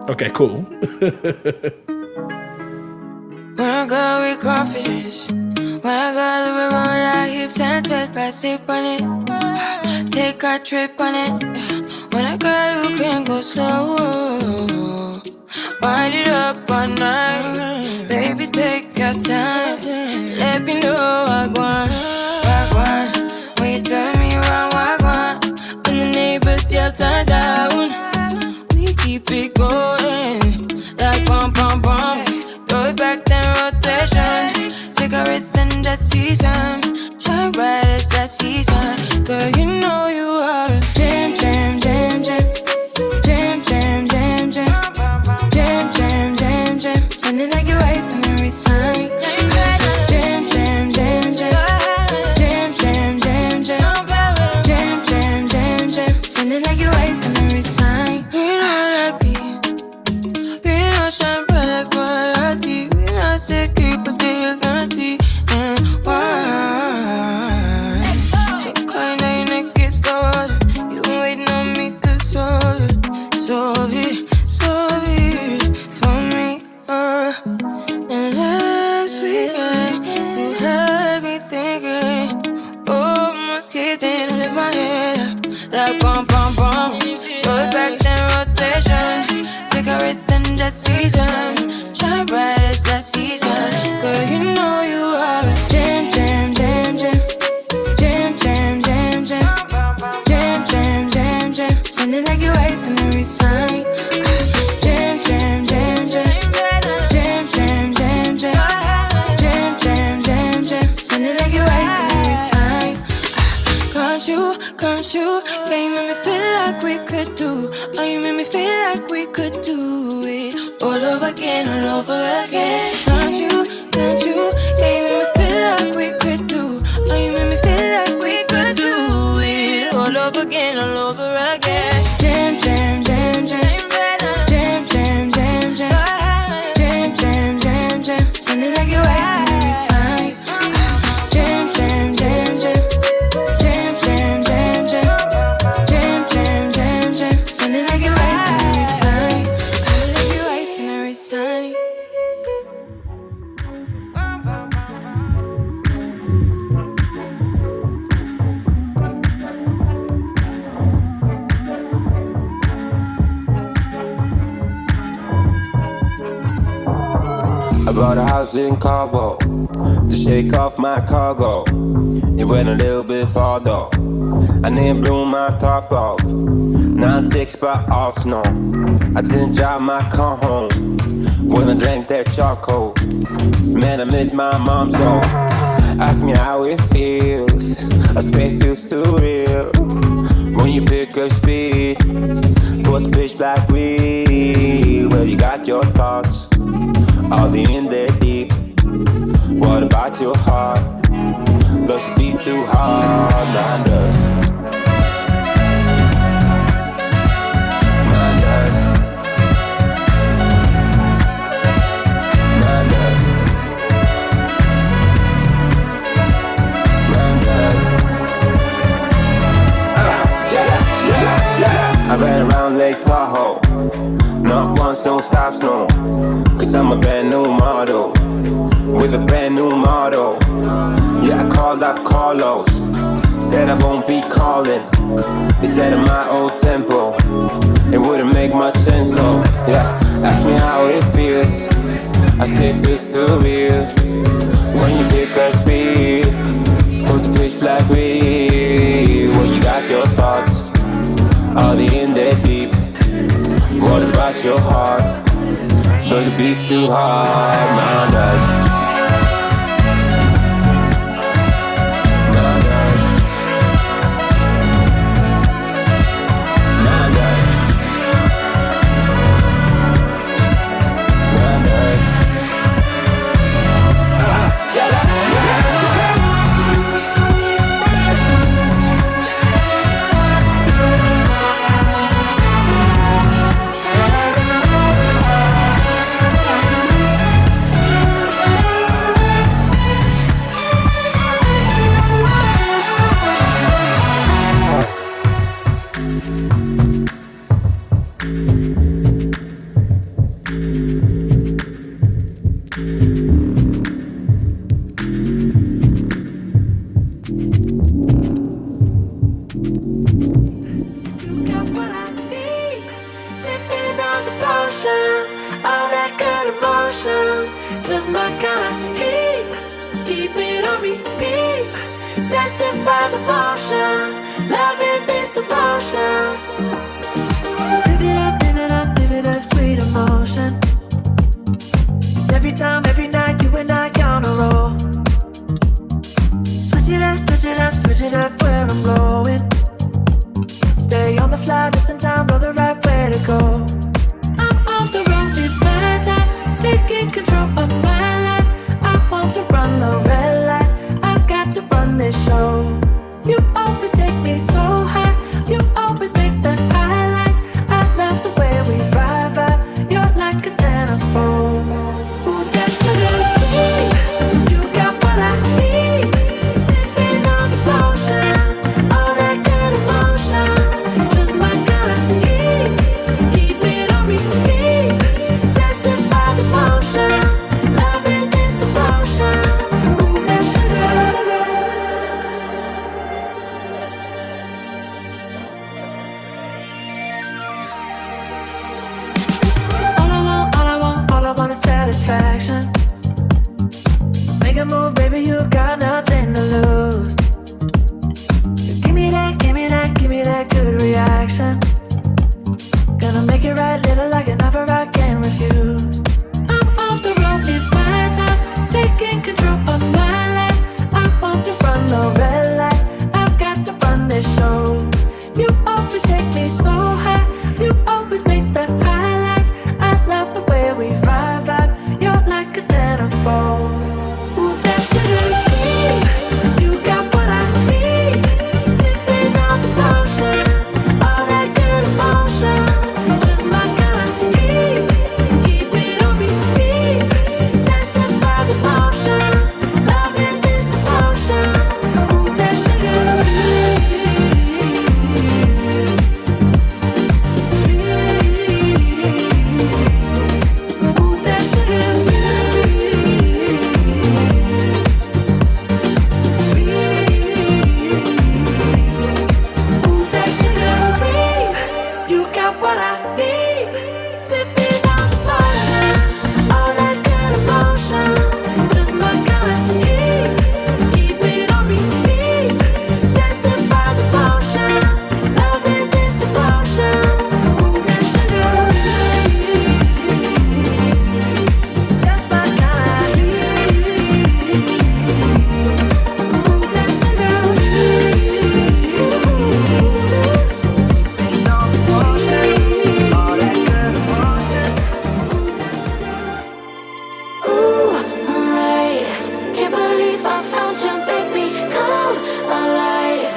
Okay, cool. When I go with confidence, when I go to roll our hips and take back sip on it, take a trip on it. When I go, you can go slow. Wind it up all night, baby, take your time. Let me know I want. When you turn me around, I want. When the neighbors yell turn down, we keep it going like bum bum bum. Throw it back then rotation. Cigarettes in the season. Shine bright as that season. Girl, you know you are a jam, jam, jam, jam. Jam, jam, jam, jam. Jam, jam, jam, jam. Sounding like you're wasting every time. Jam, jam, jam, jam. Jam, jam, jam, jam. Jam, jam, jam, jam. Sounding like you're wasting every time. We know like me. We know shine bright like royalty. We know stay keep a big guarantee. And why? So kind of your neck gets cold. You been waiting on me to solve it for me. And last weekend you had me thinking, oh, almost kicked in and lift my head up like bum bum bum. Throw it back then rotation. Cigarettes in the season. Shine bright as that season. Girl, you know you are a jam, jam, jam, jam. Jam, jam, jam, jam. Jam, jam, jam, jam. Sounding like you're wasting every time. Jam, jam, jam, jam. Jam, jam, jam, jam. Jam, jam, jam, jam. Sounding like you're wasting every time. Can't you? Yeah, you make me feel like we could do. Oh, you make me feel like we could do it all over again, all over again. Can't you? Yeah, you make me feel like we could do. Oh, you make me feel like we could do it all over again, all over again. Jam, jam, jam, jam. Jam, jam, jam, jam. Jam, jam, jam, jam. Sounding like you're wasting every time. Jam, jam, jam, jam. Jam, jam, jam, jam. Jam, jam, jam, jam. Sounding like you're wasting every time. Sounding like you're wasting every time. I bought a house in Cabo to shake off my cargo. It went a little bit far though. I didn't blow my top off. 9-6 by Arsenal. I didn't drive my car home when I drank that charcoal. Man, I miss my mom so. Ask me how it feels. I say it feels surreal when you pick up speed. What's pitch black weed? Well, you got your thoughts. All the in there deep. What about your heart? Does it beat too hard? Mine does. Mine does. Mine does. Mine does. I ran around Lake Tahoe. Not once, don't stop, no. Cause I'm a brand new model with a brand new model. Yeah, I called up Carlos. Said I won't be calling. He said in my old tempo. It wouldn't make much sense, so yeah, ask me how it feels. I said it feels surreal when you pick up speed. Close the pitch black weed. When you got your thoughts, all the in there deep. What about your heart? Does it beat too hard? Mine does. Mine does. Mine does. Mine does. just my kind of heat. Keep it on repeat. Tested by the motion. Loving this devotion. Live it up, live it up, live it up, sweet emotion. Every time, every night, you and I on a roll. Switch it up, switch it up, switch it up where I'm going. Stay on the fly just in time, know the right way to go. I'm on the road, it's my time, taking control of my life. I want to run the red lights, I've got to run this show. You always take me so high, you always make the highlights. I love the way we vibe, you're like a centerfold. Ooh, that sugar sweet, you got what I need. Sipping on the potion, all that good emotion. Just my kind of heat, keep it on repeat. Tested by the motion, loving this devotion. Ooh, that sugar. All I want is satisfaction. Make a move, baby, you got nothing to lose. Give me that, give me that, give me that good reaction. Gonna make it right, little like an offer I can't refuse. I'm on the road, it's my time, taking control of my life. I want to run the red lights, I've got to run this show. You always take me so high, you always make the highlights. I love the way we vibe, you're like a centerfold. Ooh, that sugar sweet, you got what I need. Sipping on the potion, all that good emotion. Just my kind of heat, keep it on repeat. Tested by the motion, loving this devotion. Ooh, that sugar sweet. Ooh, that sugar Ooh, that sugar sweet, you got what I need. Sipping on the potion, all that good emotion. Just my kind of heat, keep it on repeat. Tested by the motion, loving this devotion. Ooh, that sugar, just my kind of heat. Ooh, that sugar. Sipping on the potion, all that good emotion. Ooh, moonlight, can't believe I found you, baby. Come alive,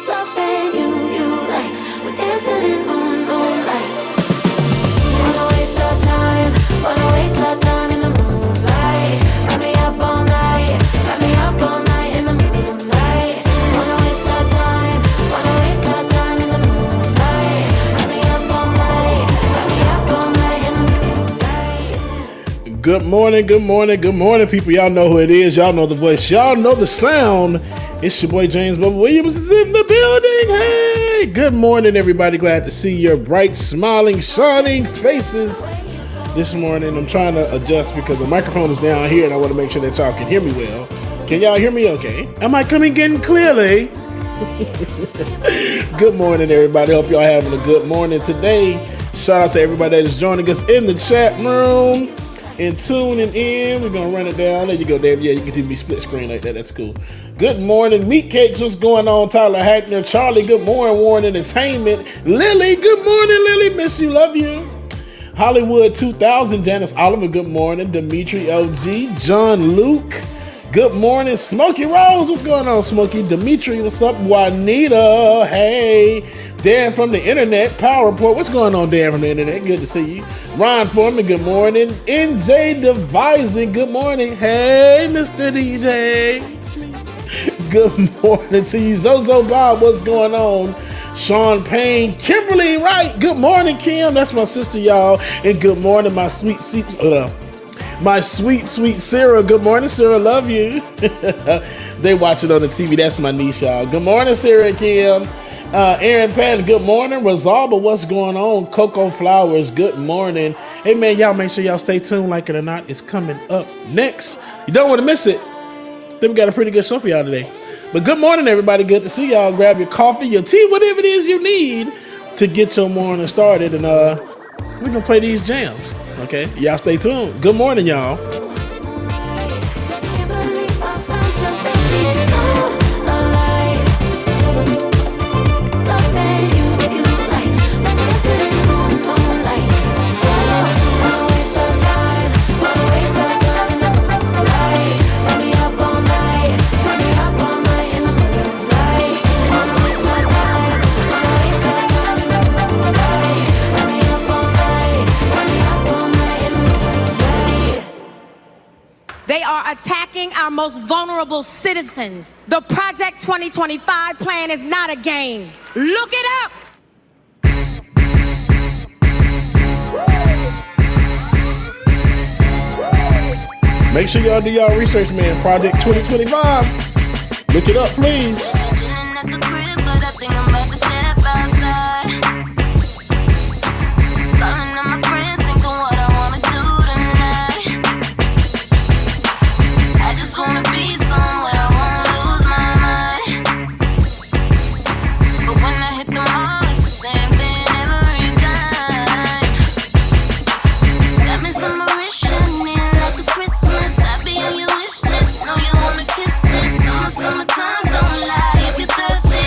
loving you like we're dancing in moonlight. Wanna waste our time, wanna waste our time in the moonlight. Wrap me up all night, wrap me up all night in the moonlight. Wanna waste our time, wanna waste our time in the moonlight. Wrap me up all night, wrap me up all night in the moonlight. Good morning, good morning, good morning, people. Y'all know who it is. Y'all know the voice. Y'all know the sound. It's your boy James Bubba Williams is in the building. Hey, good morning, everybody. Glad to see your bright, smiling, shining faces this morning. I'm trying to adjust because the microphone is down here and I want to make sure that y'all can hear me well. Can y'all hear me okay? Am I coming in clearly? Good morning, everybody. Hope y'all having a good morning today. Shout out to everybody that is joining us in the chat room and tuning in. We're going to run it down. There you go, Dave. Yeah, you can be split screen like that. That's cool. Good morning, Meat Cakes. What's going on? Tyler Hackner. Charlie, good morning. Warren Entertainment. Lily, good morning, Lily. Miss you. Love you. Hollywood 2000. Janice Oliver, good morning. Dimitri LG. John Luke. Good morning, Smokey Rose. What's going on, Smokey? Dimitri, what's up? Juanita, hey. Dan from the internet, Power Report. What's going on, Dan from the internet? Good to see you. Ron Foreman, good morning. NJ Devising, good morning. Hey, Mr. DJ. It's me. Good morning to you. Zozo Bob, what's going on? Sean Payne, Kimberly Wright. Good morning, Kim. That's my sister, y'all. And good morning, my sweet Sarah. Good morning, Sarah. Love you. They watch it on the TV. That's my niece, y'all. Good morning, Sarah and Kim. Aaron Patton, good morning. Rosalba, what's going on? Coco Flowers, good morning. Hey man, y'all make sure y'all stay tuned. Like it or not, it's coming up next. You don't want to miss it. Then we got a pretty good show for y'all today. But good morning, everybody. Good to see y'all. Grab your coffee, your tea, whatever it is you need to get your morning started. And we're going to play these jams. Okay? Y'all stay tuned. Good morning, y'all. They are attacking our most vulnerable citizens. The Project 2025 plan is not a game. Look it up. Make sure y'all do y'all research, man. Project 2025. Look it up, please. Chilling at the crib, but I think I'm about to step outside. Calling on my friends, thinking what I wanna do tonight. I just wanna be somewhere, I wanna lose my mind. But when I hit the mall, it's the same thing every time. Diamonds on my wrist shining like it's Christmas. I be on your wish list, know you wanna kiss this. Summertime, don't lie. If you're thirsty,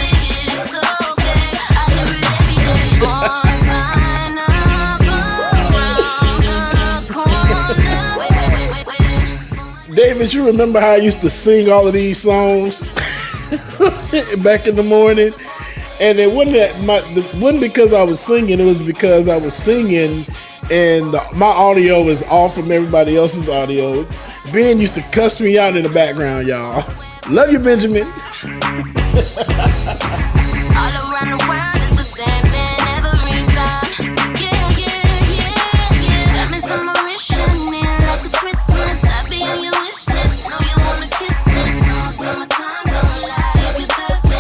it's okay. I hear it every day. Boys line up around the corner. Wait. David, you remember how I used to sing all of these songs back in the morning? And it wasn't because I was singing, it was because I was singing and my audio is off from everybody else's audio. Ben used to cuss me out in the background, y'all. Love you, Benjamin. All around the world, it's the same thing every time. Yeah. Diamonds on my wrist shining like it's Christmas. I be on your wish list, know you wanna kiss this. Summertime, don't lie. If you're thirsty,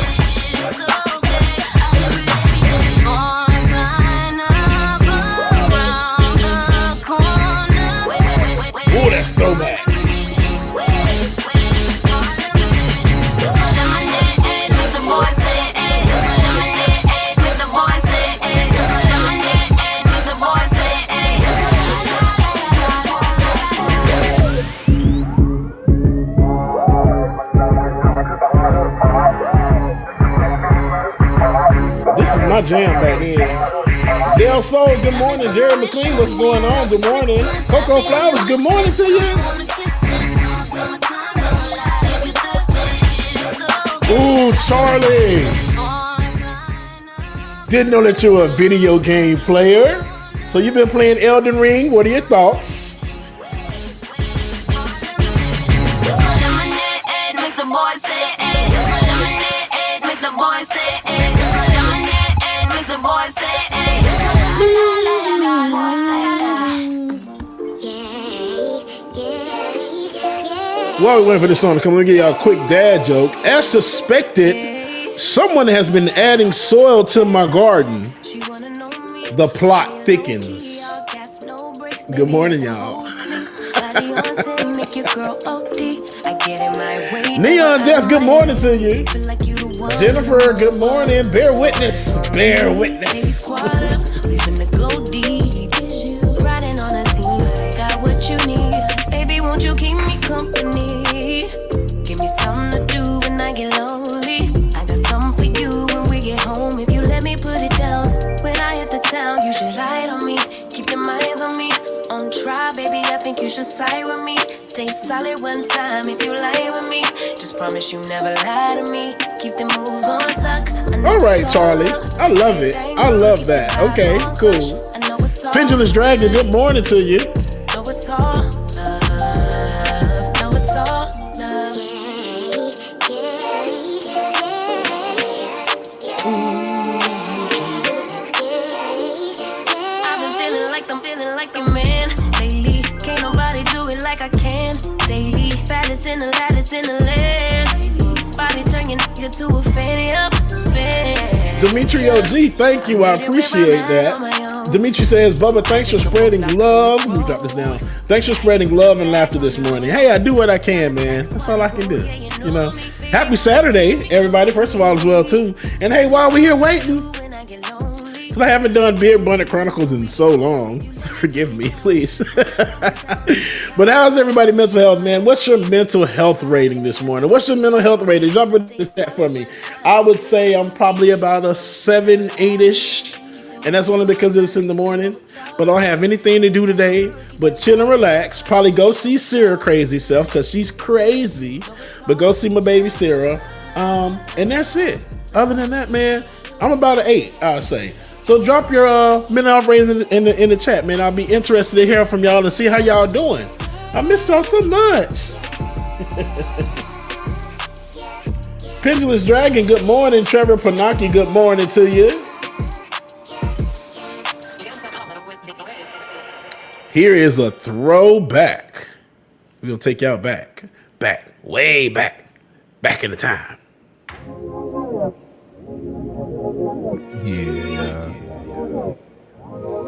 it's okay. I hear it every day. Boys line up around the corner. Wait. Oh, that's throwback. This is my jam back then. Del Sol, good morning. Jerry McLean, what's going on? Good morning. Coco Flowers, good morning to you. Ooh, Charlie. Didn't know that you were a video game player. So you've been playing Elden Ring. What are your thoughts? While we waiting for this song to come, let me give y'all a quick dad joke. As suspected, someone has been adding soil to my garden. The plot thickens. Good morning, y'all. Neon Death, good morning to you. Jennifer, good morning. Bear witness. Bear witness. Baby, won't you keep me company? Give me something to do when I get lonely. I got something for you when we get home. If you let me put it down, when I hit the town, you should ride on me. Keep your minds on me. On try, baby, I think you should side with me. Stay solid one time if you lie with me. Just promise you never lie to me. Keep the moves on tuck. All right, Charlie. I love it. I love that. Okay, cool. Pendulous Dragon, good morning to you. Know it's all love. Know it's all love. I've been feeling like I'm feeling like a man lately. Can't nobody do it like I can. Daily, baddest in the land. Body turn your nigga to a fan. Dimitri OG, thank you. I appreciate that. Dimitri says, Bubba, thanks for spreading love. Let me drop this down. Thanks for spreading love and laughter this morning. Hey, I do what I can, man. That's all I can do. You know. Happy Saturday, everybody, first of all, as well, too. And hey, while we're here waiting, because I haven't done Beer Bonnet Chronicles in so long. Forgive me, please. But how's everybody mental health, man? What's your mental health rating this morning? What's your mental health rating? Drop that for me. I would say I'm probably about a 7, 8-ish. And that's only because it's in the morning. But I don't have anything to do today but chill and relax. Probably go see Sarah crazy self because she's crazy. But go see my baby Sarah. And that's it. Other than that, man, I'm about an 8, I'll say. So drop your mental health rating in the chat, man. I'll be interested to hear from y'all and see how y'all doing. I missed y'all so much. Pendulous Dragon, good morning. Trevor Panaki, good morning to you. Here is a throwback. We're going to take y'all back, way back in the time. Yeah.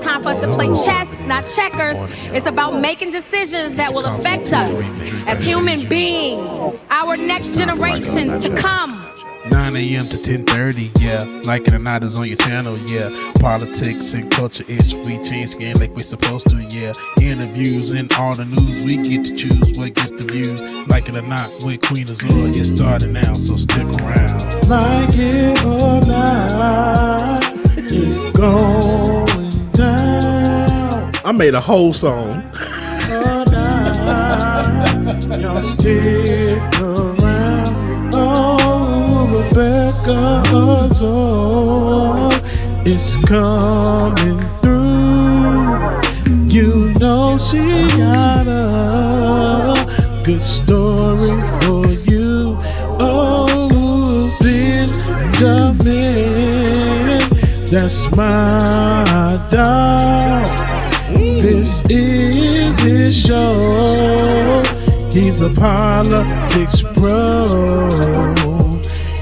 Time for us to play chess, not checkers. It's about making decisions that will affect us as human beings, our next generations to come. 9 a.m. to 10:30, yeah. Like it or not is on your channel, yeah. Politics and culture is we change skin like we're supposed to, yeah. Interviews and all the news, we get to choose what gets the views. Like it or not, with Queen Azure, it's starting now, so stick around. Like it or not, it's going down. I made a whole song. Y'all stick around. Oh, Rebecca Azor is coming through. You know she got a good story for you. Oh, Benjamin, that's my dog. This is his show. He's a politics pro.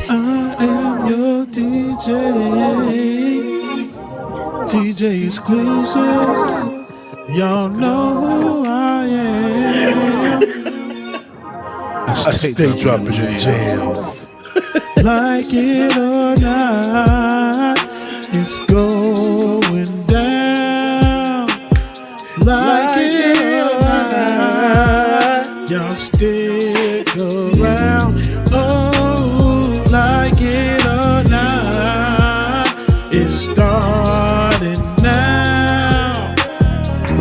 I am your DJ. DJ exclusive. Y'all know who I am. I stay dropping jams. Like it or not, it's going down. Like it or not, y'all stick around. Oh, like it or not, it's starting now.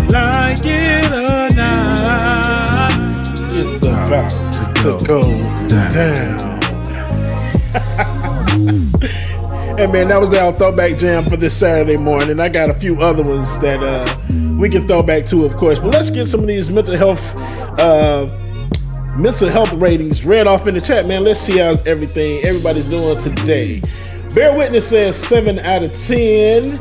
Like it or not, It's about to go down. Hey man, that was our throwback jam for this Saturday morning. I got a few other ones that we can throw back to, of course. But let's get some of these mental health ratings read off in the chat, man. Let's see how everybody's doing today. Bear Witness says 7 out of 10.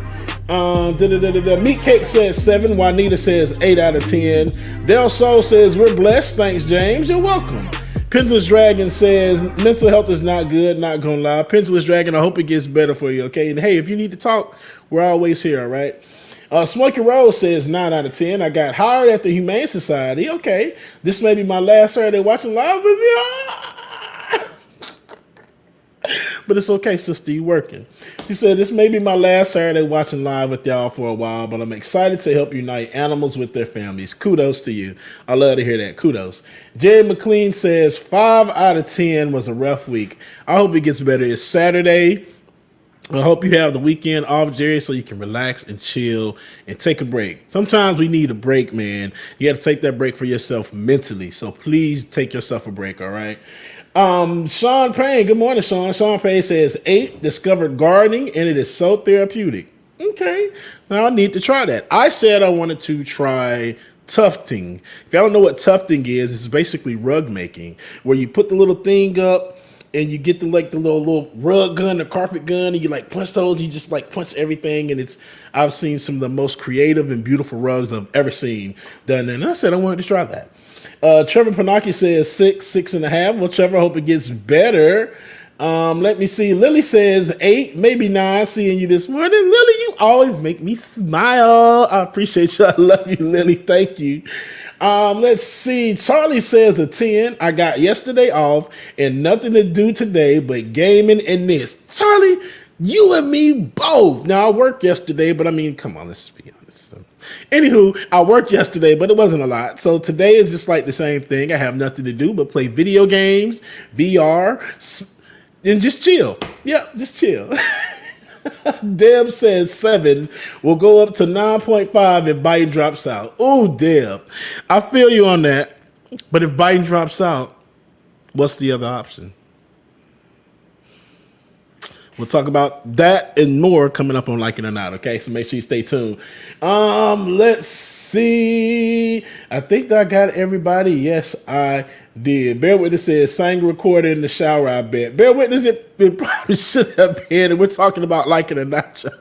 Meat Cake says 7. Juanita says 8 out of 10. Del Sol says we're blessed. Thanks, James. You're welcome. Pendulous Dragon says mental health is not good, not gonna lie. Pendulous Dragon, I hope it gets better for you, okay? And hey, if you need to talk, we're always here, all right? Smokey Rose says 9 out of 10. I got hired at the Humane Society. Okay, this may be my last Saturday watching live with you. But it's okay, sister, you working. She said, this may be my last Saturday watching live with y'all for a while, but I'm excited to help unite animals with their families. Kudos to you. I love to hear that. Kudos. Jay McLean says 5 out of 10 was a rough week. I hope it gets better. It's Saturday. I hope you have the weekend off, Jerry, so you can relax and chill and take a break. Sometimes we need a break, man. You have to take that break for yourself mentally. So please take yourself a break, all right? Sean Payne, good morning, Sean. Sean Payne says 8, discovered gardening, and it is so therapeutic. Okay, now I need to try that. I said I wanted to try tufting. If y'all don't know what tufting is, it's basically rug making, where you put the little thing up and you get the little rug gun, the carpet gun, and you like punch those. You just like punch everything, and I've seen some of the most creative and beautiful rugs I've ever seen done. And I said I wanted to try that. Trevor Panaki says 6.5. Well, Trevor, I hope it gets better. Let me see. Lily says 8, maybe 9. Seeing you this morning. Lily, you always make me smile. I appreciate you. I love you, Lily. Thank you. Let's see. Charlie says a 10. I got yesterday off and nothing to do today but gaming and this. Charlie, you and me both. Now, I worked yesterday, but I mean, come on, let's be honest. Anywho, I worked yesterday, but it wasn't a lot. So today is just like the same thing. I have nothing to do but play video games, VR, and just chill. Yeah, just chill. Deb says 7 will go up to 9.5 if Biden drops out. Oh, Deb. I feel you on that. But if Biden drops out, what's the other option? We'll talk about that and more coming up on Like It or Not, okay? So make sure you stay tuned. Let's see. I think that I got everybody. Yes, I did. Bear Witness says, sang recorded in the shower, I bet. Bear Witness, it probably should have been. And we're talking about Like It or Not, y'all.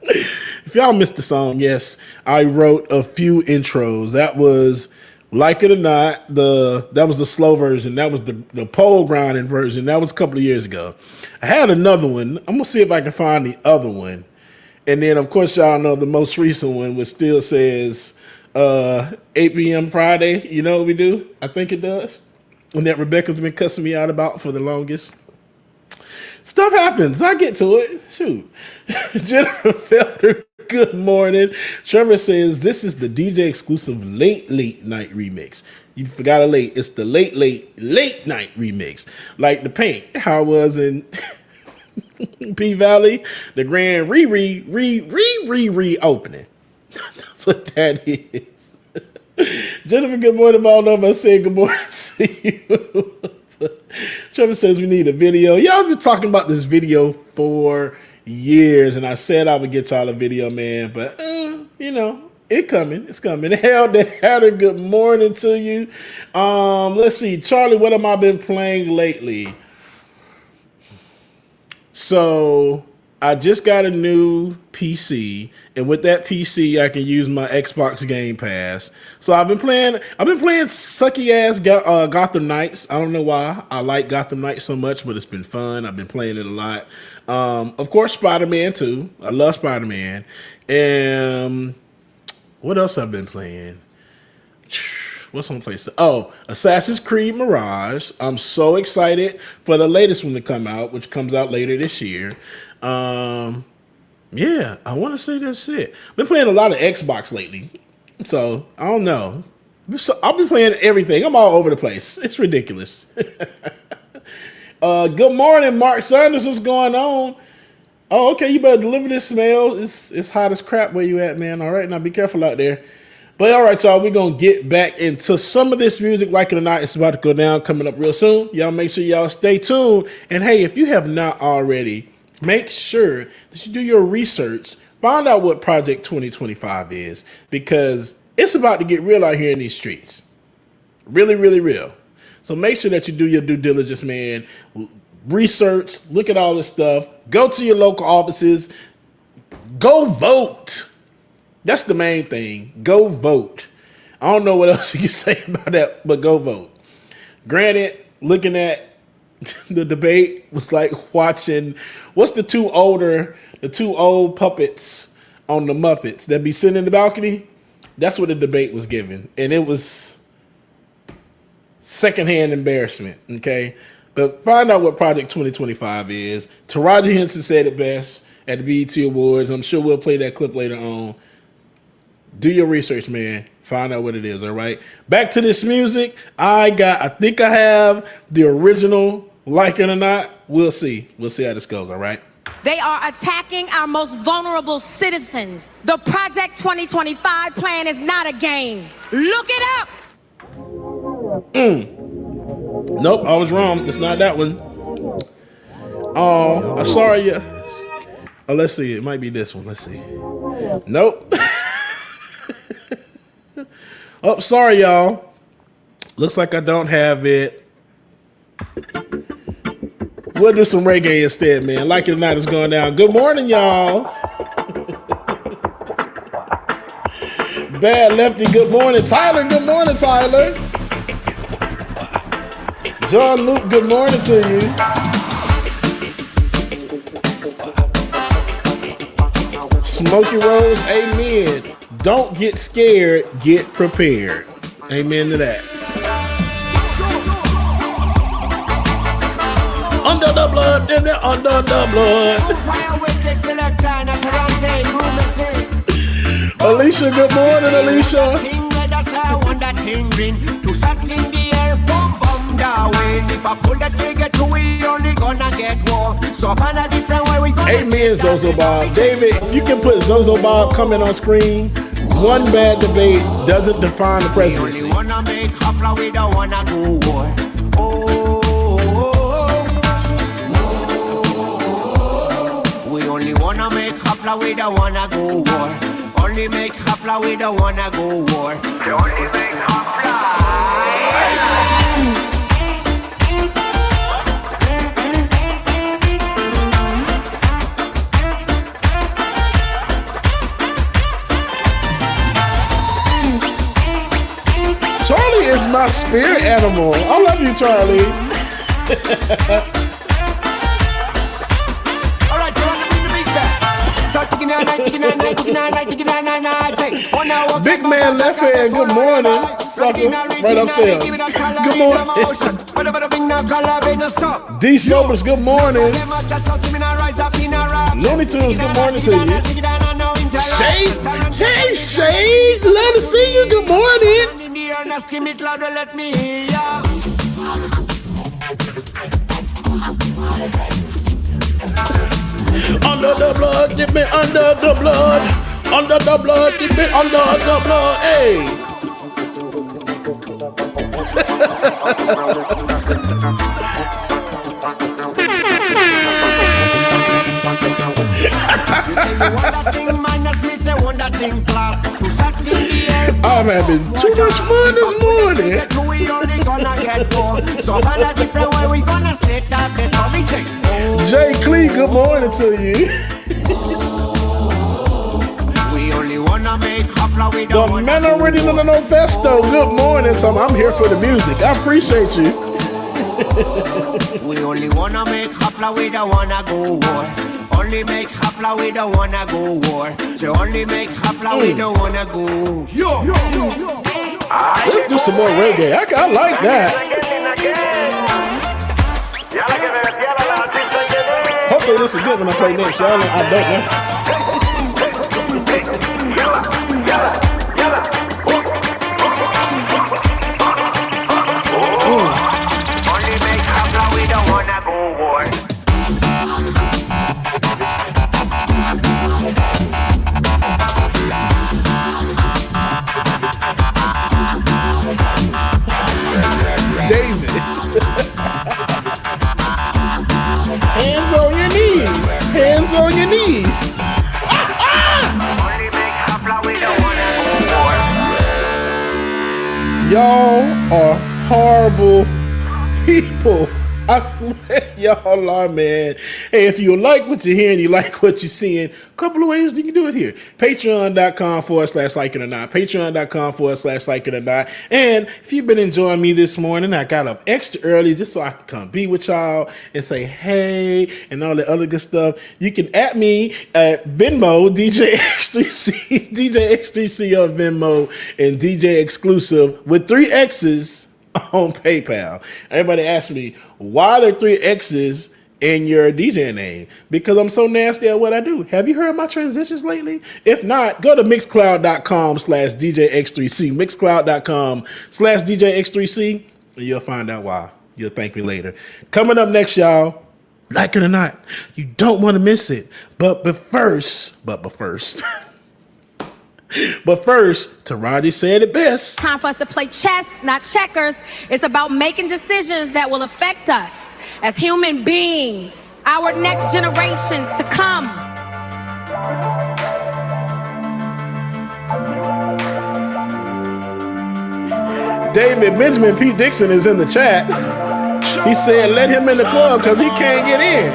If y'all missed the song, yes, I wrote a few intros. That was Like It or Not, that was the slow version. That was the pole grinding version. That was a couple of years ago. I had another one. I'm gonna see if I can find the other one. And then of course y'all know the most recent one, which still says 8 p.m. Friday. You know what we do? I think it does. And that Rebecca's been cussing me out about for the longest. Stuff happens. I get to it. Shoot. Jennifer Felder, good morning. Trevor says this is the DJ exclusive late night remix. You forgot a late. It's the late night remix. Like the paint, how it was in P Valley, the grand reopening. That's what that is. Jennifer, good morning. All of us saying good morning to you. Trevor says we need a video. Y'all have been talking about this video for years, and I said I would get y'all a video, man. But you know, it's coming. Heather, good morning to you. Let's see, Charlie, what have I been playing lately? So I just got a new PC, and with that PC, I can use my Xbox Game Pass. So I've been playing sucky ass Gotham Knights. I don't know why I like Gotham Knights so much, but it's been fun. I've been playing it a lot. Of course, Spider-Man too. I love Spider-Man. And what else I've been playing? What's on place? Oh, Assassin's Creed Mirage. I'm so excited for the latest one to come out, which comes out later this year. Yeah, I want to say that's it. Been playing a lot of Xbox lately, so I don't know. I'll be playing everything. I'm all over the place. It's ridiculous. Good morning, Mark Sanders. What's going on? Oh, okay. You better deliver this mail. It's hot as crap where you at, man. All right, now be careful out there. But all right, y'all, we're going to get back into some of this music. Like it or not, it's about to go down, coming up real soon. Y'all make sure y'all stay tuned. And hey, if you have not already, make sure that you do your research. Find out what Project 2025 is, because it's about to get real out here in these streets. Really, really real. So make sure that you do your due diligence, man. Research, look at all this stuff. Go to your local offices. Go vote. That's the main thing. Go vote. I don't know what else you can say about that, but go vote. Granted, looking at the debate was like watching, what's the two old puppets on the Muppets that be sitting in the balcony? That's what the debate was giving. And it was secondhand embarrassment, okay? But find out what Project 2025 is. Taraji Henson said it best at the BET Awards. I'm sure we'll play that clip later on. Do your research, man. Find out what it is, all right? Back to this music. I think I have the original Like It or Not. We'll see. We'll see how this goes, all right? They are attacking our most vulnerable citizens. The Project 2025 plan is not a game. Look it up. Nope, I was wrong. It's not that one. Oh, I'm sorry. Oh, let's see. It might be this one. Let's see. Nope. Oh, sorry, y'all. Looks like I don't have it. We'll do some reggae instead, man. Like It or Not is going down. Good morning, y'all. Bad Lefty, good morning. Tyler, good morning, Tyler. John Luke, good morning to you. Smokey Rose, amen. Don't get scared, get prepared. Amen to that. Under the blood, in the under the blood. Alicia, good morning, Alicia. Amen, Zozo Bob. David, you can put Zozo Bob coming on screen. One bad debate doesn't define the presidency. We wanna make hapla, we don't wanna go war. We only wanna make hapla, we don't wanna go war. Only make hapla, we don't wanna go war. We only make hapla. Charlie is my spirit animal. I love you, Charlie. All right, you wanna bring the beat back. Start taking that night. Big man left hand, good morning. Sucker, right upstairs. Good morning. D Sobers, good morning. Looney Tunes, good morning to you. Shade, love to see you, good morning. Scream it louder, let me hear ya. Under the blood, get me under the blood. Under the blood, get me under the blood. Hey. You say you want that thing minus me, say want that thing plus. Two shots in the air. I'm having too much fun this morning. We only gonna get four. So find a different way we gonna set that best for me say. Jay Clee, good morning to you. We only wanna make hapla, we The don't wanna man already go no festo. Good morning. So I'm here for the music. I appreciate you. We only wanna make hapla, we don't wanna go war. Only make hapla, we don't wanna go war. So only make hapla, we don't wanna go. Let's do some more reggae. I like that. Hopefully this is good when I play next. Y'all, I don't know. Only make hapla, we don't wanna go war. David. Hands on your knees. Hands on your knees. Only make hapla, we don't wanna go war. Y'all are horrible people. I swear y'all are, man. Hey, if you like what you're hearing, you like what you're seeing, a couple of ways you can do it here. Patreon.com/like it or not. Patreon.com/like it or not. And if you've been enjoying me this morning, I got up extra early just so I can come be with y'all and say hey and all the other good stuff. You can at me at Venmo, DJ X3C, DJ X3C on Venmo, and DJ Exclusive with 3 X's on PayPal. Everybody asks me, why are there 3 X's in your DJ name? Because I'm so nasty at what I do. Have you heard my transitions lately? If not, go to mixcloud.com/DJX3C. Mixcloud.com/DJX3C, and you'll find out why. You'll thank me later. Coming up next, y'all, like it or not, you don't want to miss it. But first, Taraji said it best. Time for us to play chess, not checkers. It's about making decisions that will affect us as human beings, our next generations to come. David Benjamin P. Dixon is in the chat. He said let him in the club because he can't get in.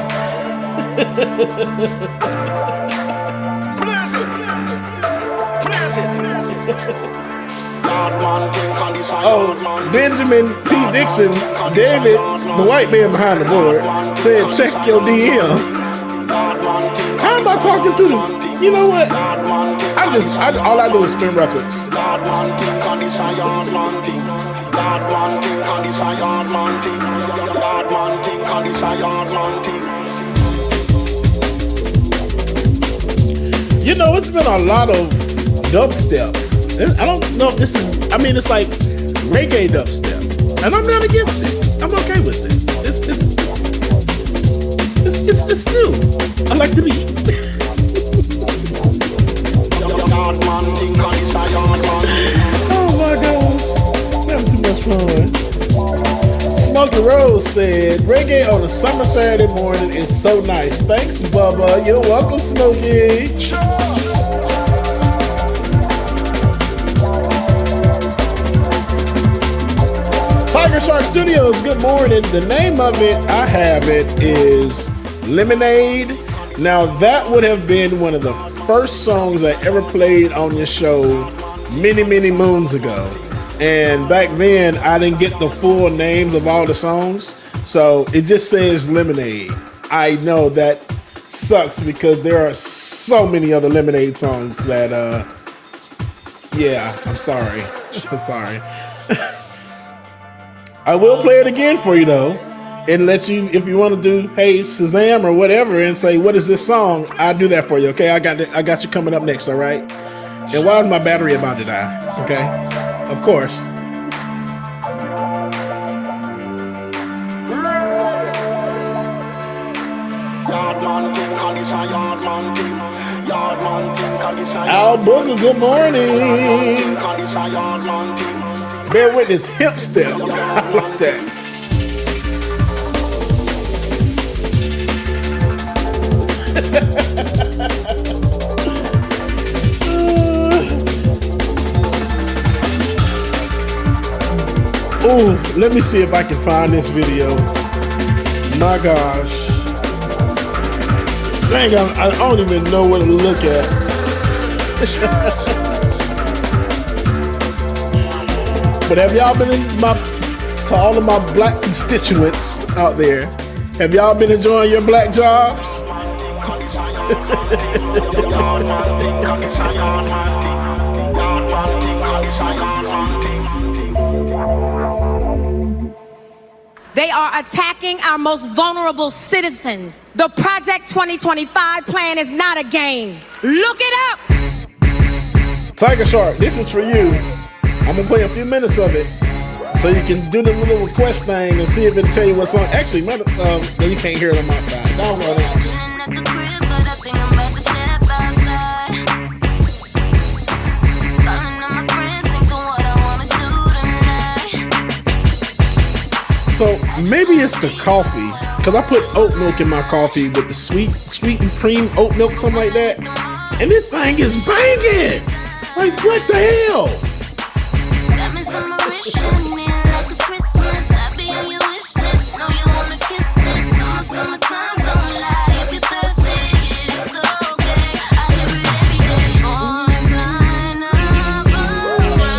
Oh, Benjamin P. Dixon, David, the white man behind the board, said check your DM. How am I talking to this? You know what? All I do is spin records. You know, it's been a lot of dubstep. I don't know if this is, I mean, it's like reggae dubstep. And I'm not against it. I'm okay with it. It's new. I like the beat. Oh my gosh. I'm having too much fun. Smokey Rose said, reggae on a summer Saturday morning is so nice. Thanks, Bubba. You're welcome, Smokey. Tiger Shark Studios, good morning. The name of it, I have it, is Lemonade. Now, that would have been one of the first songs I ever played on this show many, many moons ago. And back then, I didn't get the full names of all the songs. So it just says Lemonade. I know that sucks because there are so many other Lemonade songs that, yeah, I'm sorry. I'm sorry. I will play it again for you though, and let you, if you want to do, hey, Shazam or whatever, and say, what is this song? I'll do that for you, okay? I got you coming up next, all right? And why is my battery about to die? Okay, of course. Al Booger, good morning. Bear Witness hip step. I like that. Oh, let me see if I can find this video. My gosh. Dang, I don't even know what to look at. But have y'all been to all of my black constituents out there, have y'all been enjoying your black jobs? They are attacking our most vulnerable citizens. The Project 2025 plan is not a game. Look it up! Tiger Shark, this is for you. I'm gonna play a few minutes of it so you can do the little request thing and see if it'll tell you what's on. Actually, you can't hear it on my side. Download it. So maybe it's the coffee, because I put oat milk in my coffee with the sweetened cream oat milk, something like that. And this thing is banging. Like, what the hell? Some Mauritian, like it's Christmas. I be on your wish list. Know you wanna kiss this. Summertime, don't lie. If you're thirsty, it's okay. I hear it every day. Boys line up around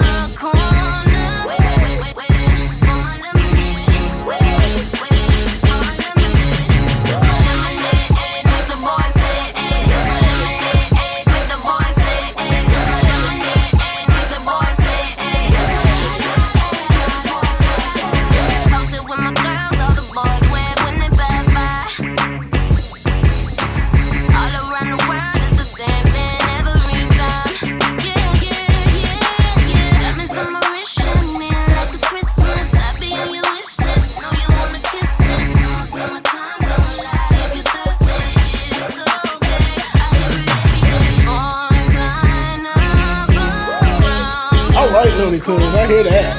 the corner. Wait for my lemonade. Wait for my lemonade. Cause my lemonade, make the boys say, hey. Cause my lemonade, make the boys say, hey. Cause my lemonade, make the boys say. Posted with my girls, all the boys wear when they pass by. All around the world, it's the same thing every time. Yeah. Got me some Mauritian, like it's Christmas. I be on your wish list. Know you wanna kiss this. Summertime, don't lie. If you're thirsty, it's okay. I hear it every day. Boys line up around. All right, Looney Tunes, I hear that.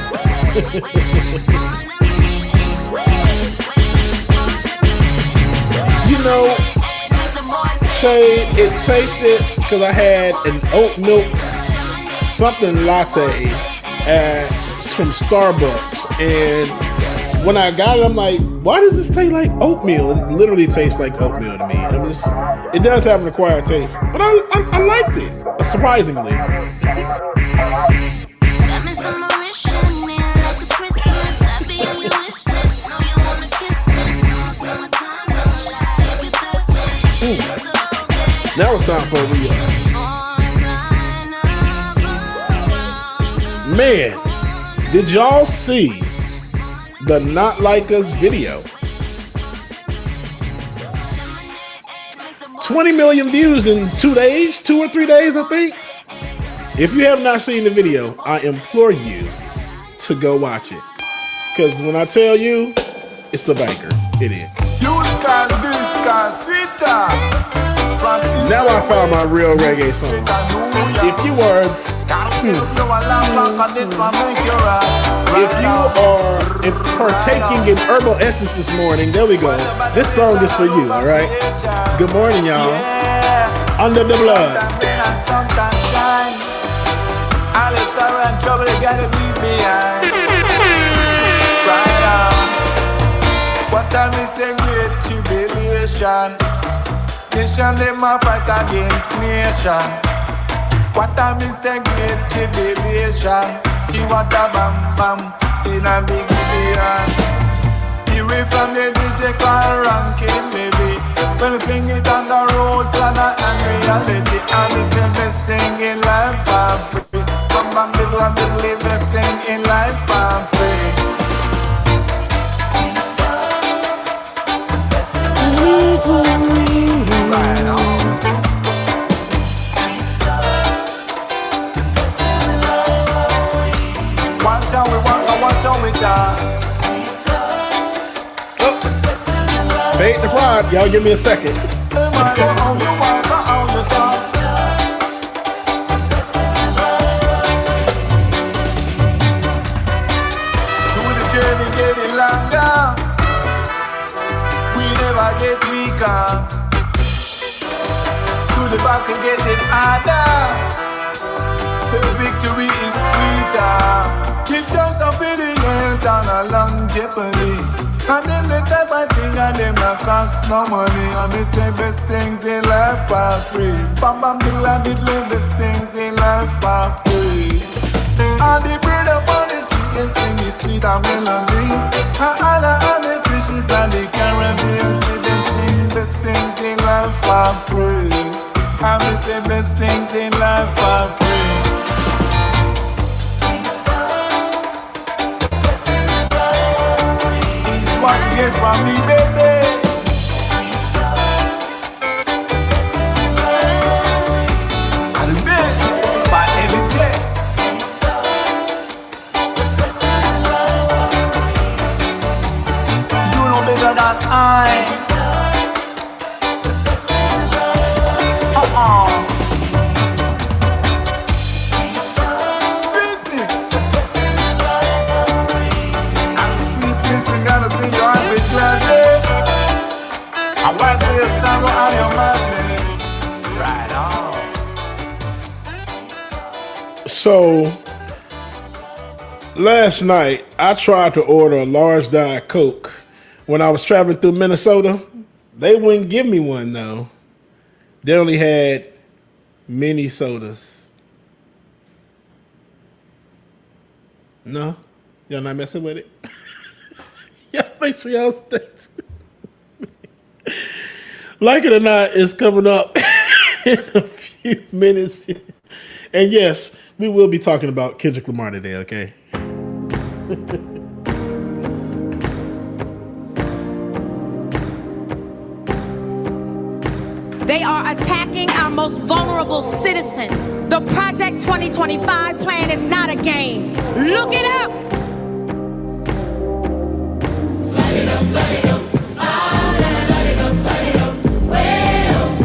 You know, Shay, it tasted, because I had an oat milk something latte from Starbucks, and when I got it, I'm like, why does this taste like oatmeal? It literally tastes like oatmeal to me. It does have an acquired taste, but I liked it, surprisingly. Got me some Mauritian, man, like it's Christmas. I be on your wish list. Know you wanna kiss this. Summertime, don't lie. If you're thirsty, it's okay. Now it's time for a re-up. Man, did y'all see the Not Like Us video? 20 million views in 2 days, 2 or 3 days, I think. If you have not seen the video, I implore you to go watch it. Because when I tell you, it's a banker. It is. Now I found my real reggae song. If you are partaking in herbal essence this morning, there we go. This song is for you, all right? Good morning, y'all. Under the blood. All the sorrow and trouble you gotta leave behind. Right on. What time is a great tribulation? Nation them a fight against nation. What time is a great tribulation? Chiwata bam bam in a big million. Away from the DJ called ranking, baby. When we fling it on the roads and reality, and it's the best thing in life for free. Bam bam little and little, best thing in life for free. Right on. Watch out we walk and watch out we talk. Bait the prod. Y'all give me a second. Getting longer, we never get weaker. Through the battle getting harder, the victory is sweeter. Give thanks for the health and a longevity. And them the type of thing and them not cost no money. And me say best things in life for free. Bam bam diddle and diddle, best things in life for free. And the bread upon the chicken sing it sweet and melody. And the fishes and the Caribbean see them sing best things in life for free. And me say best things in life for free. It's what you get from me, baby. And the best by every day. Better than I. Sweetness. And sweetness, you gotta bring your heart with gladness. I wipe away your sorrow and your madness. Right on. So, last night, I tried to order a large Diet Coke. When I was traveling through Minnesota, they wouldn't give me one, though. They only had mini sodas. No? Y'all not messing with it? Y'all make sure y'all stay. Like it or not, it's coming up in a few minutes. And yes, we will be talking about Kendrick Lamar today, okay? They are attacking our most vulnerable citizens. The Project 2025 plan is not a game. Look it up. Light it up, light it up. Ah, light it up, light it up. Well,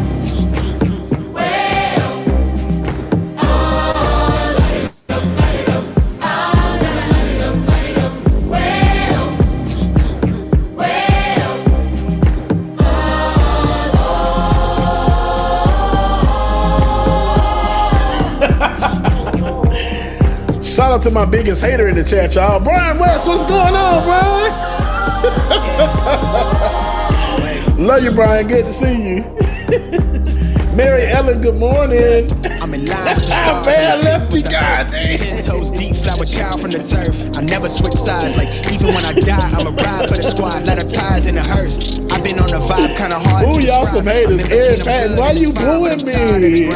well. Ah, light it up, light it up. Ah, light it up, light it up. Well, well. Shout out to my biggest hater in the chat, y'all. Brian West, what's going on, Brian? Love you, Brian. Good to see you. Mary Ellen, good morning. I'm in line with the stars. Man, lefty, goddamn. 10 toes deep, flower child from the turf. I never switch sides, like even when I die, I'ma ride for the squad. Let her ties in the hearse. I've been on the vibe, kinda hard to y'all describe. some haters. Eric Patton, why you booing me?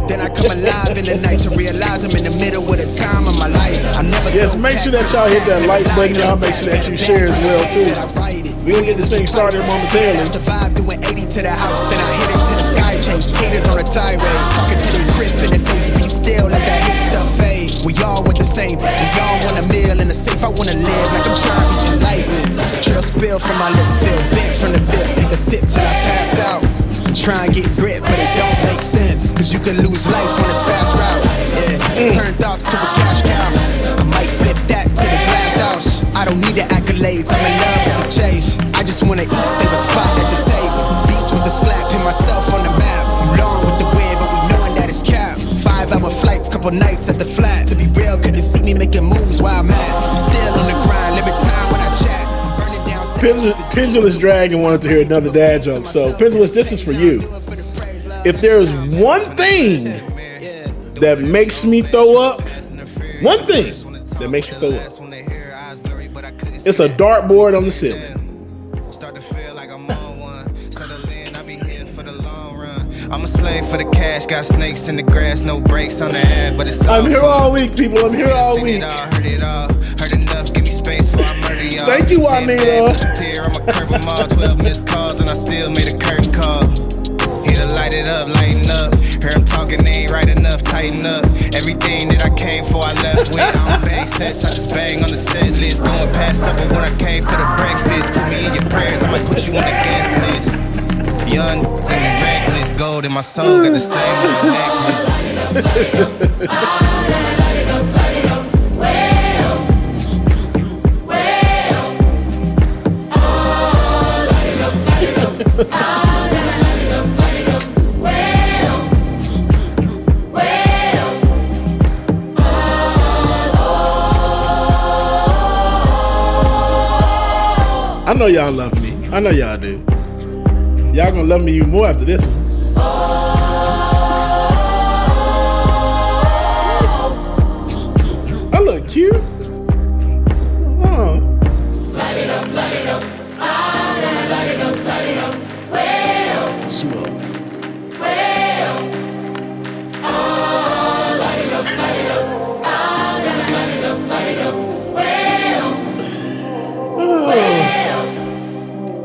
Then I come alive in the night to realize I'm in the middle of the time of my life. I never Yes, make sure that y'all hit that like button. Y'all make sure that you share as well too. We gonna get this thing started momentarily. That's the vibe, doing 80 to the house, then I hit it to the sky. Change haters on a tirade, talking to their grip in the face. Be still, let that hit stuff fade. We all want the same, we all want a meal in the safe. I wanna live like I'm trying to reach enlightenment. Trail spill from my lips, feel big from the bib. Take a sip till I pass out. Try and get grit, but it don't make sense. Cause you can lose life on this fast route. Yeah, turn thoughts to a cash cow. I might flip that to the glass house. I don't need the accolades, I'm in love with the chase. I just wanna eat, save a spot at the table. Beast with the slap, pin myself on the map. You long with the wind, but we knowing that it's cap. 5-hour flights, couple nights at the flat. To be real, couldn't see me making moves while I'm at. I'm still on the grind, limit time when I chat. Burning down Pendulous Dragon wanted to hear another dad joke. So, Pendulous, this is for you. If there's one thing that makes me throw up, one thing that makes you throw up, it's a dartboard on the ceiling. I'm a slave for the cash, got snakes in the grass, no brakes on the ad, but it's all I'm here all week, people. I'm here all week. Heard it all, heard enough, give me space for I murder y'all. Thank you, Juanita. I'ma curve them all, 12 missed calls, and I still made a curtain call. Here to light it up, lighten up. Hear him talking, they ain't right enough, tighten up. Everything that I came for, I left with. I don't bang sets, I just bang on the set list. Going past supper when I came for the breakfast. Put me in your prayers, I might put you on the guest list. Young, tell me reckless, gold in my soul, got the same little necklace. I know y'all love me. I know y'all do. Y'all gonna love me even more after this one. I look cute. Oh. Light it up, light it up. Light it up, light it up. Well. Smoke. Well. Light it up, light it up. Light it up, light it up. Well.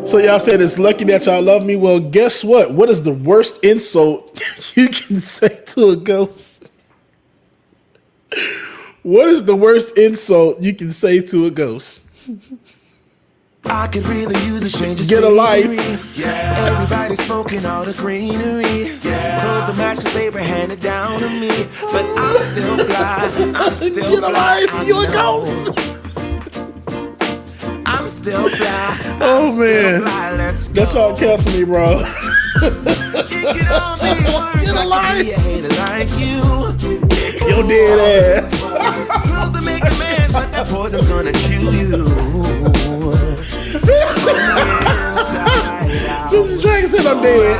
So y'all said it's lucky that y'all love me. Well, guess what? What is the worst insult you can say to a ghost? What is the worst insult you can say to a ghost? I could really use a change of Get a life. Yeah. Everybody smoking all the greenery. Yeah. Close the matches they were handed down to me, but I'm still fly. I'm still Get a fly. life. You a ghost. I'm still fly. Oh I'm man, still fly. Let's go. that's y'all cancel me, bro. Get a life. Like you. Your dead ass. Pills to make a man, but that poison's gonna kill you. This is Dragon said I'm dead.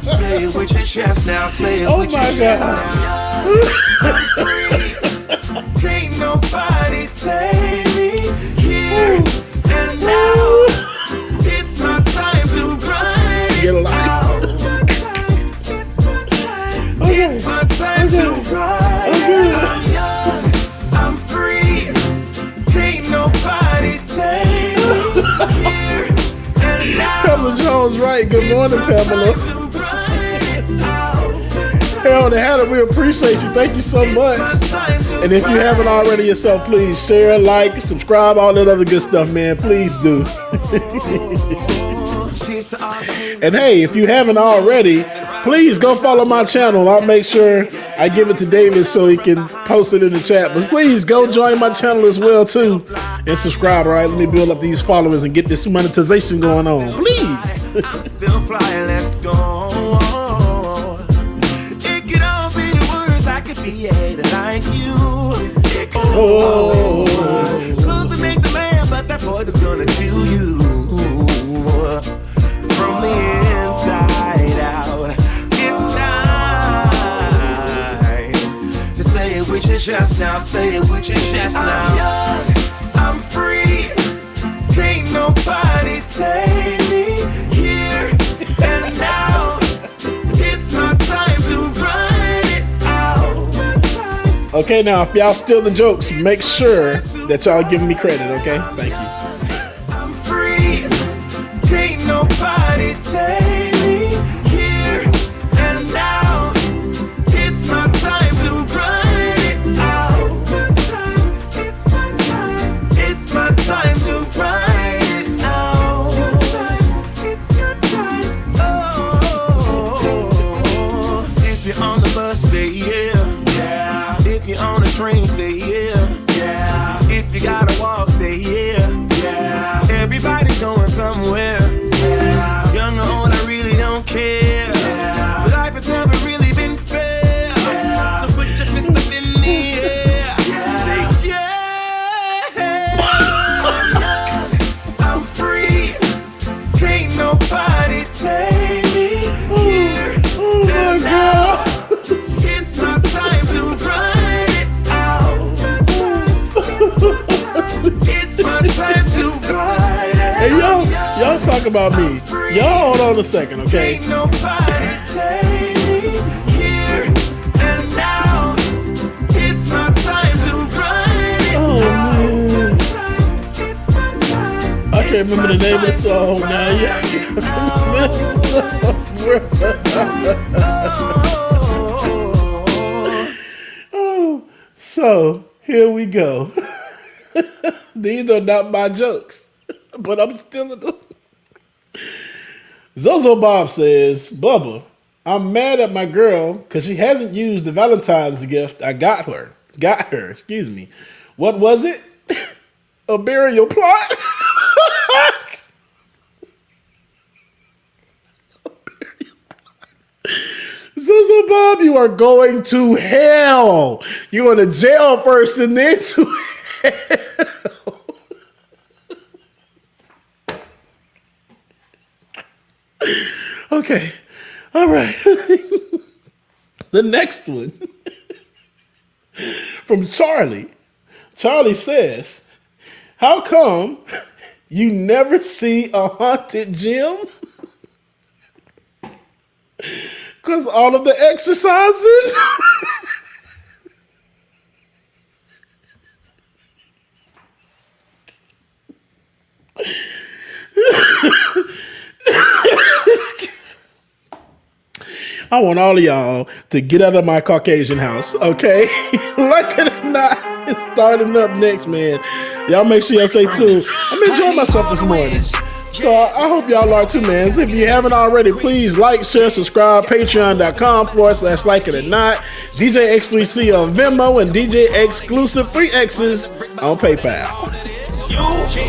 Say it with your chest now. Say it Oh with your my chest God. now. Can't nobody take me here and now. It's my time to run. Get a life. It's my time. It's my time to ride. I'm young. I'm free. Can't nobody take me here and now. Pamela Jones, right? Good morning, Pamela. Harold and Hannah, we appreciate you. Thank you so much. And if you haven't already yourself, please share, like, subscribe, all that other good stuff, man. Please do. And hey, if you haven't already, please go follow my channel. I'll make sure I give it to David so he can post it in the chat. But please go join my channel as well too and subscribe. All right, let me build up these followers and get this monetization going on. Please. I'm still flying. Let's go. It could all be worse. I could be a hater like you. It could all be worse. Close to make the poison's gonna kill you from the inside out. It's time to say it with your chest now. Say it with your chest now. I'm young, I'm free. Can't nobody take me here and now. It's my time to run it out. Okay, now if y'all steal the jokes, make sure that y'all give me credit, okay? Thank you. I'm free. Can't nobody take me here and now. It's my time to run it out. It's my time. It's my time. It's my time to run it out. It's your time. Oh, if you're on the bus, say yeah. Yeah. If you're on the train, say yeah. Yeah. If you gotta walk, say yeah. Yeah. Everybody's going somewhere. Yeah. Young or old, I really don't care. Yeah. Life has never really been fair. Yeah. So put your fist up in the air. Yeah. Say yeah. I'm free. Can't nobody take me here and now. It's my time to run it out. It's my time to run it out. Hey, y'all talk about me. Y'all hold on a second, okay? Ain't nobody take me here and now. It's my time to run it out. It's my time. I can't remember the name of the song now. Oh, so here we go. These are not my jokes, but I'm still. Zozo Bob says, Bubba, I'm mad at my girl because she hasn't used the Valentine's gift I got her. Excuse me. What was it? A burial plot? Zozo Bob, you are going to hell. You're going to jail first and then to hell. Okay. All right. The next one from Charlie. Charlie says, how come you never see a haunted gym? Because all of the exercising. I want all of y'all to get out of my Caucasian house, okay? Like it or not, it's starting up next, man. Y'all make sure y'all stay tuned. I'm enjoying myself this morning. So I hope y'all are too, man. So if you haven't already, please like, share, subscribe. Patreon.com/like it or not. DJ X3C on Venmo and DJ Exclusive 3X's on PayPal. You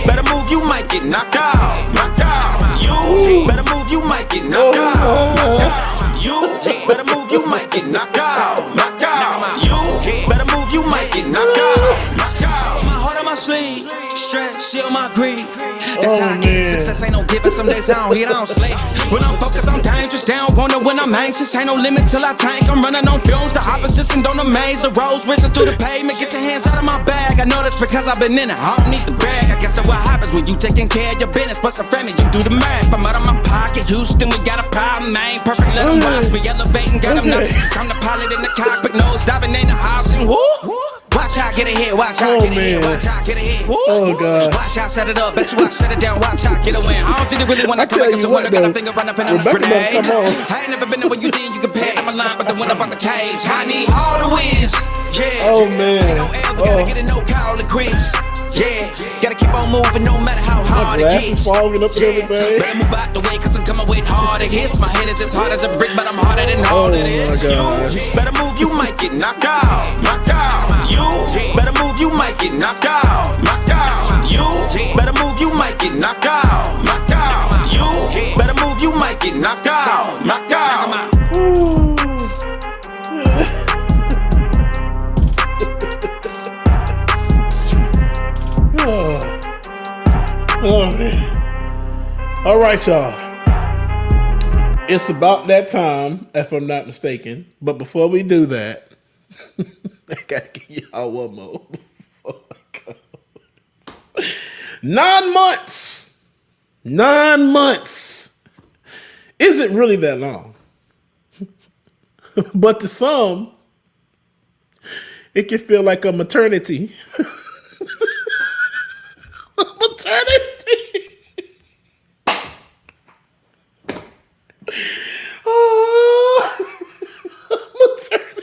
better move, you might get knocked out. Knocked out. You better move, you might get knocked out. Knocked out. You better move, you might get knocked out. Knocked out. You better move, you might get knocked out. Knocked out. My heart on my sleeve, stress, shit on my greed. That's how I get it. Success ain't no given. Some days I don't hit, I don't sleep. When I'm focused, I'm dangerous. Down, wonder when I'm anxious. Ain't no limit till I tank. I'm running on fumes. The opposition don't amaze. The roads racing through the pavement. Get your hands out of my bag. I know that's because I've been in it. I don't need to brag. I guess that's what happens when you taking care of your business. Plus a family, you do the math. I'm out of my pocket. Houston, we got a problem. I ain't perfect. Let them watch me elevating. Got them nuts. I'm the pilot in the cockpit. Nose diving in the house and woo. Watch out, get ahead. Watch out, get ahead. Watch out, get ahead. Oh, God. Watch out, set it up. Bet you I shut it down. Watch out, get a win. I don't think they really want to come back to one. Got a finger run up and on a grenade. I ain't never been there when you think you compare. I'm a line, but the one up on the cage. I need all the wins. Yeah. Oh, man. Ain't no L's, gotta get a no call and quits. Yeah, gotta keep on moving no matter how hard it gets. Fogging up everything. Better move out the way cause I'm coming with harder hits. My head is as hard as a brick, but I'm harder than all of this. You better move, you might get knocked out. Knocked out. You better move, you might get knocked out. Knocked out. You better move, you might get knocked out. Knocked out. You better move, you might get knocked out. Knocked out. All right, y'all. It's about that time, if I'm not mistaken. But before we do that, I gotta give y'all one more. Before I go. 9 months. 9 months. Isn't really that long. But to some, it can feel like a maternity. Maternity. Oh, maternity.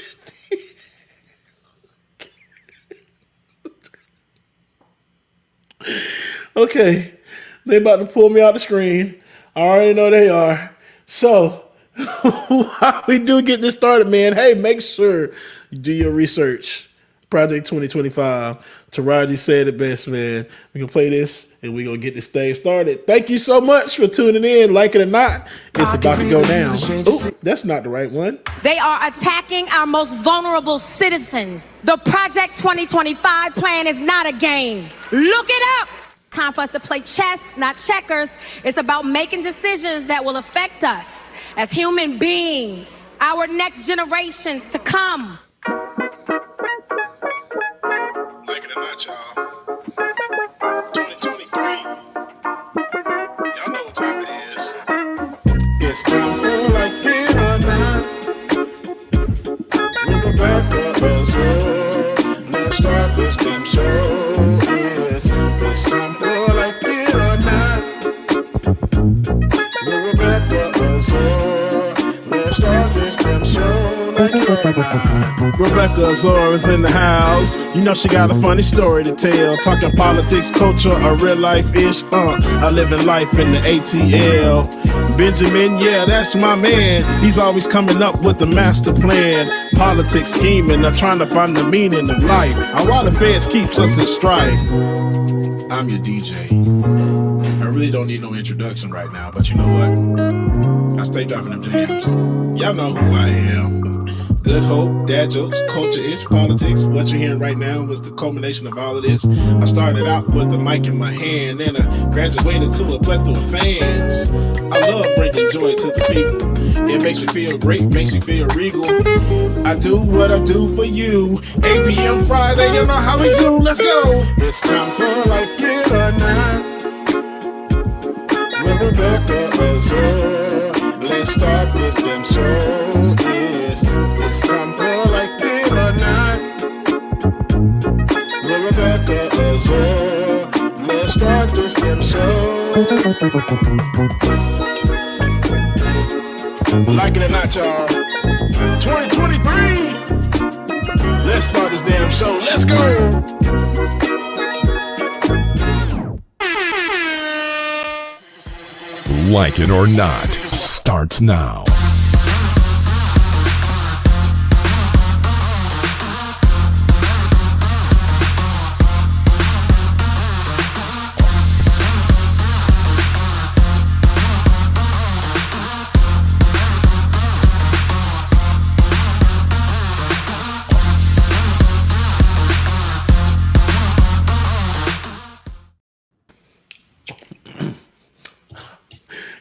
Okay, they about to pull me out the screen. I already know they are. So, while we do get this started, man, hey, make sure you do your research. Project 2025. Taraji said it best, man. We can play this and we're going to get this thing started. Thank you so much for tuning in. Like it or not, it's about to go down. Ooh, that's not the right one. They are attacking our most vulnerable citizens. The Project 2025 plan is not a game. Look it up. Time for us to play chess, not checkers. It's about making decisions that will affect us as human beings, our next generations to come. Like it or not, y'all. 2023. Y'all know what time it is. It's time for like it or not. We're Rebecca Azure. Let's start this damn show. Yes, it's time for like it or not. We're Rebecca Azure. Let's start this damn show. Rebecca Azor is in the house. You know she got a funny story to tell. Talking politics, culture, or real life ish. I live in life in the ATL. Benjamin, yeah, that's my man. He's always coming up with the master plan. Politics scheming, or trying to find the meaning of life. And while the feds keeps us in strife. I'm your DJ. I really don't need no introduction right now, but you know what? I stay dropping them jams. Y'all know who I am. Good hope, dad jokes, culture-ish, politics. What you're hearing right now was the culmination of all of this. I started out with the mic in my hand, and I graduated to a plethora of fans. I love bringing joy to the people. It makes me feel great, makes me feel regal. I do what I do for you. 8 p.m. Friday, you know how we do. Let's go. It's time for like it or not. With Rebecca Azure. Let's start this damn show. Yes, it's time for like it or not. With Rebecca Azure. Let's start this damn show. Like it or not, y'all. 2023. Let's start this damn show. Let's go. Like it or not starts now.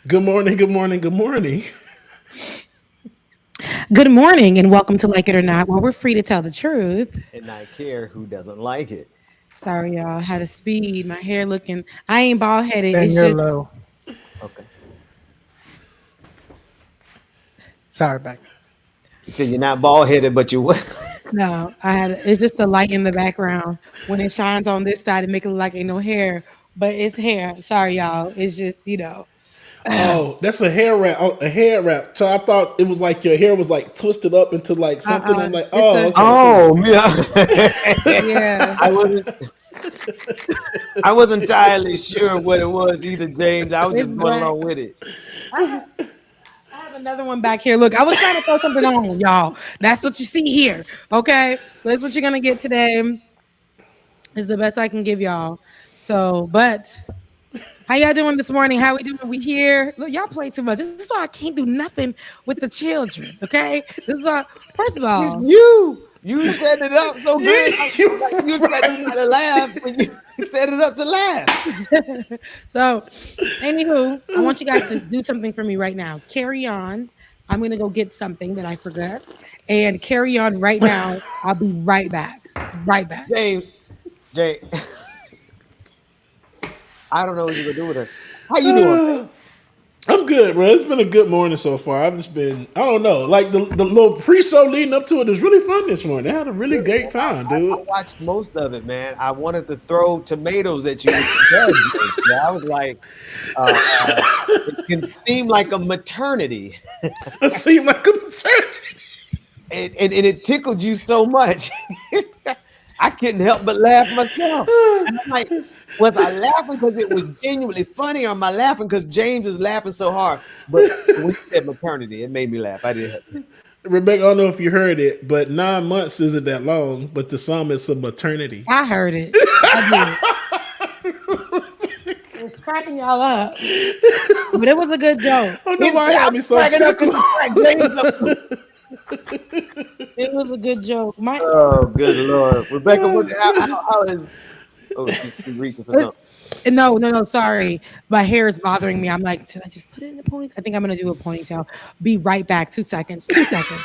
Good morning, good morning, good morning. Good morning and welcome to Like It or Not, where we're free to tell the truth. And not care who doesn't like it. Sorry, y'all. I had a speed. My hair looking. I ain't bald headed. And it's you're just low. Okay. Sorry, back. You said you're not bald headed, but you what? no. I had. It's just the light in the background. When it shines on this side, it make it look like ain't no hair, but it's hair. Sorry, y'all. It's just Oh, that's a hair wrap. Oh, a hair wrap. So I thought it was like your hair was like twisted up into like something. I'm like, okay. Oh, yeah. yeah. I wasn't entirely sure what it was either, James. I was just going along with it. I have another one back here. Look, I was trying to throw something on, y'all. That's what you see here. Okay, that's what you're gonna get today. Is the best I can give y'all. So, but. How y'all doing this morning? How we doing? We here. Look, y'all play too much. This is why I can't do nothing with the children. Okay, this is why. First of all, it's you. You set it up so good. You expect me to laugh, but you set it up to laugh. So, anywho, I want you guys to do something for me right now. Carry on. I'm gonna go get something that I forgot, and carry on right now. I'll be right back. Right back. James, I don't know what you're gonna do with her. How you doing? I'm good, bro. It's been a good morning so far. I've just been, I don't know, like the little pre-show leading up to it was really fun this morning. I had a really great time, dude. I watched most of it, man. I wanted to throw tomatoes at you. I was like, it can seem like a maternity. It seemed like a maternity. And it tickled you so much. I couldn't help but laugh myself. And I'm like, was I laughing because it was genuinely funny, or am I laughing because James is laughing so hard? But when you said maternity, it made me laugh. I did. Rebecca, I don't know if you heard it, but 9 months isn't that long, but to some it's a maternity. I heard it. I did. It was cracking y'all up, but it was a good joke. I don't know why it had me so tickled. It was a good joke. Oh, good Lord. Rebecca, how is... Oh, she's reaching for something. No, sorry. My hair is bothering me. I'm like, should I just put it in a ponytail? I think I'm going to do a ponytail. Be right back. 2 seconds. 2 seconds.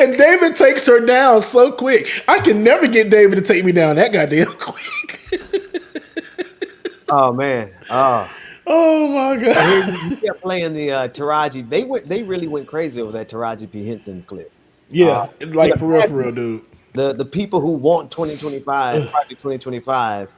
And David takes her down so quick. I can never get David to take me down that goddamn quick. Oh, man. Oh my God! You kept playing the Taraji. They really went crazy over that Taraji P. Henson clip. Yeah, like for real, dude. The people who want 2025, Project 2025,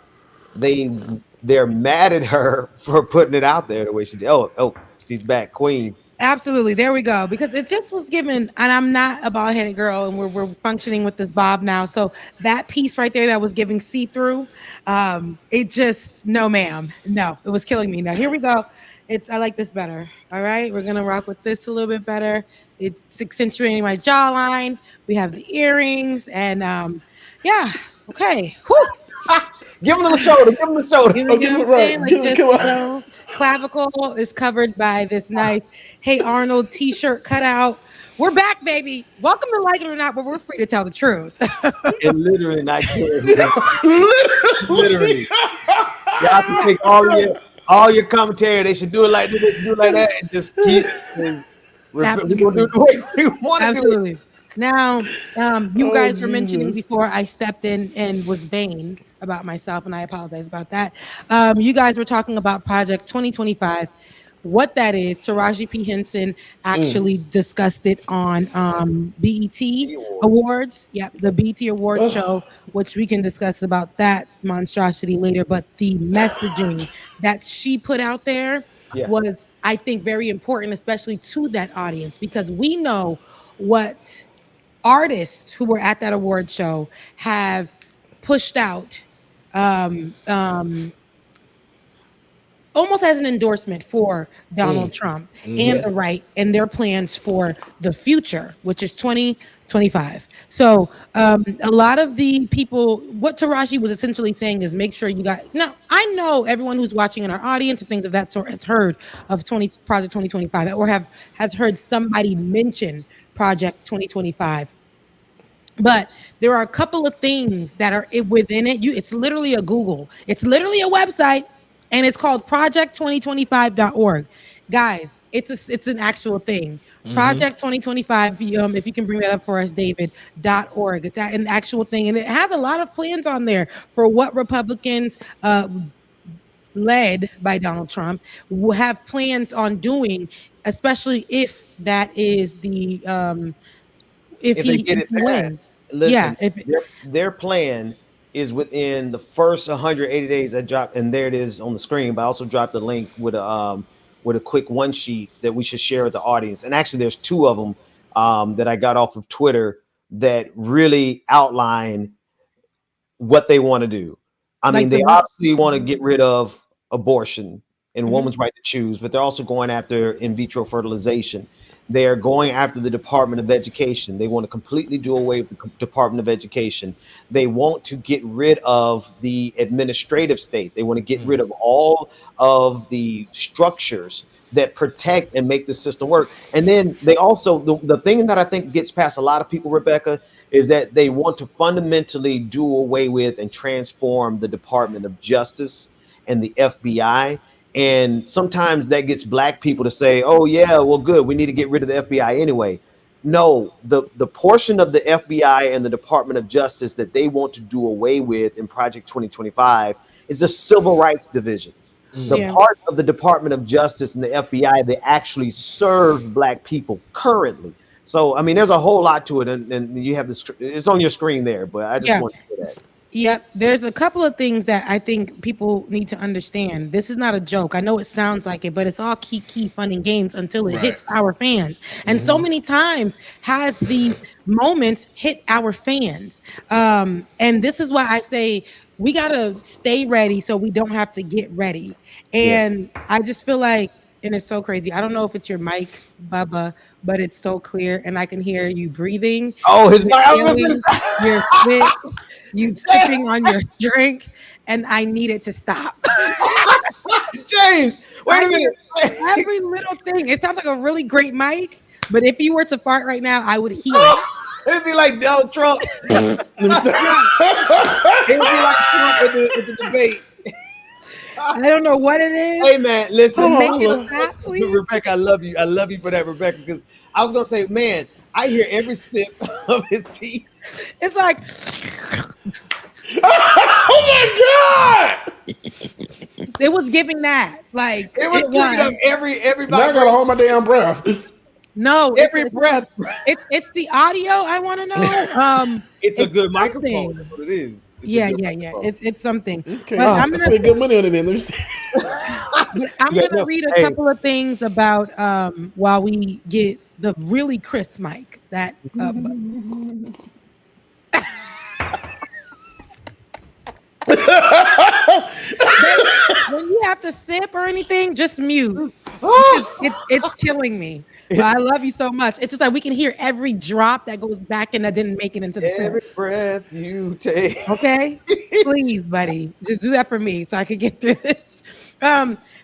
they're mad at her for putting it out there the way she did. Oh, she's back, Queen. Absolutely. There we go. Because it just was given, and I'm not a bald-headed girl, and we're functioning with this bob now. So that piece right there that was giving see-through, it just, no, ma'am. No, it was killing me. Now, here we go. I like this better. All right. We're going to rock with this a little bit better. It's accentuating my jawline. We have the earrings, and yeah. Okay. Give him the shoulder. Give him the shoulder. Give him right. Clavicle is covered by this nice Hey Arnold t-shirt cutout. We're back, baby. Welcome to Like It or Not, but we're free to tell the truth. And literally not caring. Literally. Y'all can take all your commentary. They should do it like this, do it like that, and just keep it. We're gonna do it the way we want to do it. Now, you guys were mentioning before I stepped in and was vain about myself, and I apologize about that. You guys were talking about Project 2025, what that is. Taraji P. Henson actually discussed it on BET Awards. Yeah, the BET Awards show, which we can discuss about that monstrosity later. But the messaging that she put out there was, I think, very important, especially to that audience, because we know what artists who were at that award show have pushed out almost as an endorsement for Donald Trump and the right and their plans for the future, which is 2025. So a lot of the people, what Taraji was essentially saying is make sure you got, now I know everyone who's watching in our audience and things of that sort has heard of Project 2025 or has heard somebody mention Project 2025. But there are a couple of things that are within it. It's literally a Google. It's literally a website, and it's called project2025.org. Guys, it's an actual thing. Project 2025, if you can bring that up for us, David.org. It's an actual thing, and it has a lot of plans on there for what Republicans led by Donald Trump will have plans on doing, especially if that is the if they get it passed. Listen, their plan is within the first 180 days. I dropped, and there it is on the screen. But I also dropped a link with a quick one sheet that we should share with the audience. And actually, there's two of them that I got off of Twitter that really outline what they want to do. I mean, they obviously want to get rid of abortion and woman's right to choose, but they're also going after in vitro fertilization. They are going after the Department of Education. They want to completely do away with the Department of Education. They want to get rid of the administrative state. They want to get rid of all of the structures that protect and make the system work. And then they also, the thing that I think gets past a lot of people, Rebecca, is that they want to fundamentally do away with and transform the Department of Justice and the FBI. And sometimes that gets black people to say, oh yeah, well, good, we need to get rid of the FBI anyway. No, the portion of the FBI and the Department of Justice that they want to do away with in Project 2025 is the Civil Rights Division. The part of the Department of Justice and the FBI that actually serve black people currently. So, I mean, there's a whole lot to it, and you have this. It's on your screen there, but I just want to say that. Yep, there's a couple of things that I think people need to understand. This is not a joke. I know it sounds like it, but it's all key fun and games until it hits our fans. And so many times has these moments hit our fans. And this is why I say we got to stay ready so we don't have to get ready. And I just feel like, and it's so crazy. I don't know if it's your mic, Bubba, but it's so clear, and I can hear you breathing. Oh, his mic. Your spit, you sipping on your drink, and I need it to stop. James, wait a minute. Every little thing. It sounds like a really great mic, but if you were to fart right now, I would hear it. It'd be like Donald Trump. It would be like Trump at the debate. I don't know what it is. Hey man, listen, Rebecca, I love you. I love you for that, Rebecca, because I was gonna say, man, I hear every sip of his tea. It's like, oh my god! It was giving that. Like it was giving up everybody. Now I gotta hold my damn breath. No, every breath. It's the audio. I want to know. It's a good microphone. That's what it is. Yeah. It's something. Okay, but I'm gonna put good money on it. Then let me see. I'm gonna read a couple of things about while we get the really crisp mic that. When you have to sip or anything, just mute. It's killing me. But I love you so much. It's just like we can hear every drop that goes back and that didn't make it into the every breath you take. Okay, please, buddy, just do that for me so I can get through this.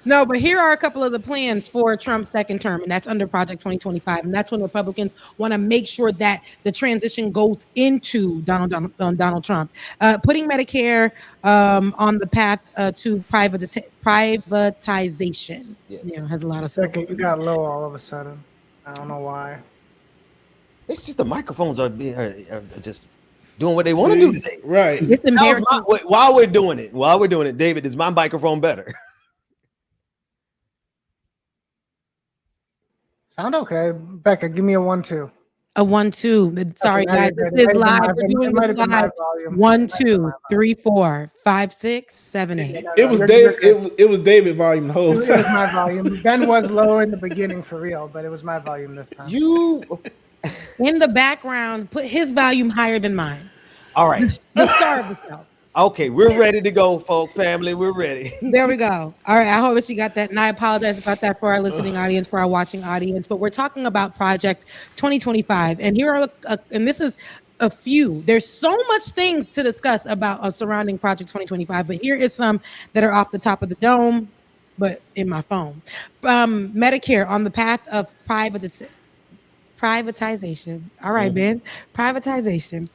No, but here are a couple of the plans for Trump's second term, and that's under Project 2025, and that's when Republicans want to make sure that the transition goes into Donald Trump, putting Medicare on the path to privatization. Yes. You know, has a lot of Second, you got low all of a sudden. I don't know why. It's just the microphones are just doing what they want to do today. Right. While we're doing it, David, is my microphone better? Sound okay. Becca, give me a 1-2. A 1-2. Sorry, guys. This is live. We're doing this live. 1, 2, 3, 4, 5, 6, 7, 8. It was David. It was David volume the whole time. It was my volume. Ben was low in the beginning for real, but it was my volume this time. You in the background, put his volume higher than mine. All right. The star of itself. Okay, we're ready to go, folks. Family, we're ready. There we go. All right, I hope that you got that. And I apologize about that for our listening audience, for our watching audience. But we're talking about Project 2025. And here are, and this is a few. There's so much things to discuss about surrounding Project 2025. But here is some that are off the top of the dome, but in my phone. Medicare on the path of privatization. All right, Ben. Privatization.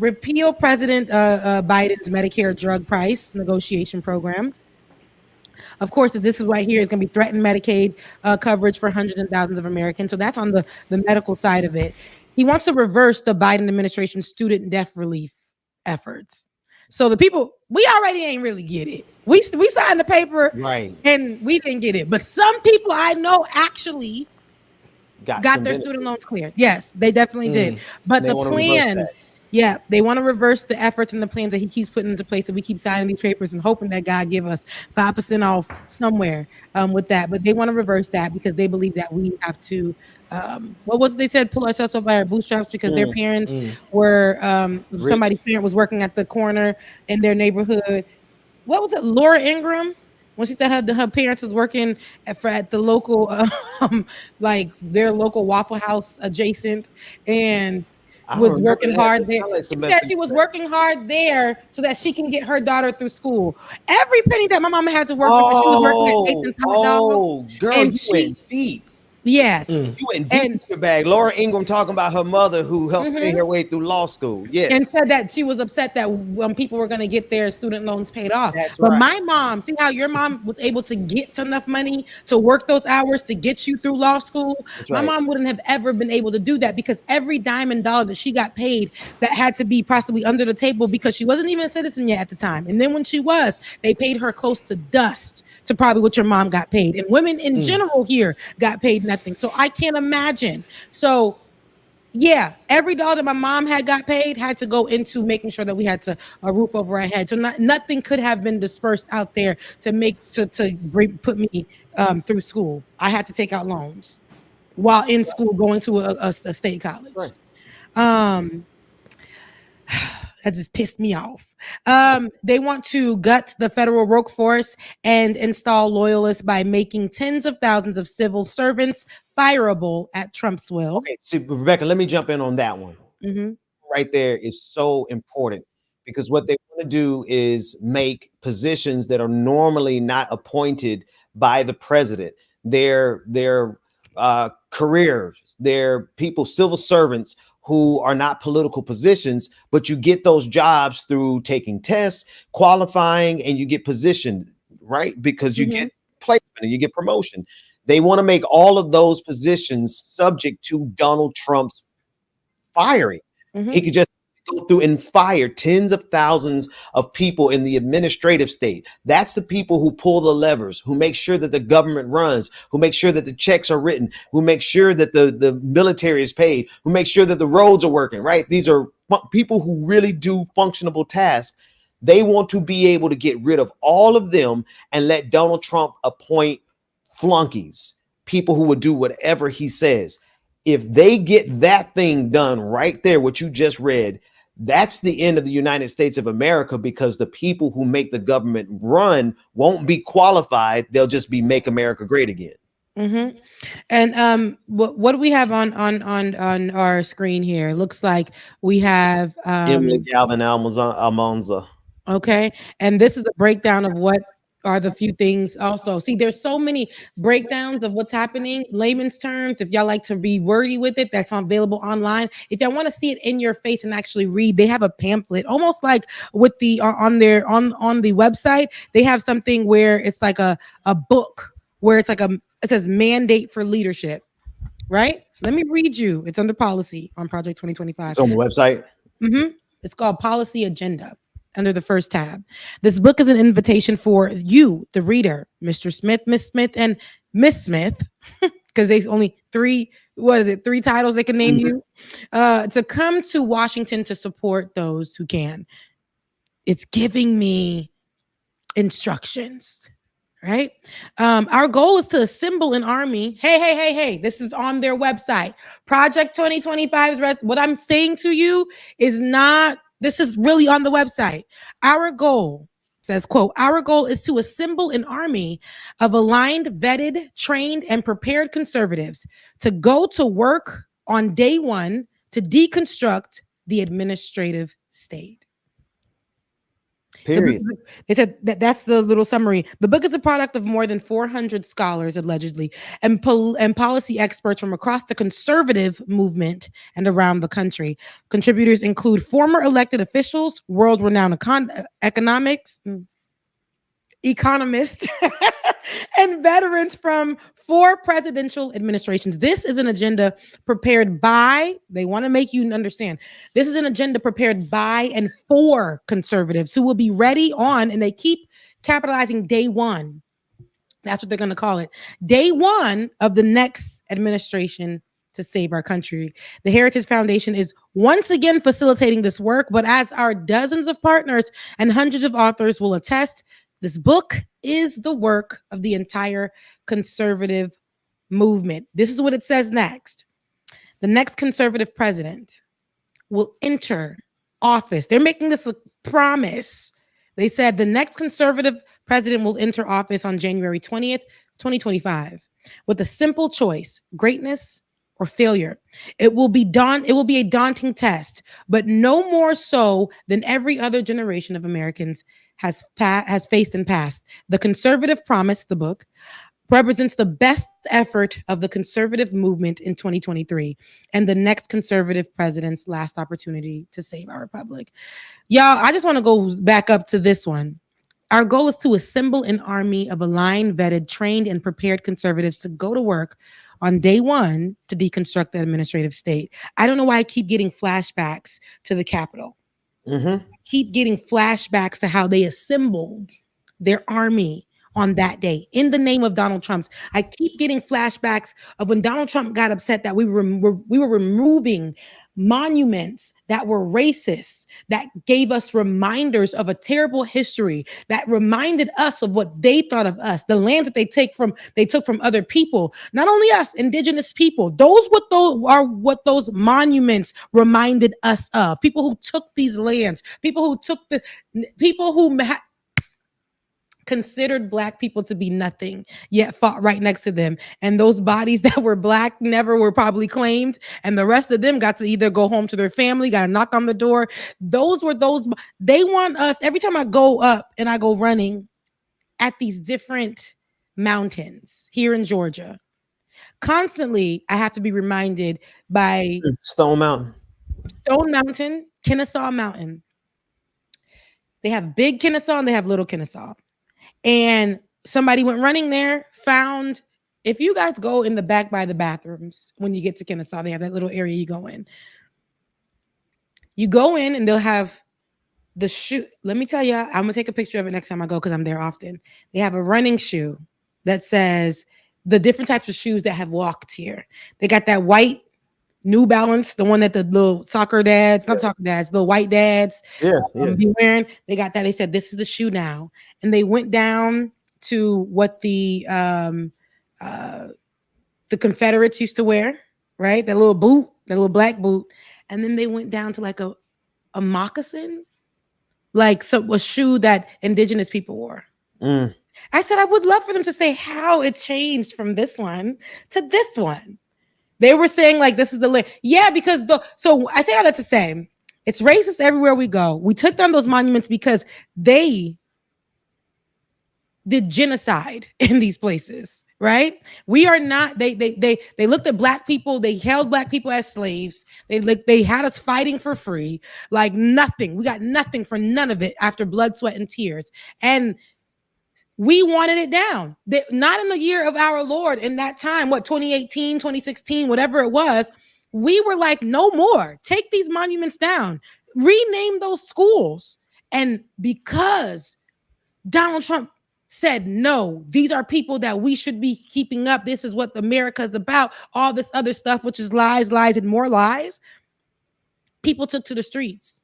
Repeal President Biden's Medicare drug price negotiation program. Of course, this is right here is going to be threatened Medicaid coverage for hundreds and thousands of Americans. So that's on the medical side of it. He wants to reverse the Biden administration's student debt relief efforts. So the people, we already ain't really get it. We signed the paper, right, and we didn't get it. But some people I know actually got their student loans cleared. Yes, they definitely did. But the plan, they want to reverse the efforts and the plans that he keeps putting into place. And we keep signing these papers and hoping that God give us 5% off somewhere with that. But they want to reverse that because they believe that we have to, what was it they said, pull ourselves up by our bootstraps because their parents were, somebody's parent was working at the corner in their neighborhood. What was it, Laura Ingraham? When she said her parents was working at the local, like their local Waffle House adjacent, and was working hard there. She said she was working hard there so that she can get her daughter through school. Every penny that my mama had to work with, she was working at Nathan's Hot Dog. Girl, and you went deep. Yes. You went deep into your bag. Laura Ingraham talking about her mother who helped pay her way through law school. Yes. And said that she was upset that when people were going to get their student loans paid off. But my mom, see how your mom was able to get enough money to work those hours to get you through law school? My mom wouldn't have ever been able to do that because every dime and dollar that she got paid that had to be possibly under the table because she wasn't even a citizen yet at the time. And then when she was, they paid her close to dust to probably what your mom got paid. And women in general here got paid nothing. So I can't imagine. So yeah, every dollar that my mom got paid had to go into making sure that we had a roof over our head. So nothing could have been dispersed out there to put me through school. I had to take out loans while in school going to a state college. That just pissed me off. They want to gut the federal workforce and install loyalists by making tens of thousands of civil servants fireable at Trump's will. Okay, so Rebecca, let me jump in on that one. Right there is so important because what they want to do is make positions that are normally not appointed by the president. Their careers, their people, civil servants who are not political positions, but you get those jobs through taking tests, qualifying, and you get positioned, right? Because you get placement and you get promotion. They want to make all of those positions subject to Donald Trump's firing. He could just go through and fire tens of thousands of people in the administrative state. That's the people who pull the levers, who make sure that the government runs, who make sure that the checks are written, who make sure that the military is paid, who make sure that the roads are working, right? These are people who really do functionable tasks. They want to be able to get rid of all of them and let Donald Trump appoint flunkies, people who would do whatever he says. If they get that thing done right there, what you just read, that's the end of the United States of America because the people who make the government run won't be qualified. They'll just be Make America Great Again. And what do we have on our screen here? Looks like we have Emily Galvin Almanza. Okay, and this is a breakdown of what are the few things also. See, there's so many breakdowns of what's happening, layman's terms. If y'all like to be wordy with it, that's available online. If y'all want to see it in your face and actually read, they have a pamphlet, almost like with the on the website. They have something where it's like a book where it's like it says mandate for leadership, right? Let me read you. It's under policy on Project 2025. It's on the website. It's called Policy Agenda. Under the first tab. This book is an invitation for you, the reader, Mr. Smith, Miss Smith, and Miss Smith, because there's only three titles they can name you, to come to Washington to support those who can. It's giving me instructions, right? Our goal is to assemble an army. Hey, this is on their website. Project 2025's what I'm saying to you is not. This is really on the website. Our goal, says, quote, our goal is to assemble an army of aligned, vetted, trained, and prepared conservatives to go to work on day one to deconstruct the administrative state. Period. They said that's the little summary. The book is a product of more than 400 scholars, allegedly, and policy experts from across the conservative movement and around the country. Contributors include former elected officials, world-renowned economists, and veterans from 4 presidential administrations. This is an agenda prepared by, they want to make you understand, this is an agenda prepared by and for conservatives who will be ready on, and they keep capitalizing day one. That's what they're going to call it. Day one of the next administration to save our country. The Heritage Foundation is once again facilitating this work, but as our dozens of partners and hundreds of authors will attest, this book is the work of the entire conservative movement. This is what it says next. The next conservative president will enter office. They're making this a promise. They said the next conservative president will enter office on January 20th, 2025, with a simple choice: greatness or failure. It will be a daunting test, but no more so than every other generation of Americans has faced and passed. The Conservative Promise, the book, represents the best effort of the conservative movement in 2023 and the next conservative president's last opportunity to save our republic. Y'all, I just want to go back up to this one. Our goal is to assemble an army of aligned, vetted, trained, and prepared conservatives to go to work on day one to deconstruct the administrative state. I don't know why I keep getting flashbacks to the Capitol. Keep getting flashbacks to how they assembled their army on that day in the name of Donald Trump's. I keep getting flashbacks of when Donald Trump got upset that we were removing monuments that were racist, that gave us reminders of a terrible history, that reminded us of what they thought of us, the lands that they took from other people, not only us, indigenous people. Those are what those monuments reminded us of. People who took these lands, people who considered Black people to be nothing, yet fought right next to them. And those bodies that were Black never were probably claimed. And the rest of them got to either go home to their family, got to knock on the door. They want us, every time I go up and I go running at these different mountains here in Georgia, constantly I have to be reminded by Stone Mountain, Kennesaw Mountain. They have big Kennesaw and they have little Kennesaw. And somebody went running there, found, if you guys go in the back by the bathrooms, when you get to Kennesaw, they have that little area you go in. You go in and they'll have the shoe. Let me tell you, I'm going to take a picture of it next time I go because I'm there often. They have a running shoe that says the different types of shoes that have walked here. They got that white New Balance, the one that the little the white dads be wearing. They got that. They said, this is the shoe now. And they went down to what the Confederates used to wear, right? That little boot, that little black boot. And then they went down to like a moccasin, like a shoe that indigenous people wore. I said, I would love for them to say how it changed from this one to this one. They were saying like, this is the land. Yeah, because so I say all that to say, it's racist everywhere we go. We took down those monuments because they did genocide in these places, right? We are not, they looked at Black people, they held Black people as slaves. They had us fighting for free, like nothing. We got nothing for none of it after blood, sweat, and tears. And we wanted it down. Not in the year of our Lord in that time, 2018, 2016, whatever it was, we were like, no more. Take these monuments down. Rename those schools. And because Donald Trump said, no, these are people that we should be keeping up. This is what America is about. All this other stuff, which is lies, lies, and more lies. People took to the streets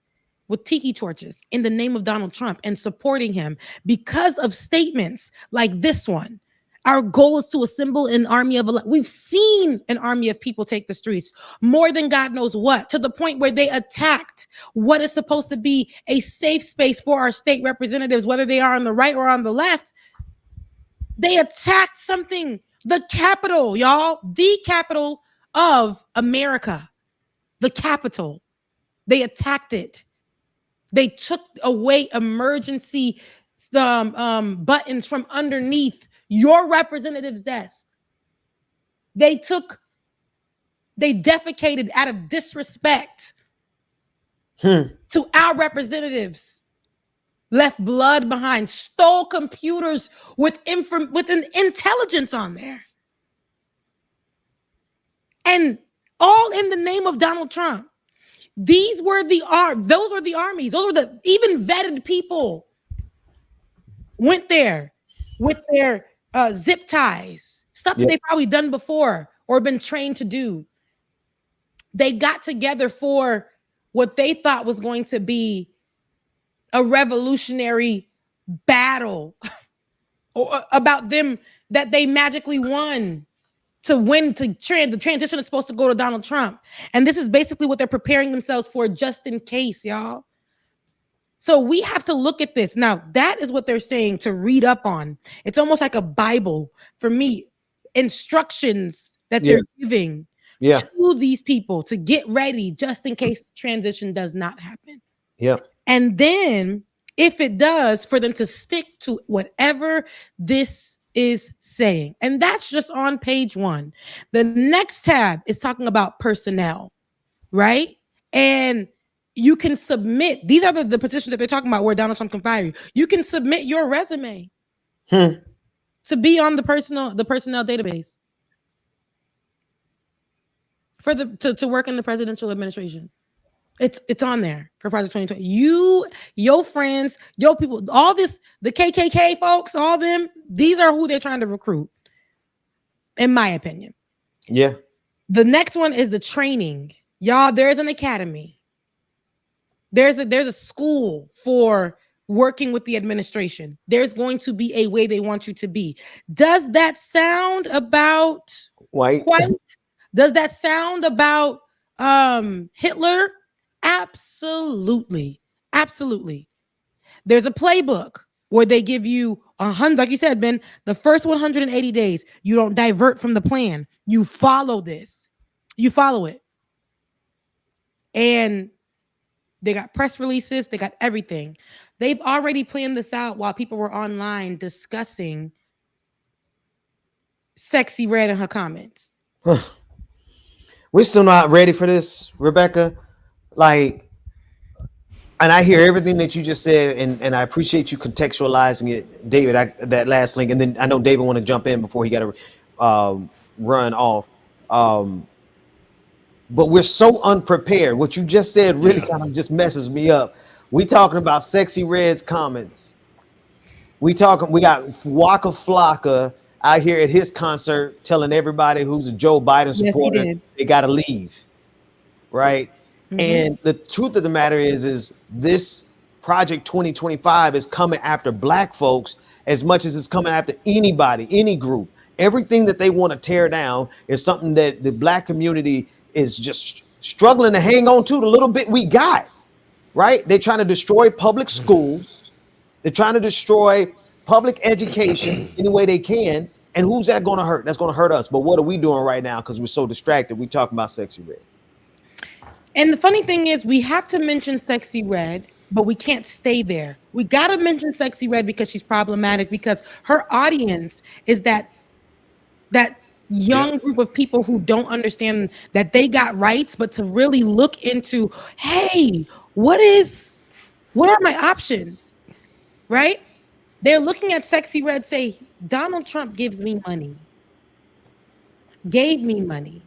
with tiki torches in the name of Donald Trump and supporting him because of statements like this one. Our goal is to assemble an army of, we've seen an army of people take the streets more than God knows what, to the point where they attacked what is supposed to be a safe space for our state representatives, whether they are on the right or on the left. They attacked something, the Capitol, y'all, the capital of America, the Capitol. They attacked it. They took away emergency buttons from underneath your representative's desk. They defecated out of disrespect to our representatives, left blood behind, stole computers with an intelligence on there. And all in the name of Donald Trump. Those were the armies. Those were the even vetted people went there with their zip ties, stuff that they probably done before or been trained to do. They got together for what they thought was going to be a revolutionary battle or about them that they magically won. The transition is supposed to go to Donald Trump. And this is basically what they're preparing themselves for just in case, y'all. So we have to look at this. Now, that is what they're saying to read up on. It's almost like a Bible for me, instructions that they're giving to these people to get ready just in case transition does not happen. Yep. And then if it does, for them to stick to whatever this is saying. And that's just on page 1. The next tab is talking about personnel, right? And you can submit, these are the positions that they're talking about where Donald Trump can fire you. You can submit your resume to be on the personnel database for to work in the presidential administration. It's on there for Project 2020. You, your friends, your people, all this, the KKK folks, all them, these are who they're trying to recruit, in my opinion. Yeah. The next one is the training. Y'all, there's an academy. There's a school for working with the administration. There's going to be a way they want you to be. Does that sound about white? Does that sound about Hitler? Absolutely. Absolutely. There's a playbook where they give you 100, like you said, Ben, the first 180 days. You don't divert from the plan. You follow this. You follow it. And they got press releases. They got everything. They've already planned this out while people were online discussing Sexy Red and her comments. We're still not ready for this, Rebecca. Like, and I hear everything that you just said, and I appreciate you contextualizing it, David. That last link, and then I know David want to jump in before he got to run off. But we're so unprepared. What you just said really kind of just messes me up. We talking about Sexy Red's comments. We got Waka Flocka out here at his concert telling everybody who's a Joe Biden supporter they got to leave, right? Mm-hmm. And the truth of the matter is this Project 2025 is coming after Black folks as much as it's coming after anybody, any group. Everything that they want to tear down is something that the Black community is just struggling to hang on to the little bit we got, right? They're trying to destroy public schools. They're trying to destroy public education any way they can. And who's that going to hurt? That's going to hurt us. But what are we doing right now? Because we're so distracted. We talking about Sexy Red. And the funny thing is we have to mention Sexy Red, but we can't stay there. We got to mention Sexy Red because she's problematic, because her audience is that young group of people who don't understand that they got rights, but to really look into, hey, what are my options, right? They're looking at Sexy Red, say, Donald Trump gives me money, gave me money.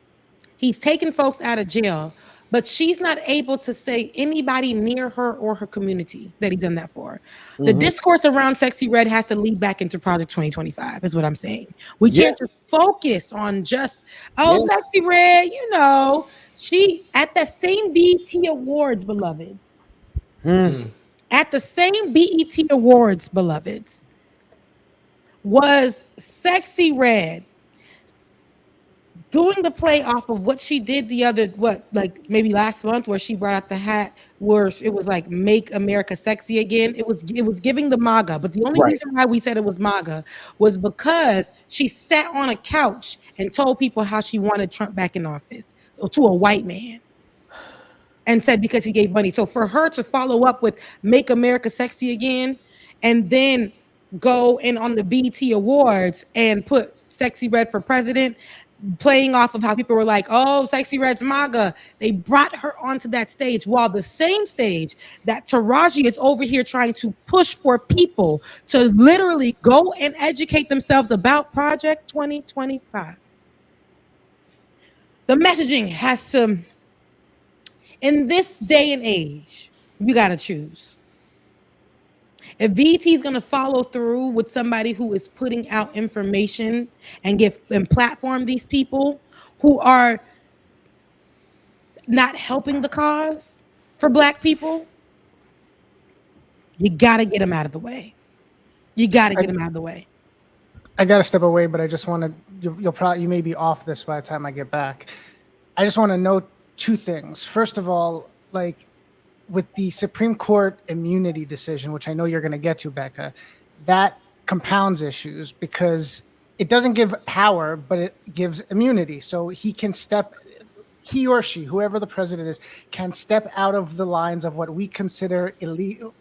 He's taking folks out of jail, but she's not able to say anybody near her or her community that he's done that for. Mm-hmm. The discourse around Sexy Red has to lead back into Project 2025 is what I'm saying. We can't just focus on just, Sexy Red, she at the same BET Awards, beloveds. At the same BET Awards, beloveds, was Sexy Red doing the play off of what she did maybe last month, where she brought out the hat where it was like "Make America Sexy Again." It was giving the MAGA, but the only reason why we said it was MAGA was because she sat on a couch and told people how she wanted Trump back in office to a white man, and said because he gave money. So for her to follow up with "Make America Sexy Again" and then go in on the BET Awards and put Sexy Red for president, playing off of how people were like, oh, Sexy Red's MAGA. They brought her onto that stage, while the same stage that Taraji is over here trying to push for people to literally go and educate themselves about Project 2025. The messaging has to, in this day and age, you got to choose. If BET is going to follow through with somebody who is putting out information and platform these people who are not helping the cause for Black people, you got to get them out of the way. You got to get them out of the way. I got to step away, but I just want to, you may be off this by the time I get back. I just want to note two things. First of all, with the Supreme Court immunity decision, which I know you're going to get to, Becca, that compounds issues because it doesn't give power, but it gives immunity. So he can he or she, whoever the president is, can step out of the lines of what we consider illegal,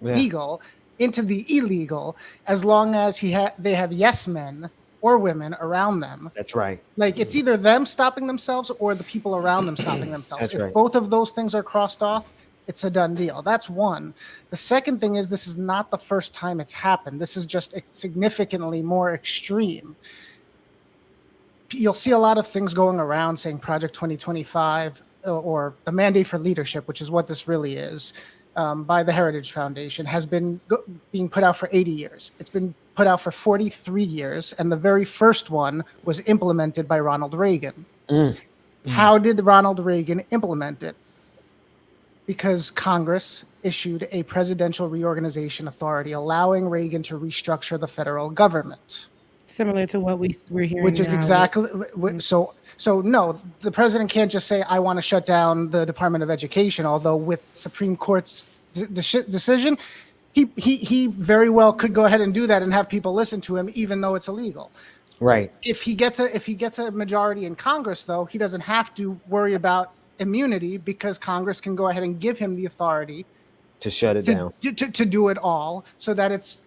legal into the illegal, as long as they have yes men or women around them. That's right. Like it's either them stopping themselves or the people around them stopping themselves. That's if right. both of those things are crossed off, it's a done deal. That's one. The second thing is this is not the first time it's happened. This is just significantly more extreme. You'll see a lot of things going around saying Project 2025 or the mandate for leadership, which is what this really is, by the Heritage Foundation, has been being put out for 80 years. It's been put out for 43 years, and the very first one was implemented by Ronald Reagan. How did Ronald Reagan implement it? Because Congress issued a presidential reorganization authority allowing Reagan to restructure the federal government. Similar to what we're hearing, which is now. exactly so. So no, the president can't just say, "I want to shut down the Department of Education." Although with Supreme Court's decision, he very well could go ahead and do that and have people listen to him, even though it's illegal. Right. If he gets a majority in Congress, though, he doesn't have to worry about immunity because Congress can go ahead and give him the authority to shut it down, to do it all, so that it's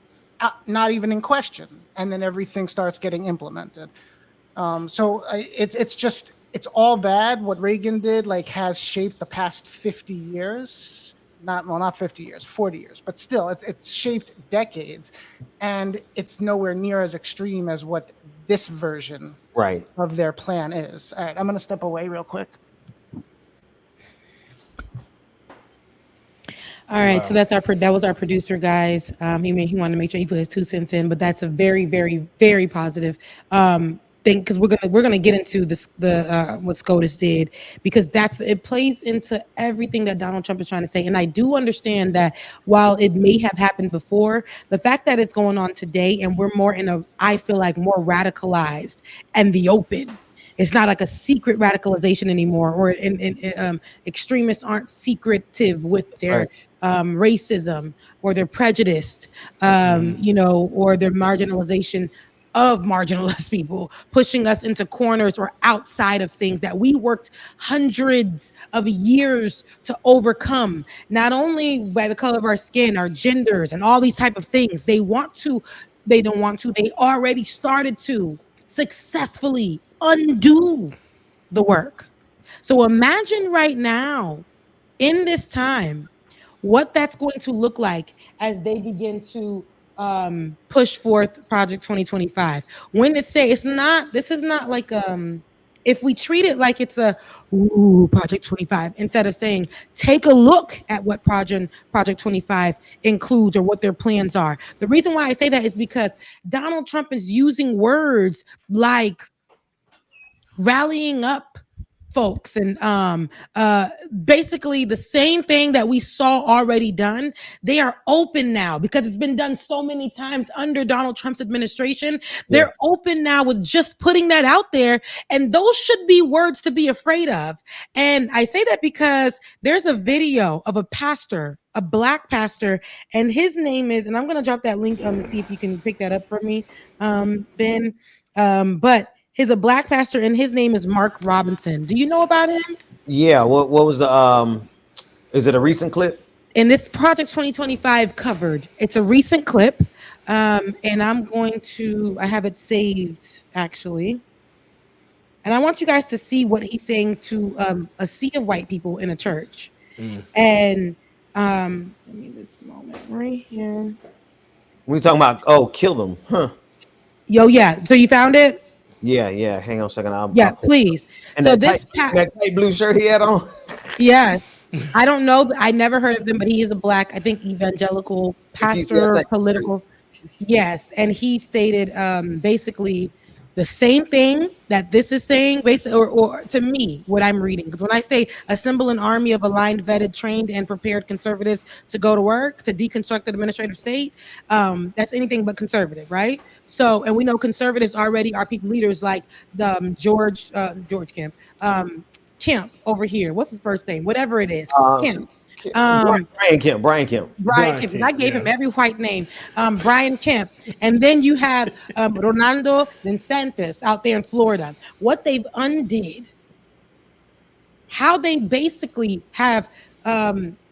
not even in question, and then everything starts getting implemented. So it's all bad. What Reagan did has shaped the past 50 years. Not 50 years, 40 years, but still it's shaped decades, and it's nowhere near as extreme as what this version of their plan is. All right, I'm going to step away real quick. All right, so that was our producer, guys. He wanted to make sure he put his 2 cents in, but that's a very, very, very positive thing, because we're gonna get into this what SCOTUS did, because it plays into everything that Donald Trump is trying to say. And I do understand that while it may have happened before, the fact that it's going on today and we're more I feel like more radicalized and the open. It's not like a secret radicalization anymore, or extremists aren't secretive with their racism or their prejudice, or their marginalization of marginalized people, pushing us into corners or outside of things that we worked hundreds of years to overcome, not only by the color of our skin, our genders, and all these type of things. They already started to successfully undo the work. So imagine right now, in this time, what that's going to look like as they begin to push forth Project 2025. When this is not like if we treat it like it's Project 25, instead of saying take a look at what Project 25 includes or what their plans are. The reason why I say that is because Donald Trump is using words like rallying up folks and basically the same thing that we saw already done. They are open now because it's been done so many times under Donald Trump's administration. They're open now with just putting that out there, and those should be words to be afraid of. And I say that because there's a video of a pastor, a black pastor, and his name is, and I'm going to drop that link to see if you can pick that up for me, Ben. But he's a black pastor, and his name is Mark Robinson. Do you know about him? Yeah. What was the is it a recent clip? And this Project 2025 covered. It's a recent clip. And I have it saved actually. And I want you guys to see what he's saying to a sea of white people in a church. And give me this moment right here. We talking about kill them, huh? Yeah. So you found it? Yeah. Hang on a second. Please. And so that tight blue shirt he had on. Yeah. I don't know. I never heard of him, but he is a black, I think, evangelical pastor, political. Yes. And he stated basically the same thing that this is saying, basically, or to me, what I'm reading. Because when I say assemble an army of aligned, vetted, trained, and prepared conservatives to go to work, to deconstruct the administrative state, that's anything but conservative, right? So, and we know conservatives already are people leaders like the George Kemp over here. What's his first name? Whatever it is, Kemp. Brian Kemp. I gave him every white name. Brian Kemp. And then you have Ronaldo DeSantis out there in Florida. What they've undid how they basically have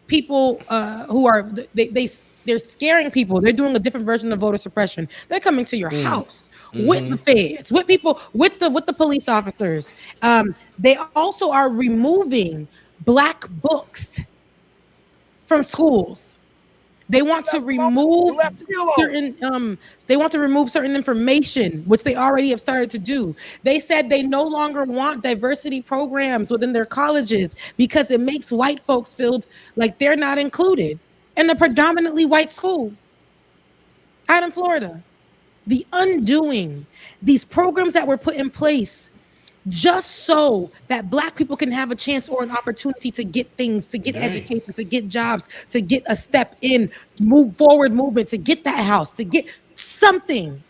people who are they're scaring people. They're doing a different version of voter suppression. They're coming to your house with the feds, with people, with the police officers. They also are removing black books from schools. They want to remove certain they want to remove certain information, which they already have started to do. They said they no longer want diversity programs within their colleges because it makes white folks feel like they're not included in a predominantly white school out in Florida. The undoing these programs that were put in place just so that black people can have a chance or an opportunity to get things, to get education, to get jobs, to get a step in, move forward movement, to get that house, to get something.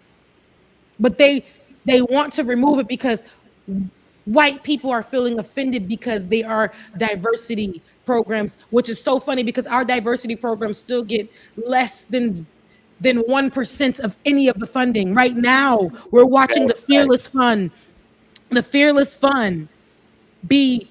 But they want to remove it because white people are feeling offended because they are diversity programs, which is so funny because our diversity programs still get less than 1% of any of the funding. Right now, we're watching the Fearless Fund be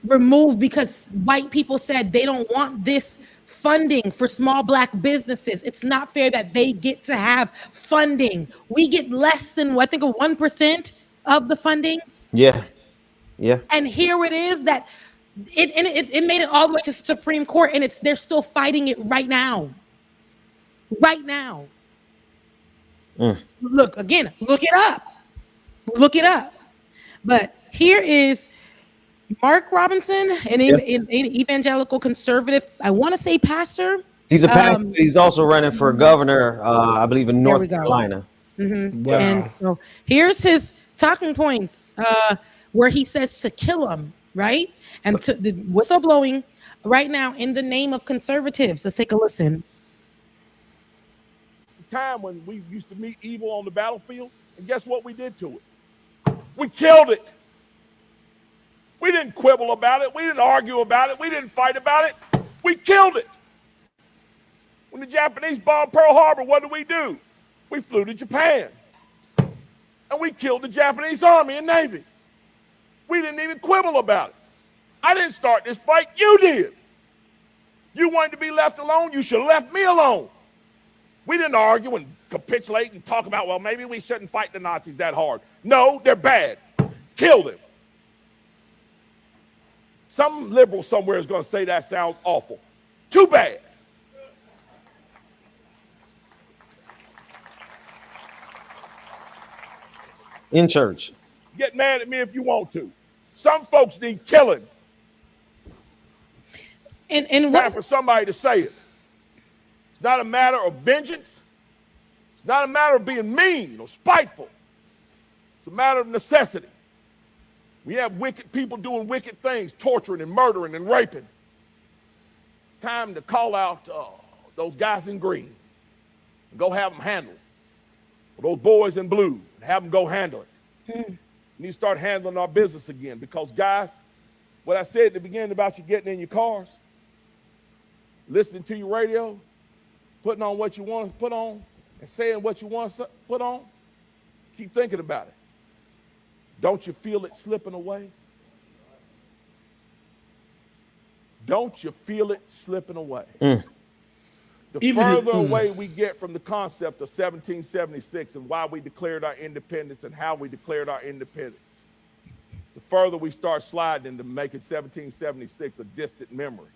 removed because white people said they don't want this funding for small black businesses. It's not fair that they get to have funding. We get less than, I think, 1% of the funding. Yeah. And here it is that it made it all the way to Supreme Court, and they're still fighting it right now. Right now. Look it up. Look it up. But here is Mark Robinson, an evangelical conservative, I want to say pastor. He's a pastor, but he's also running for governor, I believe, in North Carolina. Wow. And so here's his talking points where he says to kill him, right? And to the whistleblowing right now in the name of conservatives. Let's take a listen. Time when we used to meet evil on the battlefield, and guess what we did to it? We killed it. We didn't quibble about it. We didn't argue about it. We didn't fight about it. We killed it. When the Japanese bombed Pearl Harbor, what did we do? We flew to Japan. And we killed the Japanese Army and Navy. We didn't even quibble about it. I didn't start this fight. You did. You wanted to be left alone. You should have left me alone. We didn't argue and capitulate and talk about, well, maybe we shouldn't fight the Nazis that hard. No, they're bad. Kill them. Some liberal somewhere is going to say that sounds awful. Too bad. In church. Get mad at me if you want to. Some folks need killing. And time for somebody to say it. It's not a matter of vengeance. It's not a matter of being mean or spiteful. It's a matter of necessity. We have wicked people doing wicked things, torturing and murdering and raping. It's time to call out those guys in green and go have them handled. Or those boys in blue and have them go handle it. We need to start handling our business again because, guys, what I said at the beginning about you getting in your cars, listening to your radio, putting on what you want to put on, and saying what you want to put on, keep thinking about it. Don't you feel it slipping away? Don't you feel it slipping away? The further away we get from the concept of 1776 and why we declared our independence and how we declared our independence, the further we start sliding into making 1776 a distant memory.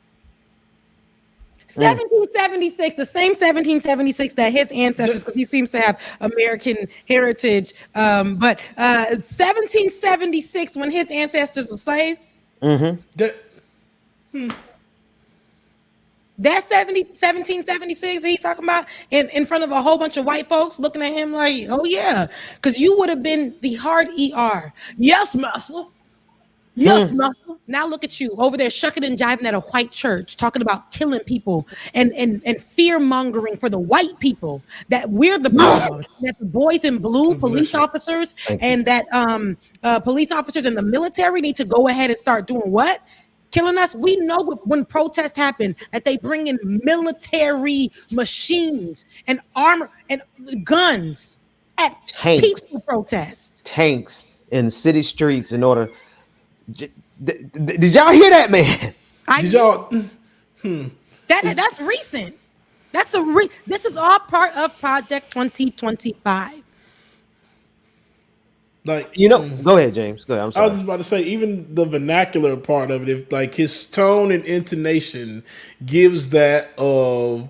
1776, the same 1776 that his ancestors, because he seems to have American heritage, but 1776 when his ancestors were slaves. That's 1776 he's talking about in front of a whole bunch of white folks looking at him like, oh yeah, because you would have been the hard ER. Yes, master. Yes, master. Now look at you over there shucking and jiving at a white church, talking about killing people and fear mongering for the white people, that we're the problem, that the boys in blue, police officers, and that police officers in the military need to go ahead and start doing what? Killing us. We know when protests happen that they bring in military machines and armor and guns at peaceful protests. Tanks in city streets in order. Did y'all hear that, man? Did y'all? That's recent. This is all part of Project 2025. Like, go ahead, James. Go ahead. I'm sorry. I was just about to say, even the vernacular part of it, if like his tone and intonation gives that rural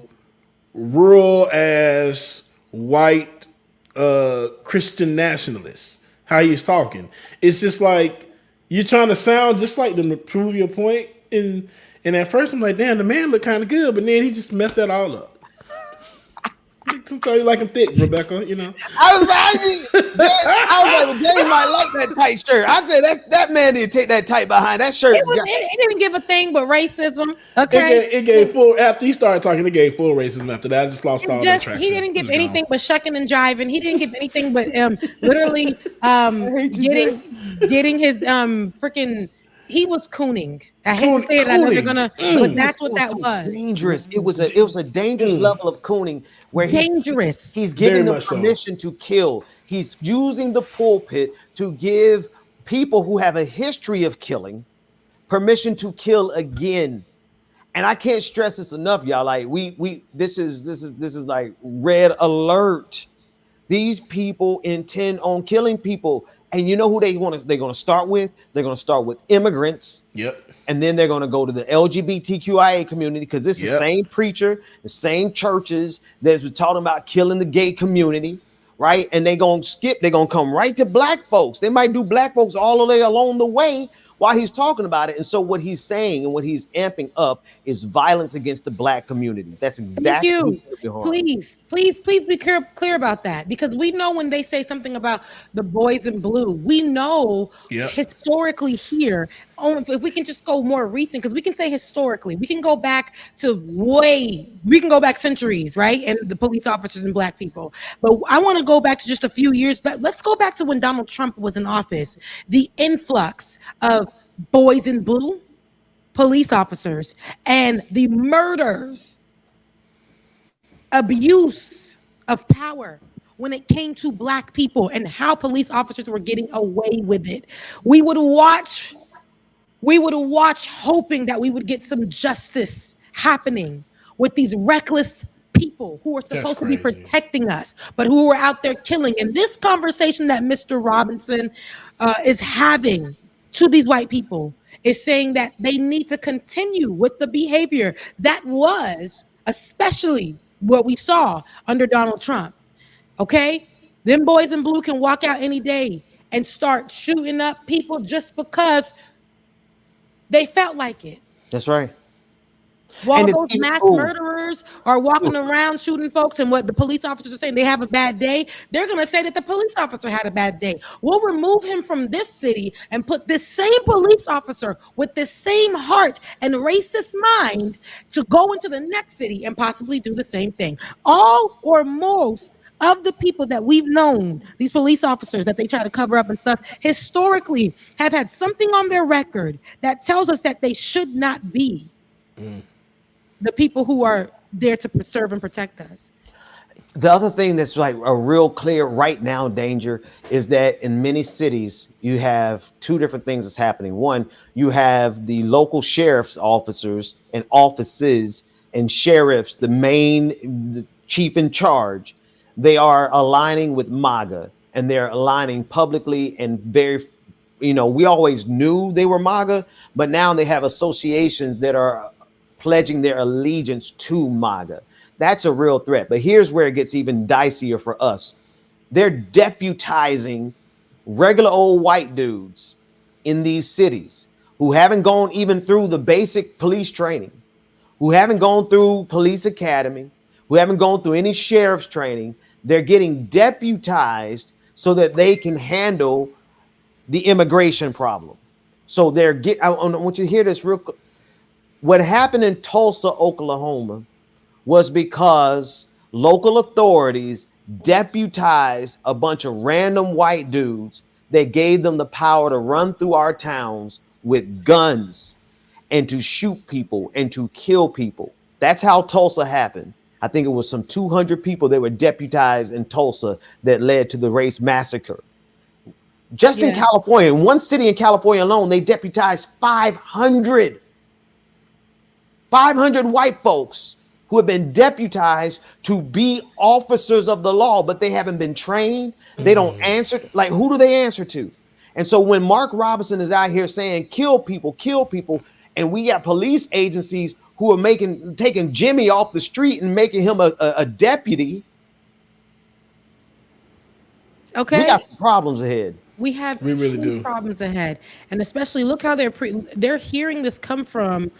ass white Christian nationalist, how he's talking. It's just like you're trying to sound just like them to prove your point. And at first I'm like, damn, the man looked kind of good, but then he just messed that all up. Sometimes you like him thick, Rebecca. I was like, James might like that tight shirt. I said that man didn't take that tight behind that shirt. It didn't give a thing but racism. Okay, it gave full after he started talking. It gave full racism after that. I just lost all that traction. He didn't give anything but shucking and jiving. He didn't give anything but literally getting his freaking. He was cooning. I hate to say it. I know they're gonna, but that's what that was. Dangerous. It was a dangerous level of cooning where he's giving them permission to kill. He's using the pulpit to give people who have a history of killing permission to kill again. And I can't stress this enough, y'all. Like this is like red alert. These people intend on killing people. And you know who they're going to start with? They're going to start with immigrants. Yep. And then they're going to go to the LGBTQIA community because this is the same preacher, the same churches that's been talking about killing the gay community, right? And they're going to come right to black folks. They might do black folks all the way along the way while he's talking about it. And so what he's saying and what he's amping up is violence against the black community. That's exactly Please be clear about that, because we know when they say something about the boys in blue, we know historically here, if we can just go more recent, because we can say historically, we can go back centuries, right? And the police officers and black people. But I want to go back to just a few years back. Let's go back to when Donald Trump was in office. The influx of boys in blue police officers and the murders, abuse of power when it came to black people and how police officers were getting away with it. We would watch hoping that we would get some justice happening with these reckless people who are supposed to be protecting us, but who are out there killing. And this conversation that Mr. Robinson is having to these white people is saying that they need to continue with the behavior that was especially what we saw under Donald Trump. Okay? Them boys in blue can walk out any day and start shooting up people just because they felt like it. That's right. While those mass murderers are walking around shooting folks, and what the police officers are saying, they have a bad day, they're going to say that the police officer had a bad day. We'll remove him from this city and put this same police officer with this same heart and racist mind to go into the next city and possibly do the same thing. All or most of the people that we've known, these police officers that they try to cover up and stuff, historically have had something on their record that tells us that they should not be the people who are there to preserve and protect us. The other thing that's like a real clear right now danger is that in many cities, you have two different things that's happening. One, you have the local sheriff's officers and offices and sheriffs, the chief in charge. They are aligning with MAGA, and they're aligning publicly and very, we always knew they were MAGA, but now they have associations that are pledging their allegiance to MAGA. That's a real threat. But here's where it gets even dicier for us. They're deputizing regular old white dudes in these cities who haven't gone even through the basic police training, who haven't gone through police academy, who haven't gone through any sheriff's training. They're getting deputized so that they can handle the immigration problem. So I want you to hear this real quick. What happened in Tulsa, Oklahoma, was because local authorities deputized a bunch of random white dudes that gave them the power to run through our towns with guns and to shoot people and to kill people. That's how Tulsa happened. I think it was some 200 people that were deputized in Tulsa that led to the race massacre. Just in California, in one city in California alone, they deputized 500 white folks who have been deputized to be officers of the law, but they haven't been trained. They don't answer. Like, who do they answer to? And so when Mark Robinson is out here saying, kill people, and we got police agencies who are taking Jimmy off the street and making him a deputy. Okay. We got some problems ahead. We really do problems ahead, and especially look how they're hearing this come from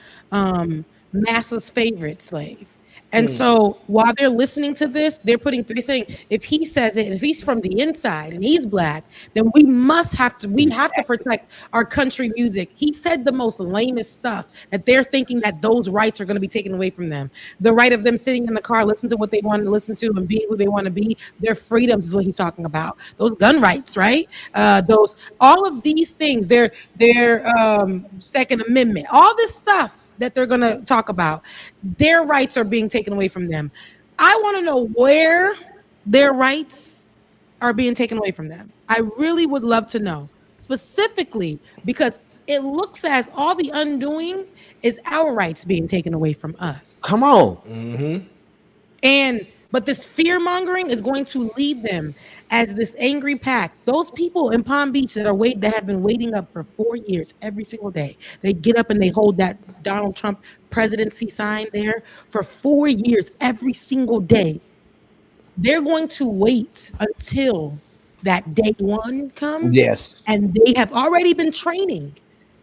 Massa's favorite slave. And so while they're listening to this, they're saying, if he says it, and if he's from the inside and he's black, then we have to protect our country music. He said the most lamest stuff, that they're thinking that those rights are going to be taken away from them. The right of them sitting in the car, listen to what they want to listen to and be who they want to be. Their freedoms is what he's talking about. Those gun rights, right? All of these things, their Second Amendment, all this stuff that they're going to talk about, their rights are being taken away from them. I want to know where their rights are being taken away from them. I really would love to know, specifically because it looks as all the undoing is our rights being taken away from us. Come on. But this fear mongering is going to lead them as this angry pack. Those people in Palm Beach that have been waiting up for 4 years every single day. They get up and they hold that Donald Trump presidency sign there for 4 years every single day. They're going to wait until that day one comes. Yes. And they have already been training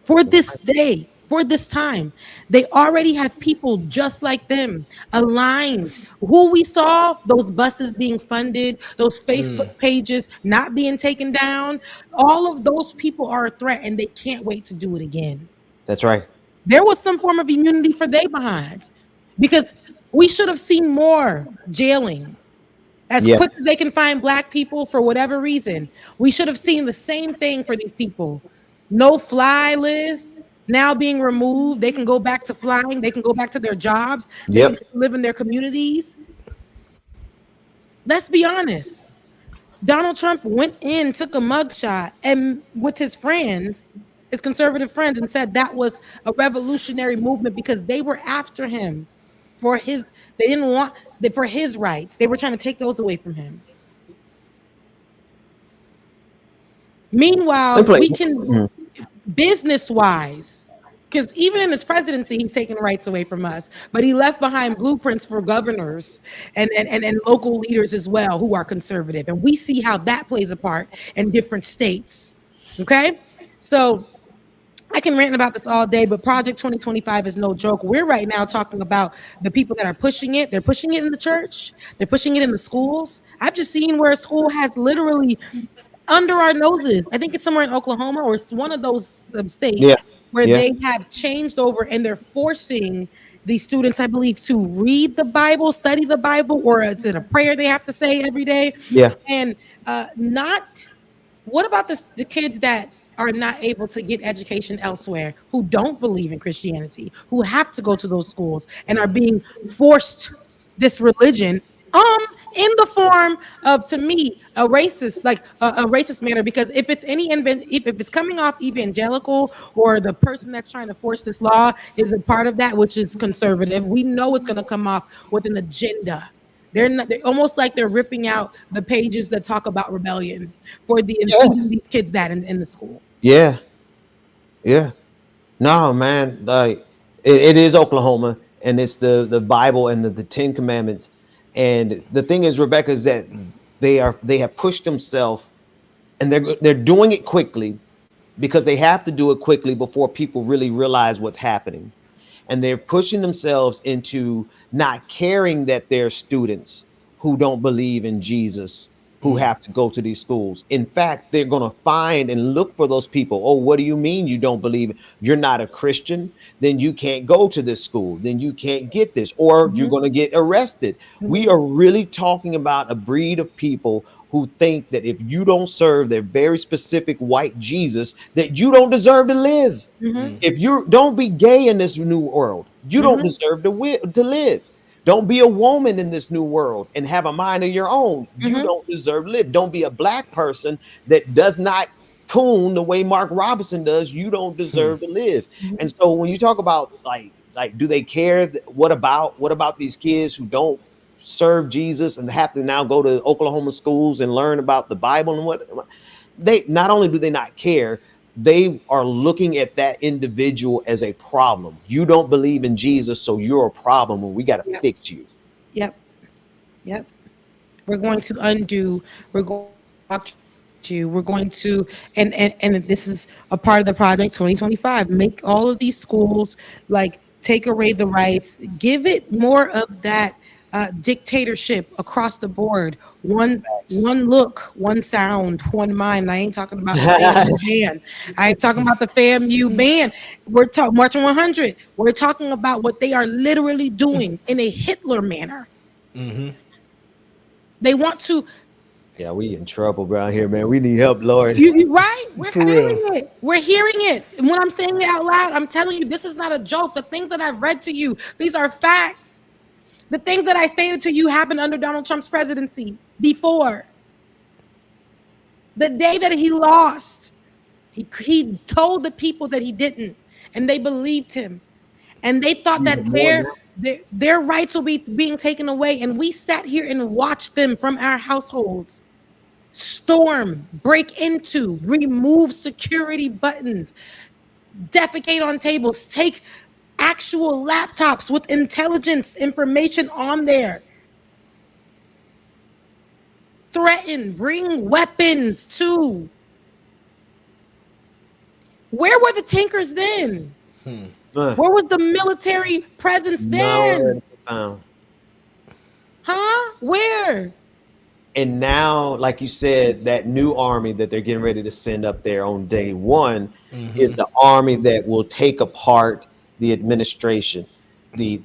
for this day. For this time, they already have people just like them aligned. Who we saw, those buses being funded, those Facebook pages not being taken down, all of those people are a threat, and they can't wait to do it again. That's right. There was some form of immunity for they behinds, because we should have seen more jailing. As quick as they can find black people for whatever reason, we should have seen the same thing for these people. No fly list. Now being removed, they can go back to flying. They can go back to their jobs. They can live in their communities. Let's be honest. Donald Trump went in, took a mugshot, and with his friends, his conservative friends, and said that was a revolutionary movement because they were after him for his. They didn't want for his rights. They were trying to take those away from him. Meanwhile, we can business-wise. Because even in his presidency, he's taking rights away from us. But he left behind blueprints for governors and local leaders as well who are conservative. And we see how that plays a part in different states. Okay? So I can rant about this all day, but Project 2025 is no joke. We're right now talking about the people that are pushing it. They're pushing it in the church. They're pushing it in the schools. I've just seen where a school has literally under our noses. I think it's somewhere in Oklahoma or it's one of those states. Where they have changed over and they're forcing these students, I believe, to read the Bible, study the Bible, or is it a prayer they have to say every day? And what about the kids that are not able to get education elsewhere, who don't believe in Christianity, who have to go to those schools and are being forced this religion in the form of, to me, a racist manner, because if it's coming off evangelical, or the person that's trying to force this law is a part of that, which is conservative, we know it's going to come off with an agenda. They're almost like they're ripping out the pages that talk about rebellion for these kids that in the school. No, man, like it is Oklahoma, and it's the Bible and the 10 Commandments. And the thing is, Rebecca, is that they have pushed themselves, and they're doing it quickly because they have to do it quickly before people really realize what's happening. And they're pushing themselves into not caring that they're students who don't believe in Jesus, who have to go to these schools. In fact, they're going to find and look for those people. Oh, what do you mean you don't believe? You're not a Christian? Then you can't go to this school. Then you can't get this, or you're going to get arrested. We are really talking about a breed of people who think that if you don't serve their very specific white Jesus, that you don't deserve to live. If you don't be gay in this new world, you don't deserve to live. Don't be a woman in this new world and have a mind of your own. You don't deserve to live. Don't be a black person that does not coon the way Mark Robinson does, you don't deserve to live. And so when you talk about like do they care? What about these kids who don't serve Jesus and have to now go to Oklahoma schools and learn about the Bible and what they not only do they not care, they are looking at that individual as a problem. You don't believe in Jesus, so you're a problem and we got to fix you. Yep. We're going to undo. We're going to. We're going to, and this is a part of the project 2025. Make all of these schools like take away the rights. Give it more of that dictatorship across the board. One look, one sound, one mind. I ain't talking about the FAMU ban. I ain't talking about the FAMU ban. We're talking Marching 100. We're talking about what they are literally doing in a Hitler manner. They want to. Yeah, we in trouble around here, man. We need help, Lord. You right? We're For hearing real. it. We're hearing it. And when I'm saying it out loud, I'm telling you, this is not a joke. The things that I've read to you, these are facts. The things that I stated to you happened under Donald Trump's presidency before. The day that he lost, he told the people that he didn't, and they believed him. And they thought that their rights will be being taken away. And we sat here and watched them from our households storm, break into, remove security buttons, defecate on tables, take actual laptops with intelligence information on there, threaten, bring weapons too. Where were the tankers then? Where was the military presence then? Huh? Where? And now, like you said, that new army that they're getting ready to send up there on day one is the army that will take apart the administration, the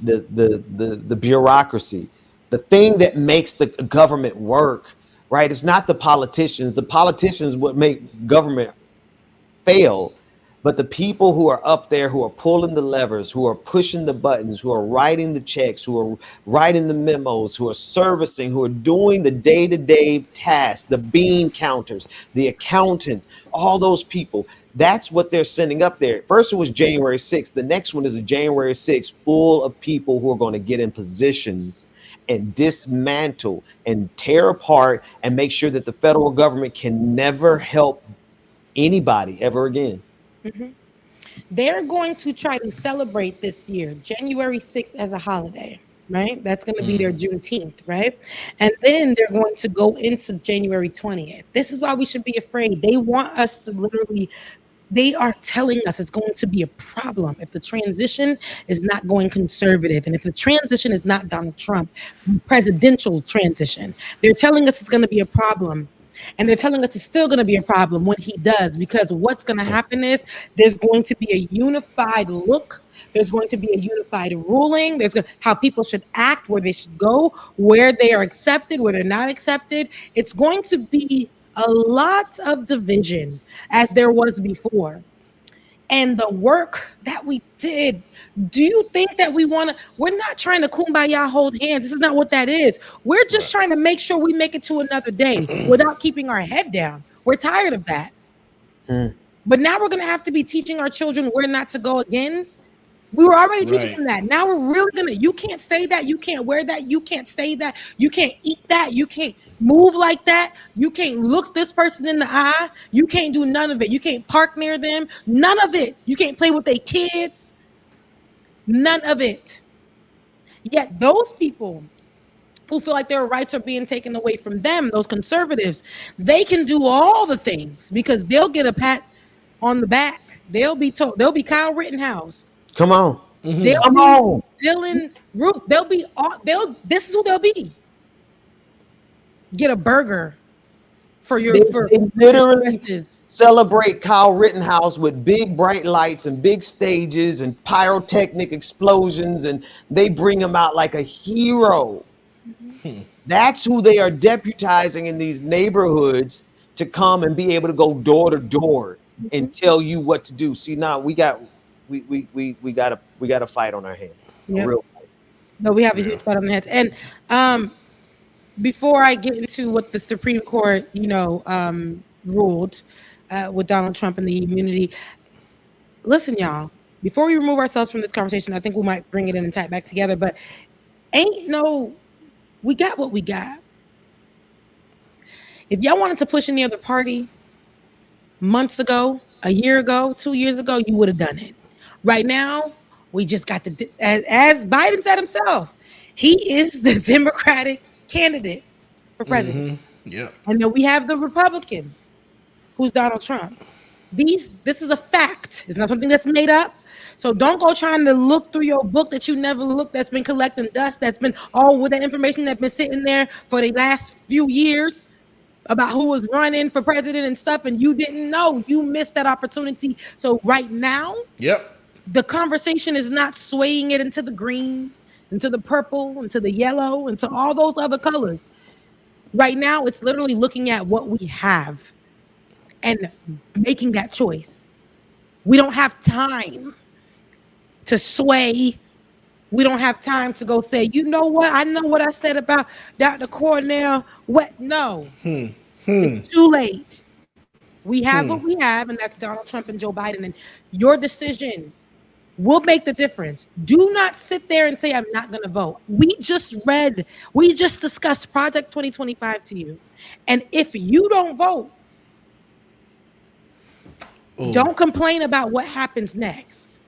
bureaucracy, the thing that makes the government work, right? It's not the politicians. The politicians would make government fail. But the people who are up there, who are pulling the levers, who are pushing the buttons, who are writing the checks, who are writing the memos, who are servicing, who are doing the day-to-day tasks, the bean counters, the accountants, all those people, that's what they're sending up there. First it was January 6th. The next one is a January 6th full of people who are going to get in positions and dismantle and tear apart and make sure that the federal government can never help anybody ever again. They're going to try to celebrate this year, January 6th, as a holiday, right? That's going to be their Juneteenth, right? And then they're going to go into January 20th. This is why we should be afraid. They want us to literally, they are telling us it's going to be a problem if the transition is not going conservative. And if the transition is not Donald Trump, presidential transition, they're telling us it's going to be a problem. And they're telling us it's still going to be a problem when he does, because what's going to happen is there's going to be a unified look. There's going to be a unified ruling. There's how people should act, where they should go, where they are accepted, where they're not accepted. It's going to be a lot of division as there was before. And the work that we did, do you think that we're not trying to kumbaya hold hands. This is not what that is. We're just trying to make sure we make it to another day without keeping our head down. We're tired of that. But now we're going to have to be teaching our children where not to go again. We were already teaching them that. Now we're really going to, you can't say that. You can't wear that. You can't say that. You can't eat that. You can't move like that. You can't look this person in the eye. You can't do none of it. You can't park near them. None of it. You can't play with their kids. None of it. Yet those people who feel like their rights are being taken away from them, those conservatives, they can do all the things because they'll get a pat on the back. They'll be told, they'll be Kyle Rittenhouse. Come on. They'll Come be on. Dylan Roof. They'll be this is who they'll be. Get a burger for your They literally celebrate Kyle Rittenhouse with big bright lights and big stages and pyrotechnic explosions, and they bring him out like a hero. That's who they are deputizing in these neighborhoods to come and be able to go door to door and tell you what to do. See, now we got a fight on our hands. Yep. A real fight. No, we have a huge fight on the hands. And before I get into what the Supreme Court, ruled, with Donald Trump and the immunity. Listen, y'all, before we remove ourselves from this conversation, I think we might bring it in and tie it back together, but we got what we got. If y'all wanted to push any other party months ago, a year ago, 2 years ago, you would have done it. Right now, we just got as Biden said himself, he is the Democratic candidate for president. Yeah. And then we have the Republican, who's Donald Trump. This is a fact. It's not something that's made up. So don't go trying to look through your book that you never looked, that's been collecting dust, that's been all with that information that's been sitting there for the last few years about who was running for president and stuff, and you didn't know. You missed that opportunity. So right now, the conversation is not swaying it into the green, into the purple, into the yellow, into all those other colors. Right now, it's literally looking at what we have and making that choice. We don't have time to sway. We don't have time to go say, you know what? I know what I said about Dr. Cornell. What? No. It's too late. We have what we have, and that's Donald Trump and Joe Biden. And your decision will make the difference. Do not sit there and say, I'm not going to vote. We just discussed Project 2025 to you. And if you don't vote, don't complain about what happens next.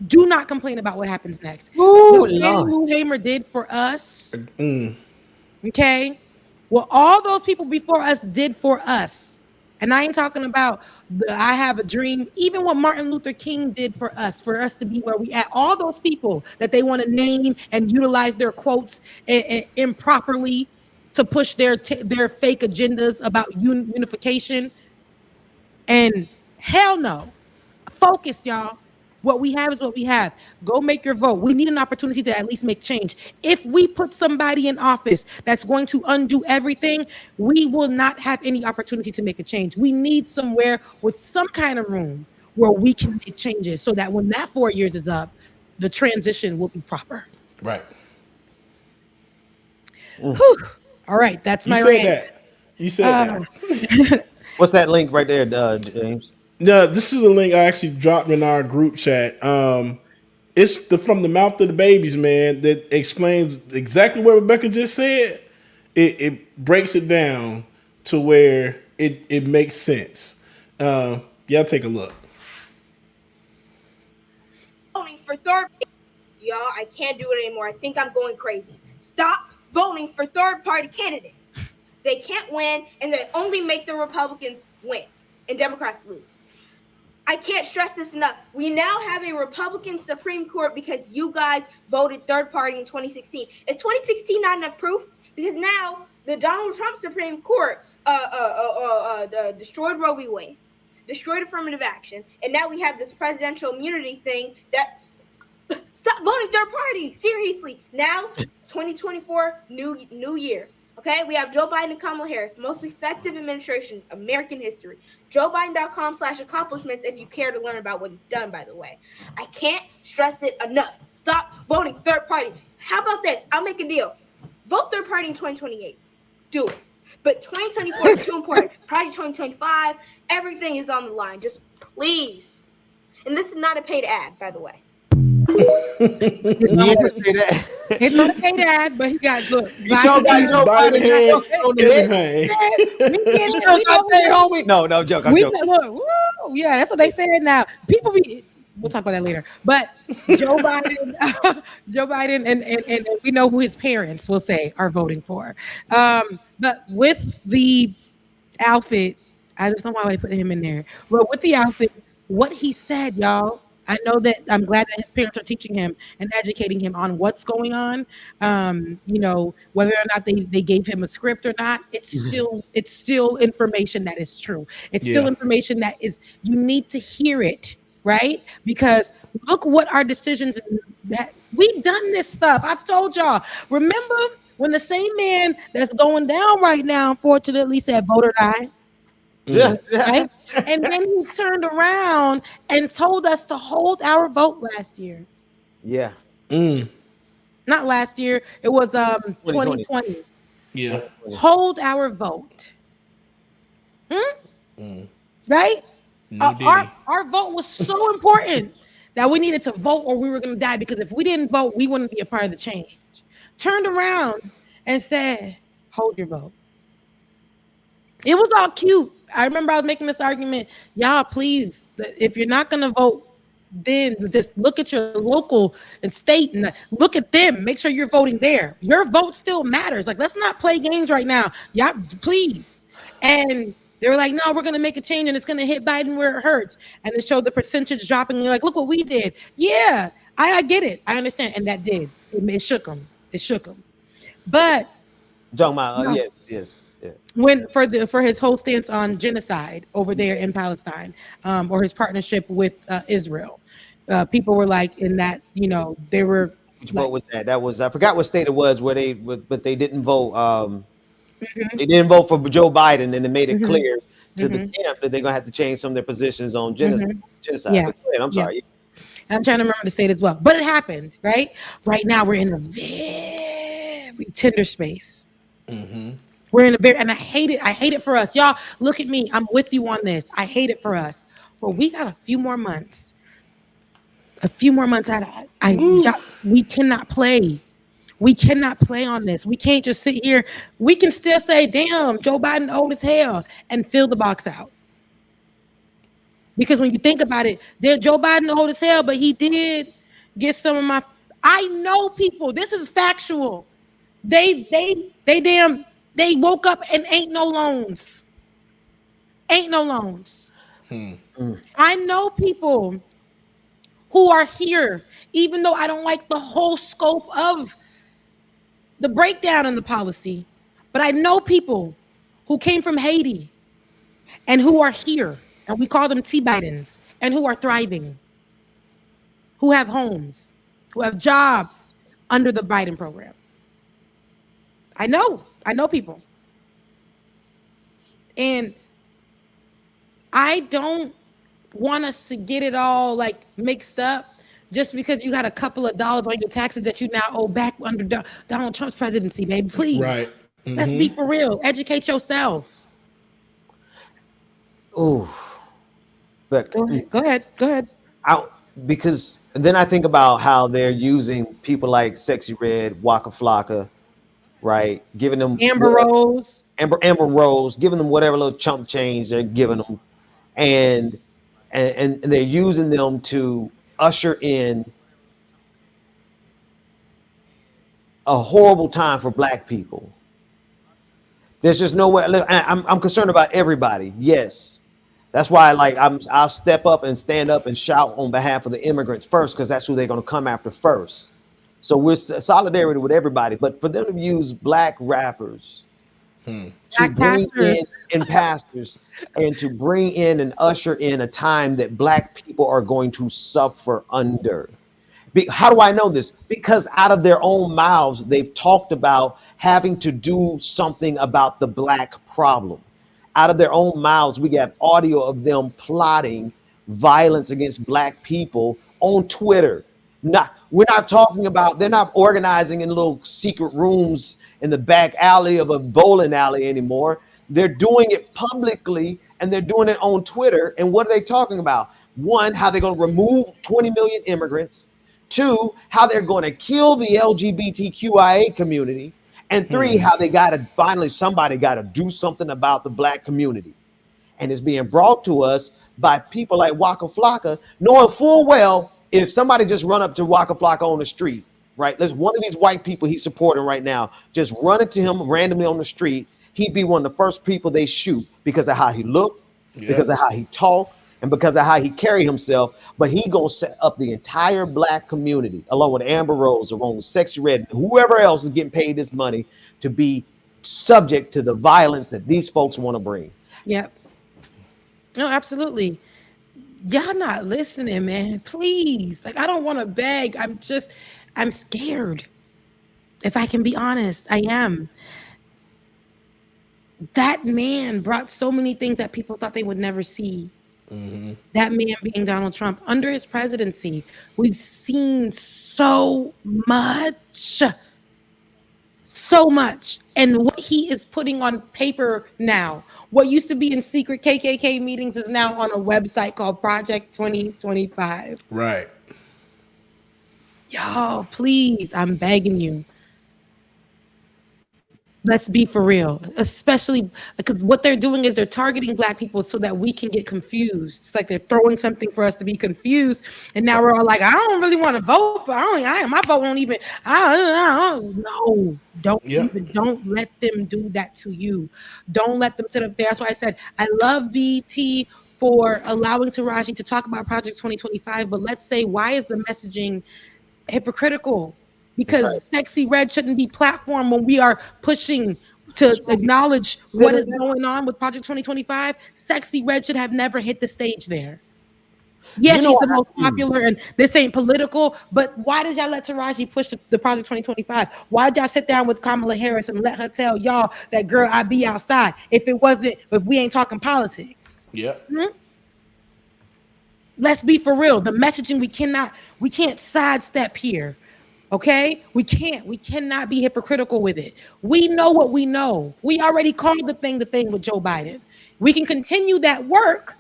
Do not complain about what happens next. What Lou Hamer did for us, okay? What all those people before us did for us. And I ain't talking about I have a dream. Even what Martin Luther King did for us to be where we at. All those people that they want to name and utilize their quotes improperly to push their fake agendas about unification. And hell no. Focus, y'all. What we have is what we have. Go make your vote. We need an opportunity to at least make change. If we put somebody in office that's going to undo everything, we will not have any opportunity to make a change. We need somewhere with some kind of room where we can make changes so that when that 4 years is up, the transition will be proper. Right. Whew. All right. That's my rant. You said that. What's that link right there, James? No, this is a link I actually dropped in our group chat. It's from the mouth of the babies, man, that explains exactly what Rebecca just said. It breaks it down to where it makes sense. Y'all take a look. Voting for third, y'all, I can't do it anymore. I think I'm going crazy. Stop voting for third-party candidates. They can't win, and they only make the Republicans win, and Democrats lose. I can't stress this enough. We now have a Republican Supreme Court because you guys voted third party in 2016. Is 2016 not enough proof? Because now the Donald Trump Supreme Court destroyed Roe v. Wade, destroyed affirmative action, and now we have this presidential immunity thing that stop voting third party. Seriously. Now, 2024, new year. Okay, we have Joe Biden and Kamala Harris, most effective administration, American history. JoeBiden.com/accomplishments if you care to learn about what he's done, by the way. I can't stress it enough. Stop voting third party. How about this? I'll make a deal. Vote third party in 2028. Do it. But 2024 is too important. Project 2025, everything is on the line. Just please. And this is not a paid ad, by the way. It's not a paid ad, but he got good. You sure got Joe Biden hands on the head? No, joke. I'm joking. Look, woo, yeah, that's what they said now. People be. We'll talk about that later. But Joe Biden, and we know who his parents will say are voting for. But with the outfit, I just don't know why they put him in there. But with the outfit, what he said, y'all. I know that I'm glad that his parents are teaching him and educating him on what's going on. You know, whether or not they gave him a script or not, it's still information that is true. It's still information that is, you need to hear it, right? Because look what our decisions that we've done this stuff. I've told y'all. Remember when the same man that's going down right now, unfortunately, said vote or die? Yeah. Right? And then he turned around and told us to hold our vote last year. Yeah. Not last year. It was 2020. Yeah. Hold our vote. Right? No Diddy. Our vote was so important that we needed to vote or we were going to die, because if we didn't vote, we wouldn't be a part of the change. Turned around and said, hold your vote. It was all cute. I remember I was making this argument. Y'all, please, if you're not going to vote, then just look at your local and state and look at them. Make sure you're voting there. Your vote still matters. Like, let's not play games right now. Yeah, please. And they were like, no, we're going to make a change and it's going to hit Biden where it hurts. And it showed the percentage dropping. And you're like, look what we did. Yeah, I get it. I understand. And that did. It shook them. It shook them. But talking about yes. Yeah. When for his whole stance on genocide over there in Palestine, or his partnership with Israel, people were like, in that, they were. Which vote was that? That was, I forgot what state it was but they didn't vote. They didn't vote for Joe Biden, and it made it clear to the camp that they're gonna have to change some of their positions on genocide. Yeah. Go ahead, I'm sorry. I'm trying to remember the state as well, but it happened, right? Right now we're in a very tender space. We're in a very, and I hate it for us. Y'all, look at me. I'm with you on this. I hate it for us. But we got a few more months out of we cannot play. We cannot play on this. We can't just sit here. We can still say, damn, Joe Biden old as hell, and fill the box out. Because when you think about it, Joe Biden old as hell, but he did get some of I know people, this is factual. They woke up and ain't no loans. Ain't no loans. I know people who are here, even though I don't like the whole scope of the breakdown in the policy, but I know people who came from Haiti and who are here, and we call them T-Bidens, and who are thriving, who have homes, who have jobs under the Biden program. I know people. And I don't want us to get it all like mixed up just because you got a couple of dollars on your taxes that you now owe back under Donald Trump's presidency, baby. Please. Right. Let's be for real. Educate yourself. Ooh. But go ahead. Because then I think about how they're using people like Sexy Red, Waka Flocka, right? Giving them Amber Rose, giving them whatever little chump change they're giving them, and they're using them to usher in a horrible time for Black people. There's just no way. I'm concerned about everybody. Yes, that's why I'll step up and stand up and shout on behalf of the immigrants first, because that's who they're going to come after first. So we're solidarity with everybody, but for them to use Black rappers to bring in pastors and to bring in and usher in a time that Black people are going to suffer under. How do I know this? Because out of their own mouths, they've talked about having to do something about the Black problem. Out of their own mouths, we got audio of them plotting violence against Black people on Twitter. We're not talking about, they're not organizing in little secret rooms in the back alley of a bowling alley anymore. They're doing it publicly, and they're doing it on Twitter. And what are they talking about? One, how they're going to remove 20 million immigrants. Two, how they're going to kill the LGBTQIA community. And three, how they somebody got to do something about the Black community. And it's being brought to us by people like Waka Flocka, knowing full well, if somebody just run up to Waka Flocka on the street, right? Let's one of these white people he's supporting right now, just run into him randomly on the street, he'd be one of the first people they shoot because of how he looked, because of how he talked, and because of how he carried himself. But he gonna set up the entire Black community, along with Amber Rose, along with Sexy Red, whoever else is getting paid this money to be subject to the violence that these folks want to bring. Yep. No, absolutely. Y'all not listening, man. Please. Like, I don't want to beg. I'm scared. If I can be honest, I am. That man brought so many things that people thought they would never see. That man being Donald Trump. Under his presidency, we've seen so much. so much. And what he is putting on paper now, what used to be in secret KKK meetings is now on a website called Project 2025. Right. Y'all, please, I'm begging you. Let's be for real, especially because what they're doing is they're targeting Black people so that we can get confused. It's like they're throwing something for us to be confused, and now we're all like, I don't really want to vote for. My vote won't even. Don't let them do that to you. Don't let them sit up there. That's why I said I love BT for allowing Taraji to talk about Project 2025. But let's say, why is the messaging hypocritical? Because Sexy Red shouldn't be platformed when we are pushing to acknowledge what is going on with Project 2025. Sexy Red should have never hit the stage there. Yes, she's the most popular, and this ain't political, but why did y'all let Taraji push the Project 2025? Why did y'all sit down with Kamala Harris and let her tell y'all that, girl, I be outside, if we ain't talking politics? Yeah. Let's be for real. The messaging, we can't sidestep here. Okay, we cannot be hypocritical with it. We know what we know. We already called the thing with Joe Biden. We can continue that work.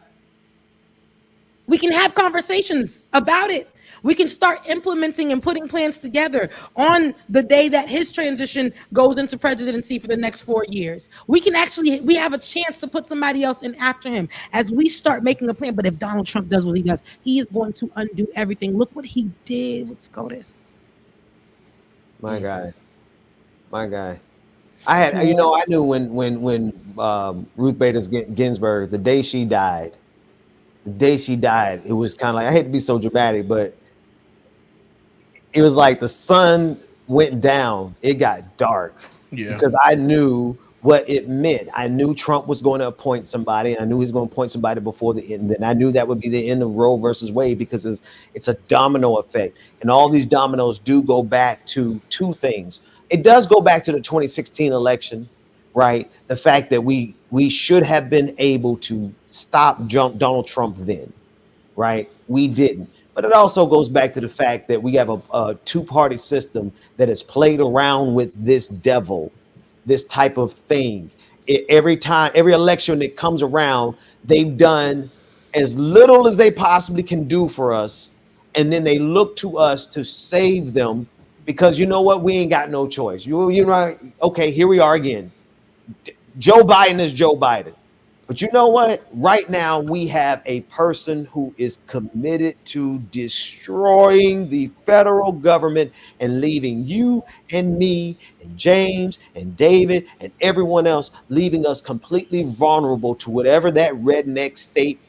We can have conversations about it. We can start implementing and putting plans together on the day that his transition goes into presidency for the next 4 years. We have a chance to put somebody else in after him as we start making a plan. But if Donald Trump does what he does, he is going to undo everything. Look what he did with SCOTUS. My guy. I knew when Ruth Bader Ginsburg, the day she died, it was kind of like, I hate to be so dramatic, but it was like the sun went down, it got dark. Yeah. Because I knew what it meant. I knew Trump was going to appoint somebody, and I knew he was going to appoint somebody before the end. And I knew that would be the end of Roe versus Wade, because it's a domino effect. And all these dominoes do go back to two things. It does go back to the 2016 election, right? The fact that we should have been able to stop Donald Trump then, right? We didn't. But it also goes back to the fact that we have a two-party system that has played around with this devil, this type of thing. Every election that comes around, they've done as little as they possibly can do for us. And then they look to us to save them, because you know what? We ain't got no choice. You're right. Okay, here we are again. Joe Biden is Joe Biden. But you know what? Right now, we have a person who is committed to destroying the federal government and leaving you and me and James and David and everyone else, leaving us completely vulnerable to whatever that redneck state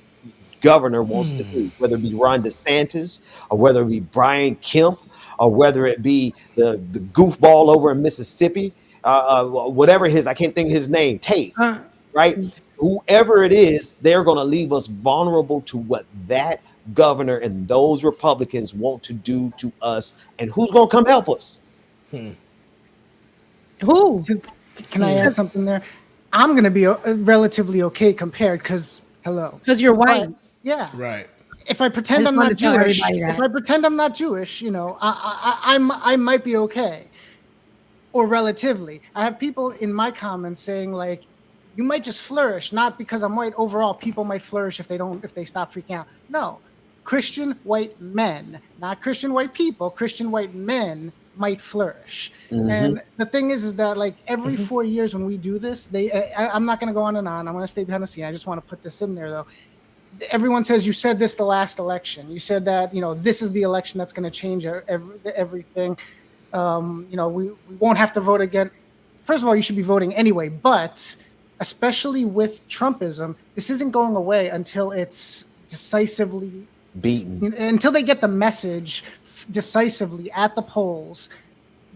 governor wants to do, whether it be Ron DeSantis or whether it be Brian Kemp or whether it be the goofball over in Mississippi, whatever I can't think of his name, Tate, right? Whoever it is, they're going to leave us vulnerable to what that governor and those Republicans want to do to us. And who's going to come help us? Who? Can I add something there? I'm going to be relatively okay compared because you're white. Yeah. Right. If I pretend I'm not Jewish, I might be okay, or relatively. I have people in my comments saying like, you might just flourish, not because I'm white. Overall, people might flourish if they stop freaking out. No, Christian white men, not Christian white people, Christian white men might flourish. Mm-hmm. And the thing is that like every 4 years when we do this, I'm not going to go on and on. I'm going to stay behind the scene. I just want to put this in there though. Everyone says you said this the last election. You said that, this is the election that's going to change everything. We won't have to vote again. First of all, you should be voting anyway, but especially with Trumpism, this isn't going away until it's decisively beaten, until they get the message decisively at the polls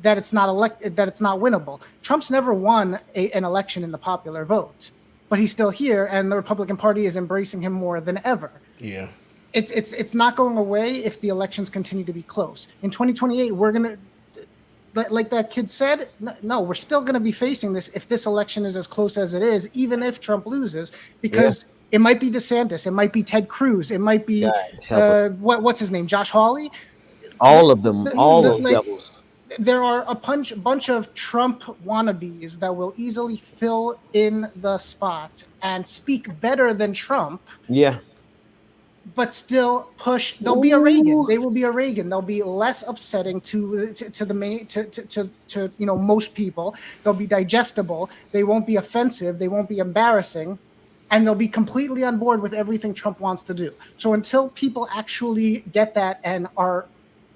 that it's not winnable. Trump's never won an election in the popular vote, but he's still here, and the Republican Party is embracing him more than ever. Yeah, it's not going away if the elections continue to be close. In 2028, we're gonna. Like that kid said, no, we're still going to be facing this if this election is as close as it is, even if Trump loses, because it might be DeSantis, it might be Ted Cruz, it might be what's his name, Josh Hawley. All of them, all those devils. there are a bunch of Trump wannabes that will easily fill in the spot and speak better than Trump. Yeah. But still push. They'll be a Reagan. They will be a Reagan. They'll be less upsetting to the main to most people. They'll be digestible. They won't be offensive. They won't be embarrassing, and they'll be completely on board with everything Trump wants to do. So until people actually get that and are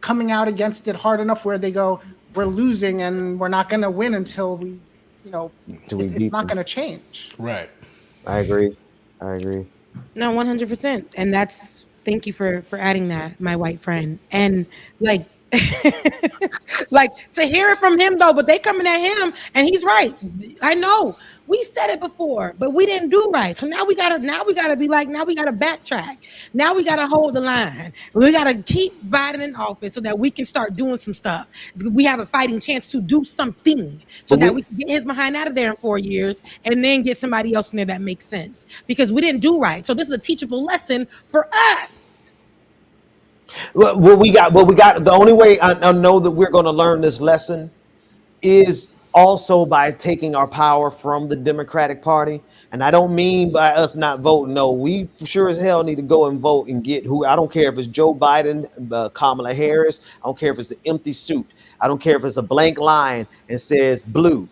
coming out against it hard enough, where they go, we're losing and we're not going to win until we, it's not going to change. Right. I agree. No, 100%. And thank you for adding that, my white friend. And like to hear it from him though, but they coming at him and he's right. I know we said it before, but we didn't do right. So now we gotta be like, now we gotta backtrack. Now we gotta hold the line. We gotta keep Biden in office so that we can start doing some stuff. We have a fighting chance to do something so that we can get his behind out of there in 4 years and then get somebody else in there that makes sense, because we didn't do right. So this is a teachable lesson for us. What we got. The only way I know that we're going to learn this lesson is also by taking our power from the Democratic Party. And I don't mean by us not voting. No, we sure as hell need to go and vote and get who. I don't care if it's Joe Biden, Kamala Harris. I don't care if it's an empty suit. I don't care if it's a blank line and says blue.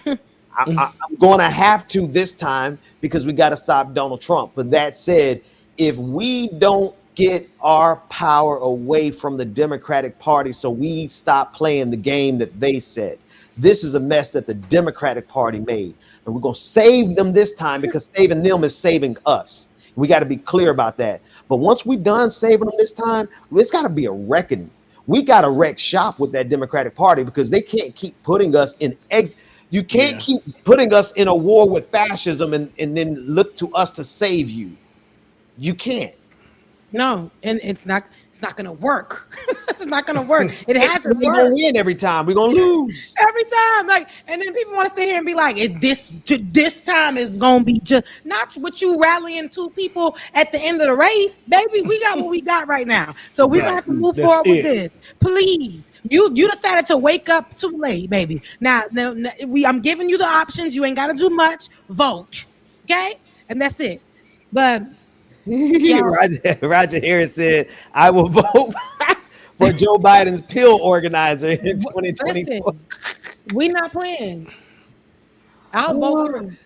I'm going to have to this time, because we got to stop Donald Trump. But that said, if we don't get our power away from the Democratic Party so we stop playing the game that they said, this is a mess that the Democratic Party made. And we're going to save them this time, because saving them is saving us. We got to be clear about that. But once we're done saving them this time, it's got to be a reckoning. We got to wreck shop with that Democratic Party, because they can't keep putting us in you can't keep putting us in a war with fascism and then look to us to save you. You can't. No, and it's not going to work. It's not going to work. It hasn't worked. We're going to win every time. We're going to lose every time. And then people want to sit here and be like, this time is going to be just not with you rallying two people at the end of the race, baby. We got what we got right now. So we're going to have to move forward with this. Please. You decided to wake up too late, baby. Now I'm giving you the options. You ain't got to do much. Vote. Okay? And that's it. But Roger Harris said, I will vote for Joe Biden's pill organizer in 2024. We not playing. I'll vote for him.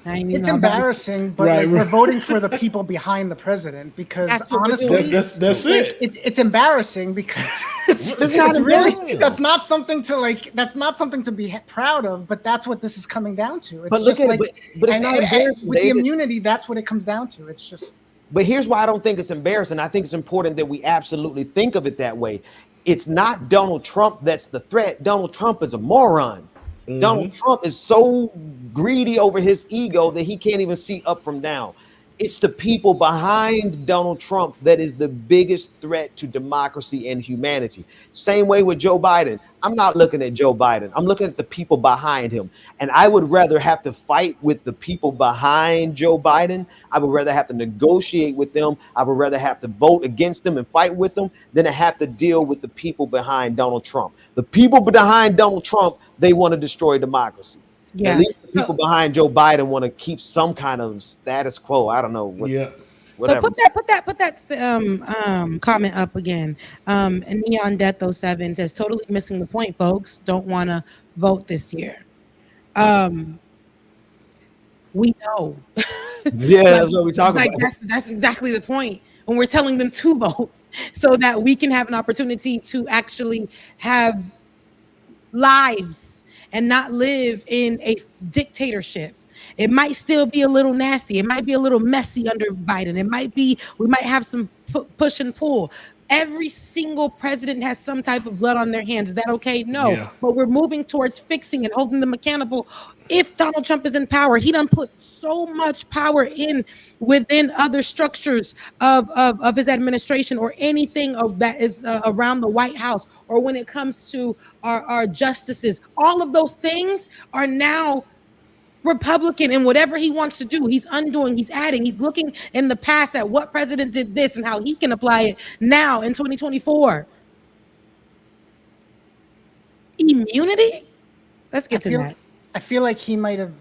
It's embarrassing, but we're voting for the people behind the president, because honestly, that's it. It's embarrassing, because it's really that's not something to be proud of, but that's what this is coming down to. It's but just look at it, but it's not embarrassing. With the immunity, that's what it comes down to. It's just. But here's why I don't think it's embarrassing. I think it's important that we absolutely think of it that way. It's not Donald Trump that's the threat. Donald Trump is a moron. Mm-hmm. Donald Trump is so greedy over his ego that he can't even see up from down. It's the people behind Donald Trump that is the biggest threat to democracy and humanity. Same way with Joe Biden. I'm not looking at Joe Biden. I'm looking at the people behind him. And I would rather have to fight with the people behind Joe Biden. I would rather have to negotiate with them. I would rather have to vote against them and fight with them than to have to deal with the people behind Donald Trump. The people behind Donald Trump, they want to destroy democracy. Yeah. At least the people behind Joe Biden want to keep some kind of status quo. I don't know. Whatever. So put that comment up again. And Neon Death 07 says, totally missing the point, folks. Don't want to vote this year. We know. Yeah, that's what we're talking about. That's exactly the point. When we're telling them to vote, so that we can have an opportunity to actually have lives and not live in a dictatorship. It might still be a little nasty. It might be a little messy under Biden. We might have some push and pull. Every single president has some type of blood on their hands. Is that okay? No. Yeah. But we're moving towards fixing and holding them accountable. If Donald Trump is in power, he done put so much power within other structures of his administration, or anything that is around the White House, or when it comes to our justices. All of those things are now Republican, and whatever he wants to do, he's undoing, he's adding, he's looking in the past at what president did this and how he can apply it now in 2024. Immunity? Let's get to that. I feel like he might have.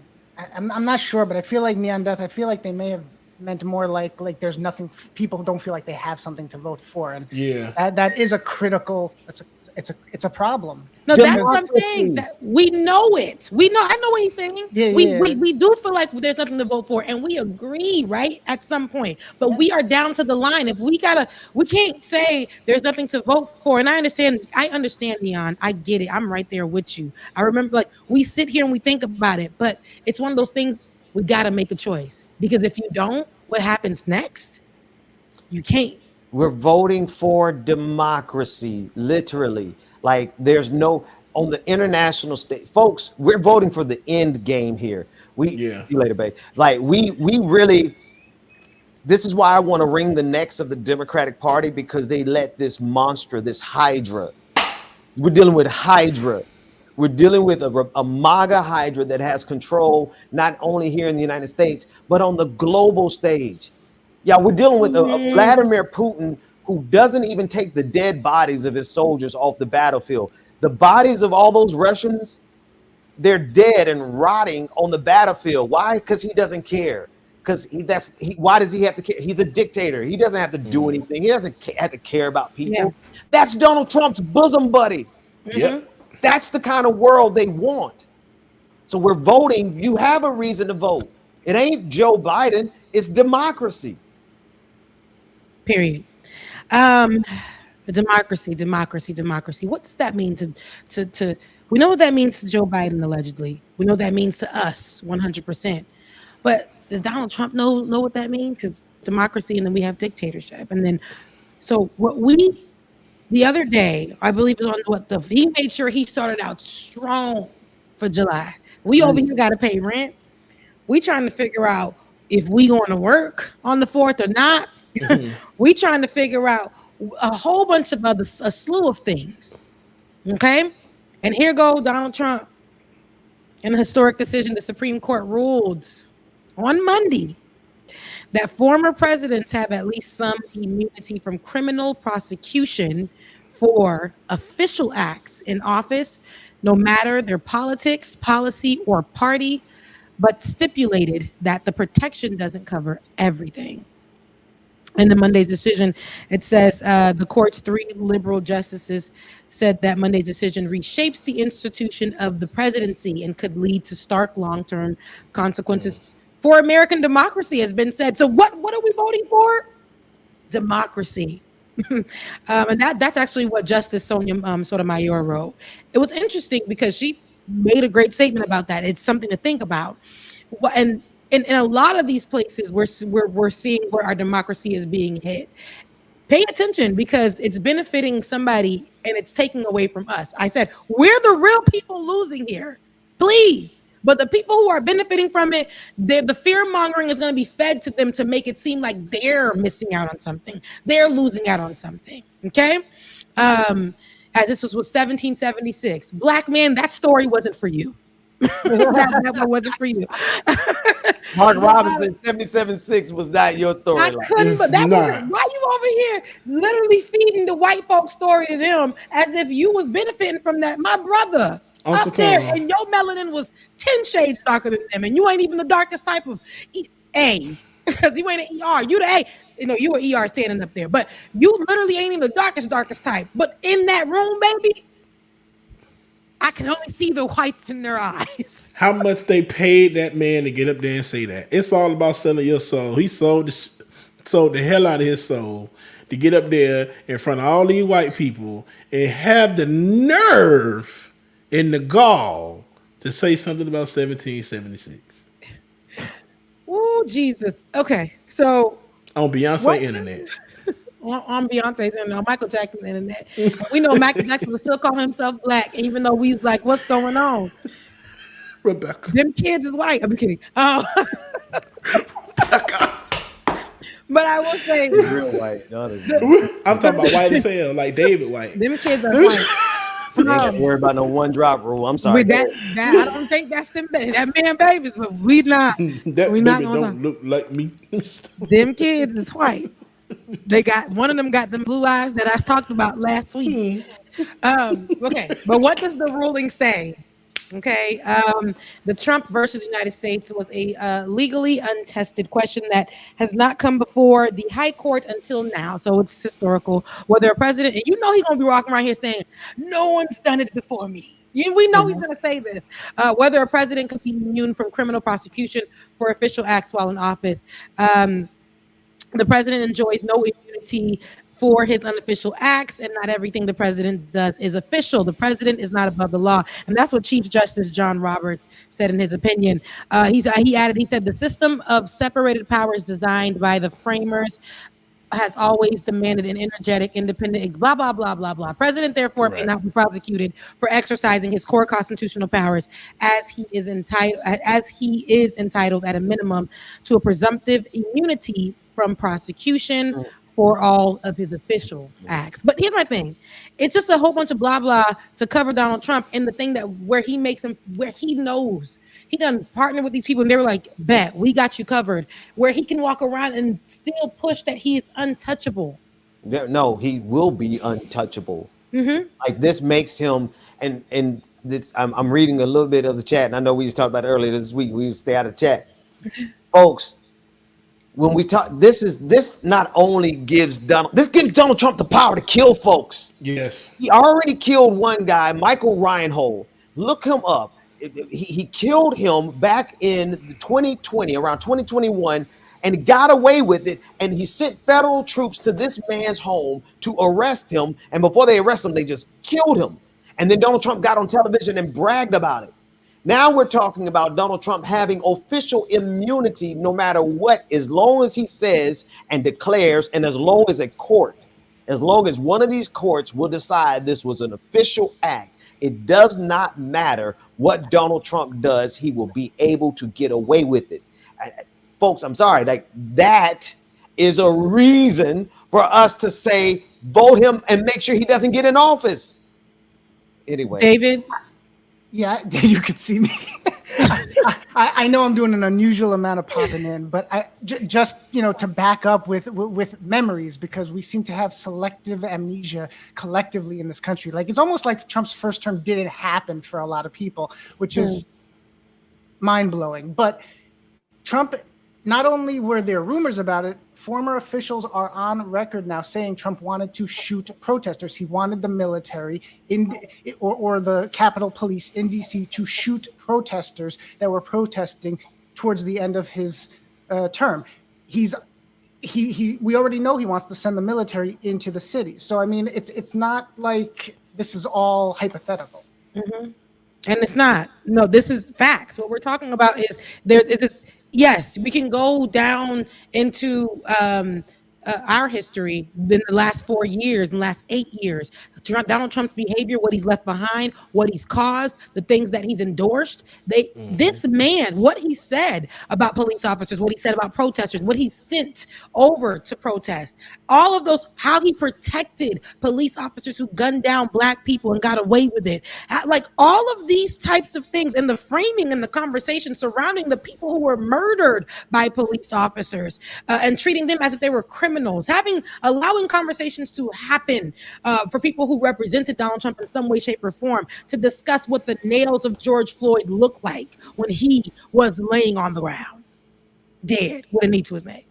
I'm not sure, but I feel like Neon Death. I feel like they may have meant more like there's nothing. People don't feel like they have something to vote for, and that is a critical. It's a problem. No, that's what I'm saying. We know it. We know. I know what he's saying. We do feel like there's nothing to vote for, and we agree, right? At some point, but we are down to the line. If we can't say there's nothing to vote for. And I understand, Neon. I get it. I'm right there with you. I remember, like, we sit here and we think about it, but it's one of those things we got to make a choice, because if you don't, what happens next? You can't. We're voting for democracy, literally. Like, there's no, on the international stage, folks, we're voting for the end game here. See you later, babe. Like, we really, this is why I want to wring the necks of the Democratic Party, because they let this monster, this Hydra, we're dealing with Hydra. We're dealing with a MAGA Hydra that has control not only here in the United States, but on the global stage. Yeah, we're dealing with a Vladimir Putin who doesn't even take the dead bodies of his soldiers off the battlefield. The bodies of all those Russians, they're dead and rotting on the battlefield. Why? Because he doesn't care. Why does he have to care? He's a dictator. He doesn't have to do anything. He doesn't have to care about people. Yeah. That's Donald Trump's bosom buddy. Yep. That's the kind of world they want. So we're voting. You have a reason to vote. It ain't Joe Biden. It's democracy. Period. Democracy. What does that mean to we know what that means to Joe Biden, allegedly. We know what that means to us 100%. But does Donald Trump know what that means? Because democracy, and then we have dictatorship. And then, so the other day, I believe it was on he made sure he started out strong for July. We over here got to pay rent. We trying to figure out if we going to work on the 4th or not. We trying to figure out a whole bunch of a slew of things. Okay. And here goes Donald Trump. In a historic decision, the Supreme Court ruled on Monday that former presidents have at least some immunity from criminal prosecution for official acts in office, no matter their politics, policy, or party, but stipulated that the protection doesn't cover everything. In the Monday's decision, it says the court's 3 liberal justices said that Monday's decision reshapes the institution of the presidency and could lead to stark long-term consequences for American democracy, has been said. So what are we voting for? Democracy. And that's actually what Justice Sonia Sotomayor wrote. It was interesting because she made a great statement about that. It's something to think about. And in a lot of these places, we're seeing where our democracy is being hit. Pay attention, because it's benefiting somebody and it's taking away from us. I said, we're the real people losing here. Please. But the people who are benefiting from it, the fear mongering is going to be fed to them to make it seem like they're missing out on something. They're losing out on something. Okay. As this was 1776. Black man, that story wasn't for you. that wasn't for you. Mark Robinson, 77-6 was not your story. I couldn't, but that wasn't. Why you over here literally feeding the white folks story to them as if you was benefiting from that? My brother. Uncle up there, Tom. And your melanin was 10 shades darker than them, and you ain't even the darkest type of A, because you ain't an ER. You the A. You know, you were ER standing up there, but you literally ain't even the darkest type. But in that room, baby, I can only see the whites in their eyes. How much they paid that man to get up there and say that? It's all about selling your soul. He sold the hell out of his soul to get up there in front of all these white people and have the nerve and the gall to say something about 1776. Oh, Jesus. Okay, so on Beyonce internet. on Beyonce's internet, Michael Jackson's internet. We know Michael Jackson would still call himself black, even though we was like, what's going on? Rebecca. Them kids is white. I'm kidding. But I will say, real white. I'm talking about white as hell, like David White. Them kids are white. Ain't got to worry about no 1-drop rule. I'm sorry. That I don't think that's them. That man babies, but we not. That we baby don't look like me. Them kids is white. They got one of them got them blue eyes that I talked about last week. Okay, but what does the ruling say? Okay, the Trump versus United States was a legally untested question that has not come before the High Court until now, so it's historical. Whether a president, and you know he's gonna be walking around here saying, "No one's done it before me." We know he's going to say this. Whether a president could be immune from criminal prosecution for official acts while in office. The president enjoys no immunity for his unofficial acts, and not everything the president does is official. The president is not above the law, and that's what Chief Justice John Roberts said in his opinion. He said the system of separated powers designed by the framers has always demanded an energetic, independent, blah, blah, blah, blah, blah. President, therefore, may not be prosecuted for exercising his core constitutional powers as he is entitled at a minimum to a presumptive immunity from prosecution for all of his official acts. But here's my thing. It's just a whole bunch of blah, blah to cover Donald Trump in the thing that where he knows he done partnered with these people and they were like, bet, we got you covered. Where he can walk around and still push that he is untouchable. No, he will be untouchable. Mm-hmm. Like this makes him, and this, I'm reading a little bit of the chat, and I know we just talked about it earlier this week. We stay out of chat. Folks, when we talk, this not only gives Donald Trump the power to kill folks. Yes. He already killed one guy, Michael Reinhold. Look him up. He killed him back in 2020, around 2021, and got away with it. And he sent federal troops to this man's home to arrest him. And before they arrest him, they just killed him. And then Donald Trump got on television and bragged about it. Now we're talking about Donald Trump having official immunity no matter what, as long as he says and declares, and as long as one of these courts will decide this was an official act. It does not matter what Donald Trump does. He will be able to get away with it. Folks, I'm sorry. Like that is a reason for us to say, vote him and make sure he doesn't get in office. Anyway. David. Yeah, you could see me. I know I'm doing an unusual amount of popping in, but just to back up with memories, because we seem to have selective amnesia collectively in this country. Like it's almost like Trump's first term didn't happen for a lot of people, which is mind blowing. But Trump, not only were there rumors about it, former officials are on record now saying Trump wanted to shoot protesters. He wanted the military or the Capitol Police in DC to shoot protesters that were protesting towards the end of his term. We already know he wants to send the military into the city. So I mean, it's not like this is all hypothetical. Mm-hmm. And it's not. No, this is facts. What we're talking about is yes, we can go down into our history in the last 4 years, in the last 8 years. Donald Trump's behavior, what he's left behind, what he's caused, the things that he's endorsed. This man, what he said about police officers, what he said about protesters, what he sent over to protest, all of those, how he protected police officers who gunned down Black people and got away with it. Like all of these types of things and the framing and the conversation surrounding the people who were murdered by police officers and treating them as if they were criminals, allowing conversations to happen for people who represented Donald Trump in some way, shape, or form to discuss what the nails of George Floyd looked like when he was laying on the ground, dead with a knee to his neck.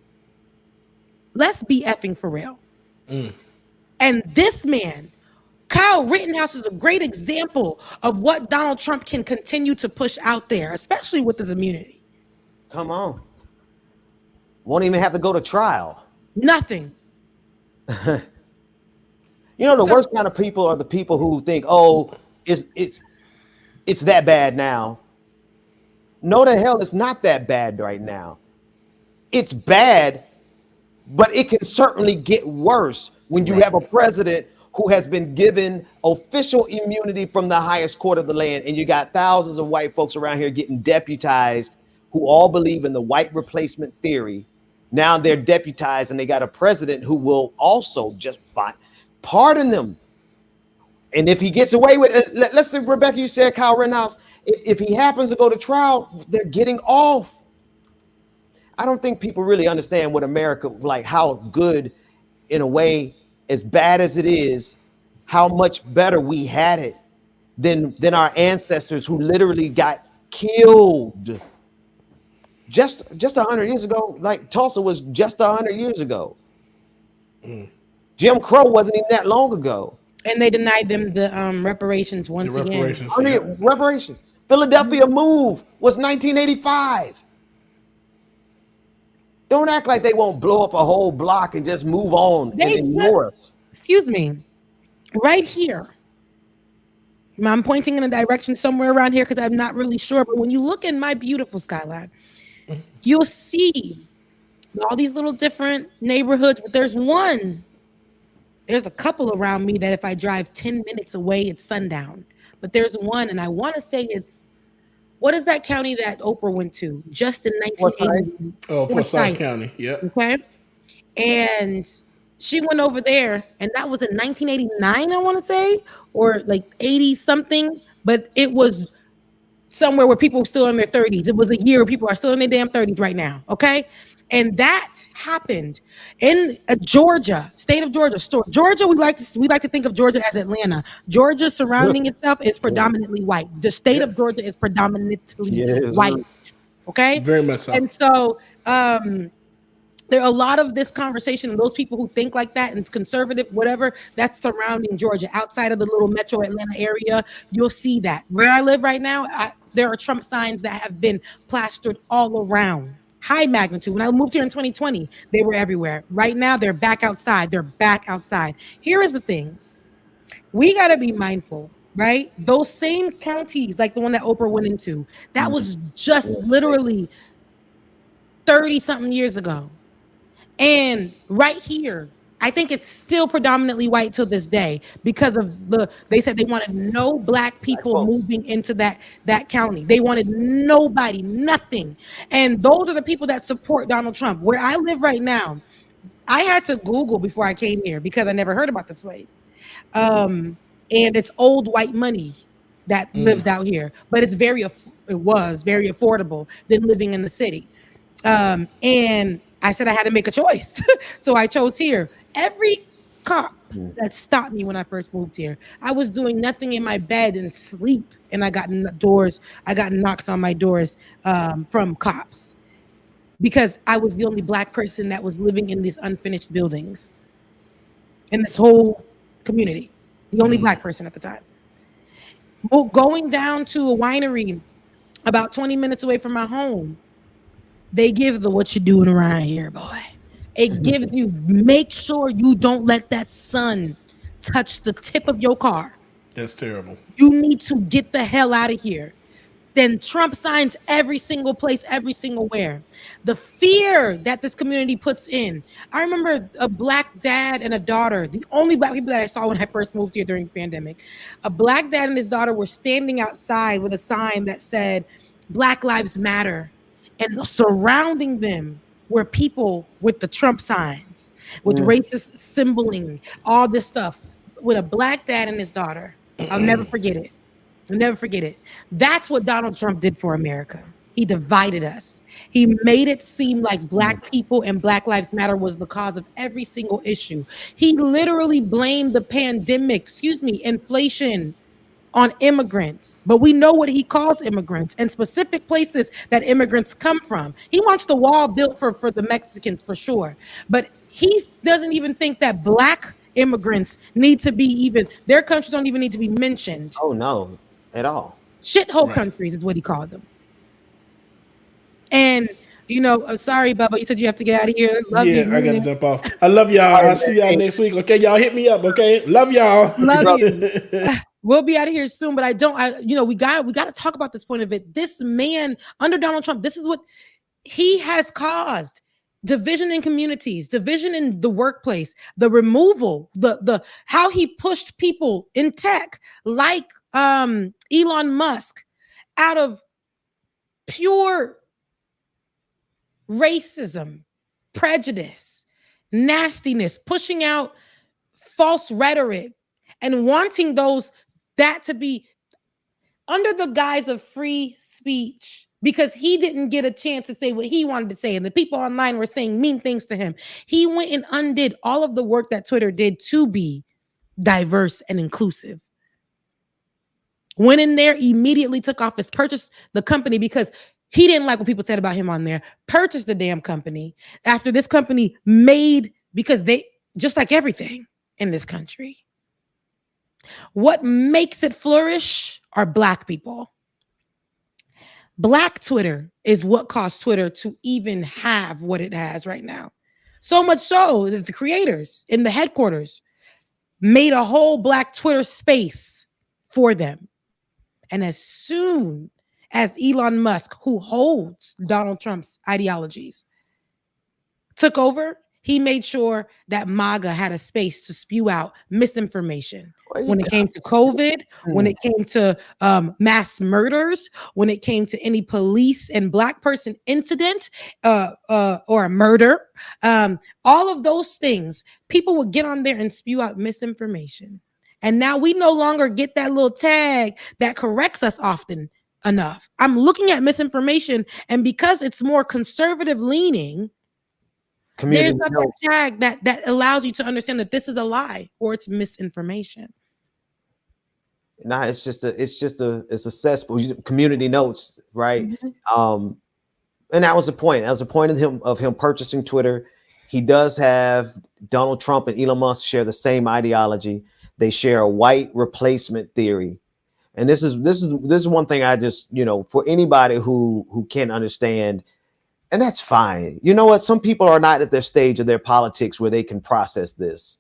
Let's be effing for real. And this man, Kyle Rittenhouse, is a great example of what Donald Trump can continue to push out there, especially with his immunity. Come on. Won't even have to go to trial. Nothing. The worst kind of people are the people who think, oh, it's that bad now. No, the hell, it's not that bad right now. It's bad, but it can certainly get worse when you have a president who has been given official immunity from the highest court of the land, and you got thousands of white folks around here getting deputized who all believe in the white replacement theory. Now they're deputized, and they got a president who will also just pardon them. And if he gets away with it, let's say, Rebecca, you said Kyle Rittenhouse, if he happens to go to trial, they're getting off. I don't think people really understand what America, like how good, in a way, as bad as it is, how much better we had it than our ancestors who literally got killed just 100 years ago. Like Tulsa was just 100 years ago. Jim Crow wasn't even that long ago. And they denied them the reparations once again. Reparations. Philadelphia Move was 1985. Don't act like they won't blow up a whole block and just move on and ignore us. Excuse me. Right here. I'm pointing in a direction somewhere around here because I'm not really sure. But when you look in my beautiful skyline, you'll see all these little different neighborhoods. But there's a couple around me that if I drive 10 minutes away, it's sundown. But there's one, and I want to say what is that county that Oprah went to? Just in 1980. Oh, Forsyth County. Yep. Okay. And she went over there, and that was in 1989, I want to say, or like 80 something. But it was somewhere where people were still in their 30s. It was a year where people are still in their damn 30s right now. Okay. And that happened in Georgia, state of Georgia. Georgia, we like to think of Georgia as Atlanta. Georgia surrounding itself is predominantly white. The state of Georgia is predominantly white. Okay, very much so. And so there are a lot of this conversation and those people who think like that and it's conservative, whatever, that's surrounding Georgia. Outside of the little metro Atlanta area, you'll see that. Where I live right now, there are Trump signs that have been plastered all around. High magnitude. When I moved here in 2020, they were everywhere. Right now, they're back outside. Here is the thing. We got to be mindful, right? Those same counties, like the one that Oprah went into, that was just literally 30-something years ago. And right here, I think it's still predominantly white till this day because of they said they wanted no black people moving into that county. They wanted nobody, nothing. And those are the people that support Donald Trump. Where I live right now, I had to Google before I came here because I never heard about this place. And it's old white money that lives out here, but it was very affordable than living in the city. And I said I had to make a choice. So I chose here. Every cop that stopped me when I first moved here, I was doing nothing in my bed and sleep. And I got knocks on my doors from cops because I was the only black person that was living in these unfinished buildings in this whole community. The only black person at the time. Well, going down to a winery about 20 minutes away from my home, they give the what you doing around here, boy. It gives you, make sure you don't let that sun touch the tip of your car. That's terrible. You need to get the hell out of here. Then Trump signs every single place, every single where. The fear that this community puts in. I remember a black dad and a daughter, the only black people that I saw when I first moved here during the pandemic. A black dad and his daughter were standing outside with a sign that said, Black Lives Matter. And surrounding them were people with the Trump signs, with racist symboling, all this stuff, with a black dad and his daughter. I'll never forget it. That's what Donald Trump did for America. He divided us. He made it seem like black people and Black Lives Matter was the cause of every single issue. He literally blamed the pandemic, inflation, on immigrants, but we know what he calls immigrants and specific places that immigrants come from. He wants the wall built for the Mexicans for sure, but he doesn't even think that black immigrants need to be their countries don't even need to be mentioned. Oh no, at all. Shithole countries is what he called them. And sorry, Bubba, you said you have to get out of here. Love you. I gotta jump off. I love y'all. I'll see y'all next week. Okay, y'all hit me up. Okay, love y'all. Love you. We'll be out of here soon, but we got to talk about this point of it. This man under Donald Trump, this is what he has caused: division in communities, division in the workplace, the removal, the how he pushed people in tech like Elon Musk out of pure racism, prejudice, nastiness, pushing out false rhetoric and wanting that to be under the guise of free speech because he didn't get a chance to say what he wanted to say. And the people online were saying mean things to him. He went and undid all of the work that Twitter did to be diverse and inclusive. Went in there, immediately took office, purchased the company because he didn't like what people said about him on there, purchased the damn company after this company made, because they, just like everything in this country, what makes it flourish are Black people. Black Twitter is what caused Twitter to even have what it has right now. So much so that the creators in the headquarters made a whole Black Twitter space for them. And as soon as Elon Musk, who holds Donald Trump's ideologies, took over, he made sure that MAGA had a space to spew out misinformation. When it came to COVID, when it came to mass murders, when it came to any police and Black person incident or a murder, all of those things, people would get on there and spew out misinformation. And now we no longer get that little tag that corrects us often enough. I'm looking at misinformation, and because it's more conservative leaning, there's a tag that allows you to understand that this is a lie or it's misinformation. Nah, it's a cesspool. Community notes, right? Mm-hmm. And that was the point. That was the point of him purchasing Twitter. He does have Donald Trump and Elon Musk share the same ideology. They share a white replacement theory. And this is one thing I just, for anybody who can't understand, and that's fine. You know what? Some people are not at their stage of their politics where they can process this,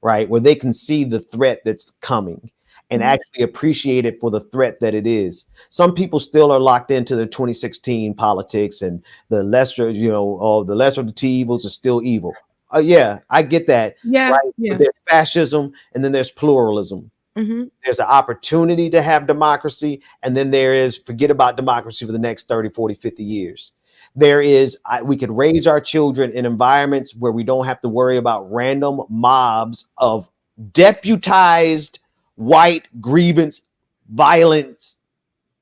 right? Where they can see the threat that's coming and actually appreciate it for the threat that it is. Some people still are locked into the 2016 politics and the lesser, the lesser of the two evils are still evil. Yeah, I get that. Yeah, right? Yeah. But there's fascism and then there's pluralism. Mm-hmm. There's an opportunity to have democracy, and then there is forget about democracy for the next 30, 40, 50 years. We could raise our children in environments where we don't have to worry about random mobs of deputized white grievance violence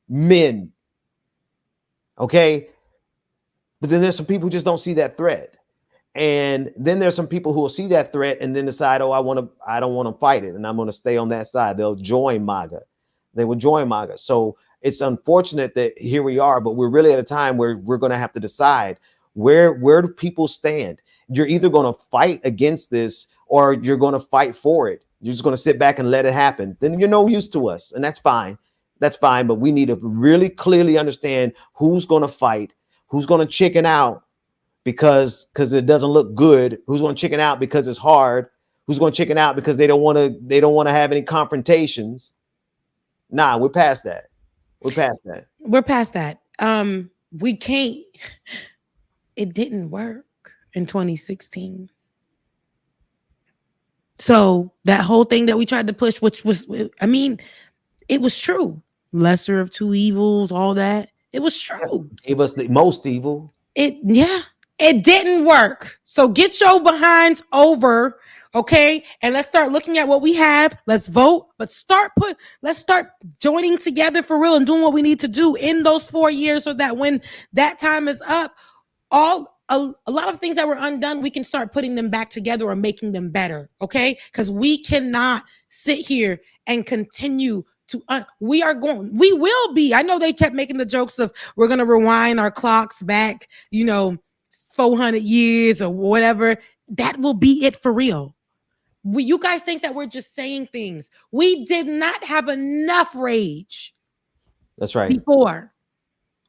men. Okay. But then there's some people who just don't see that threat. And then there's some people who will see that threat and then decide, I don't want to fight it. And I'm going to stay on that side. They'll join MAGA. They will join MAGA. So it's unfortunate that here we are, but we're really at a time where we're going to have to decide where do people stand? You're either going to fight against this or you're going to fight for it. You're just going to sit back and let it happen. Then you're no use to us. And that's fine. That's fine. But we need to really clearly understand who's going to fight, who's going to chicken out because it doesn't look good, who's going to chicken out because it's hard, who's going to chicken out because they don't want to have any confrontations. Nah, we're past that. We're past that. We can't. It didn't work in 2016. So that whole thing that we tried to push, which was, it was true. Lesser of two evils, all that. It was true. It was the most evil. It didn't work. So get your behinds over, okay? And let's start looking at what we have. Let's vote, but let's start joining together for real and doing what we need to do in those 4 years so that when that time is up, a lot of things that were undone, we can start putting them back together or making them better, okay? Because we cannot sit here and continue to, we will be, I know they kept making the jokes of we're going to rewind our clocks back, 400 years or whatever. That will be it for real. You guys think that we're just saying things. We did not have enough rage. That's right. Before.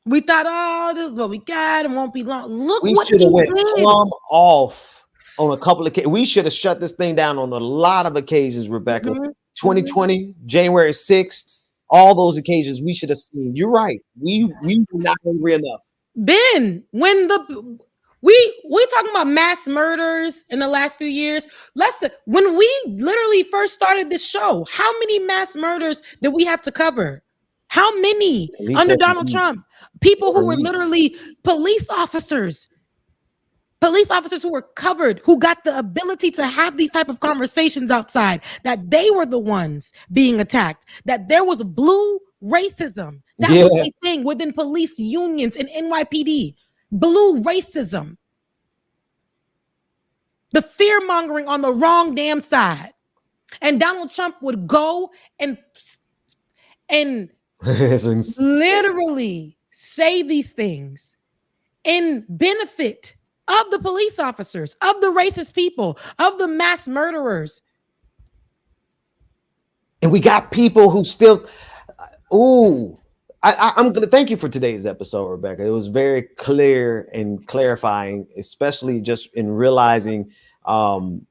We thought, this is what we got. It won't be long. Look, we should have went plumb off on a couple of occasions. We should have shut this thing down on a lot of occasions, Rebecca. Mm-hmm. 2020, January 6th, all those occasions we should have seen. You're right. We were not angry enough. Ben, when we talking about mass murders in the last few years. When we literally first started this show, how many mass murders did we have to cover? How many under Donald Trump? People who were literally police officers who were covered, who got the ability to have these type of conversations outside, that they were the ones being attacked, that there was blue racism. That was a thing within police unions and NYPD. Blue racism. The fear mongering on the wrong damn side. And Donald Trump would go and literally say these things in benefit of the police officers, of the racist people, of the mass murderers. And we got people who still, I'm going to thank you for today's episode, Rebecca. It was very clear and clarifying, especially just in realizing some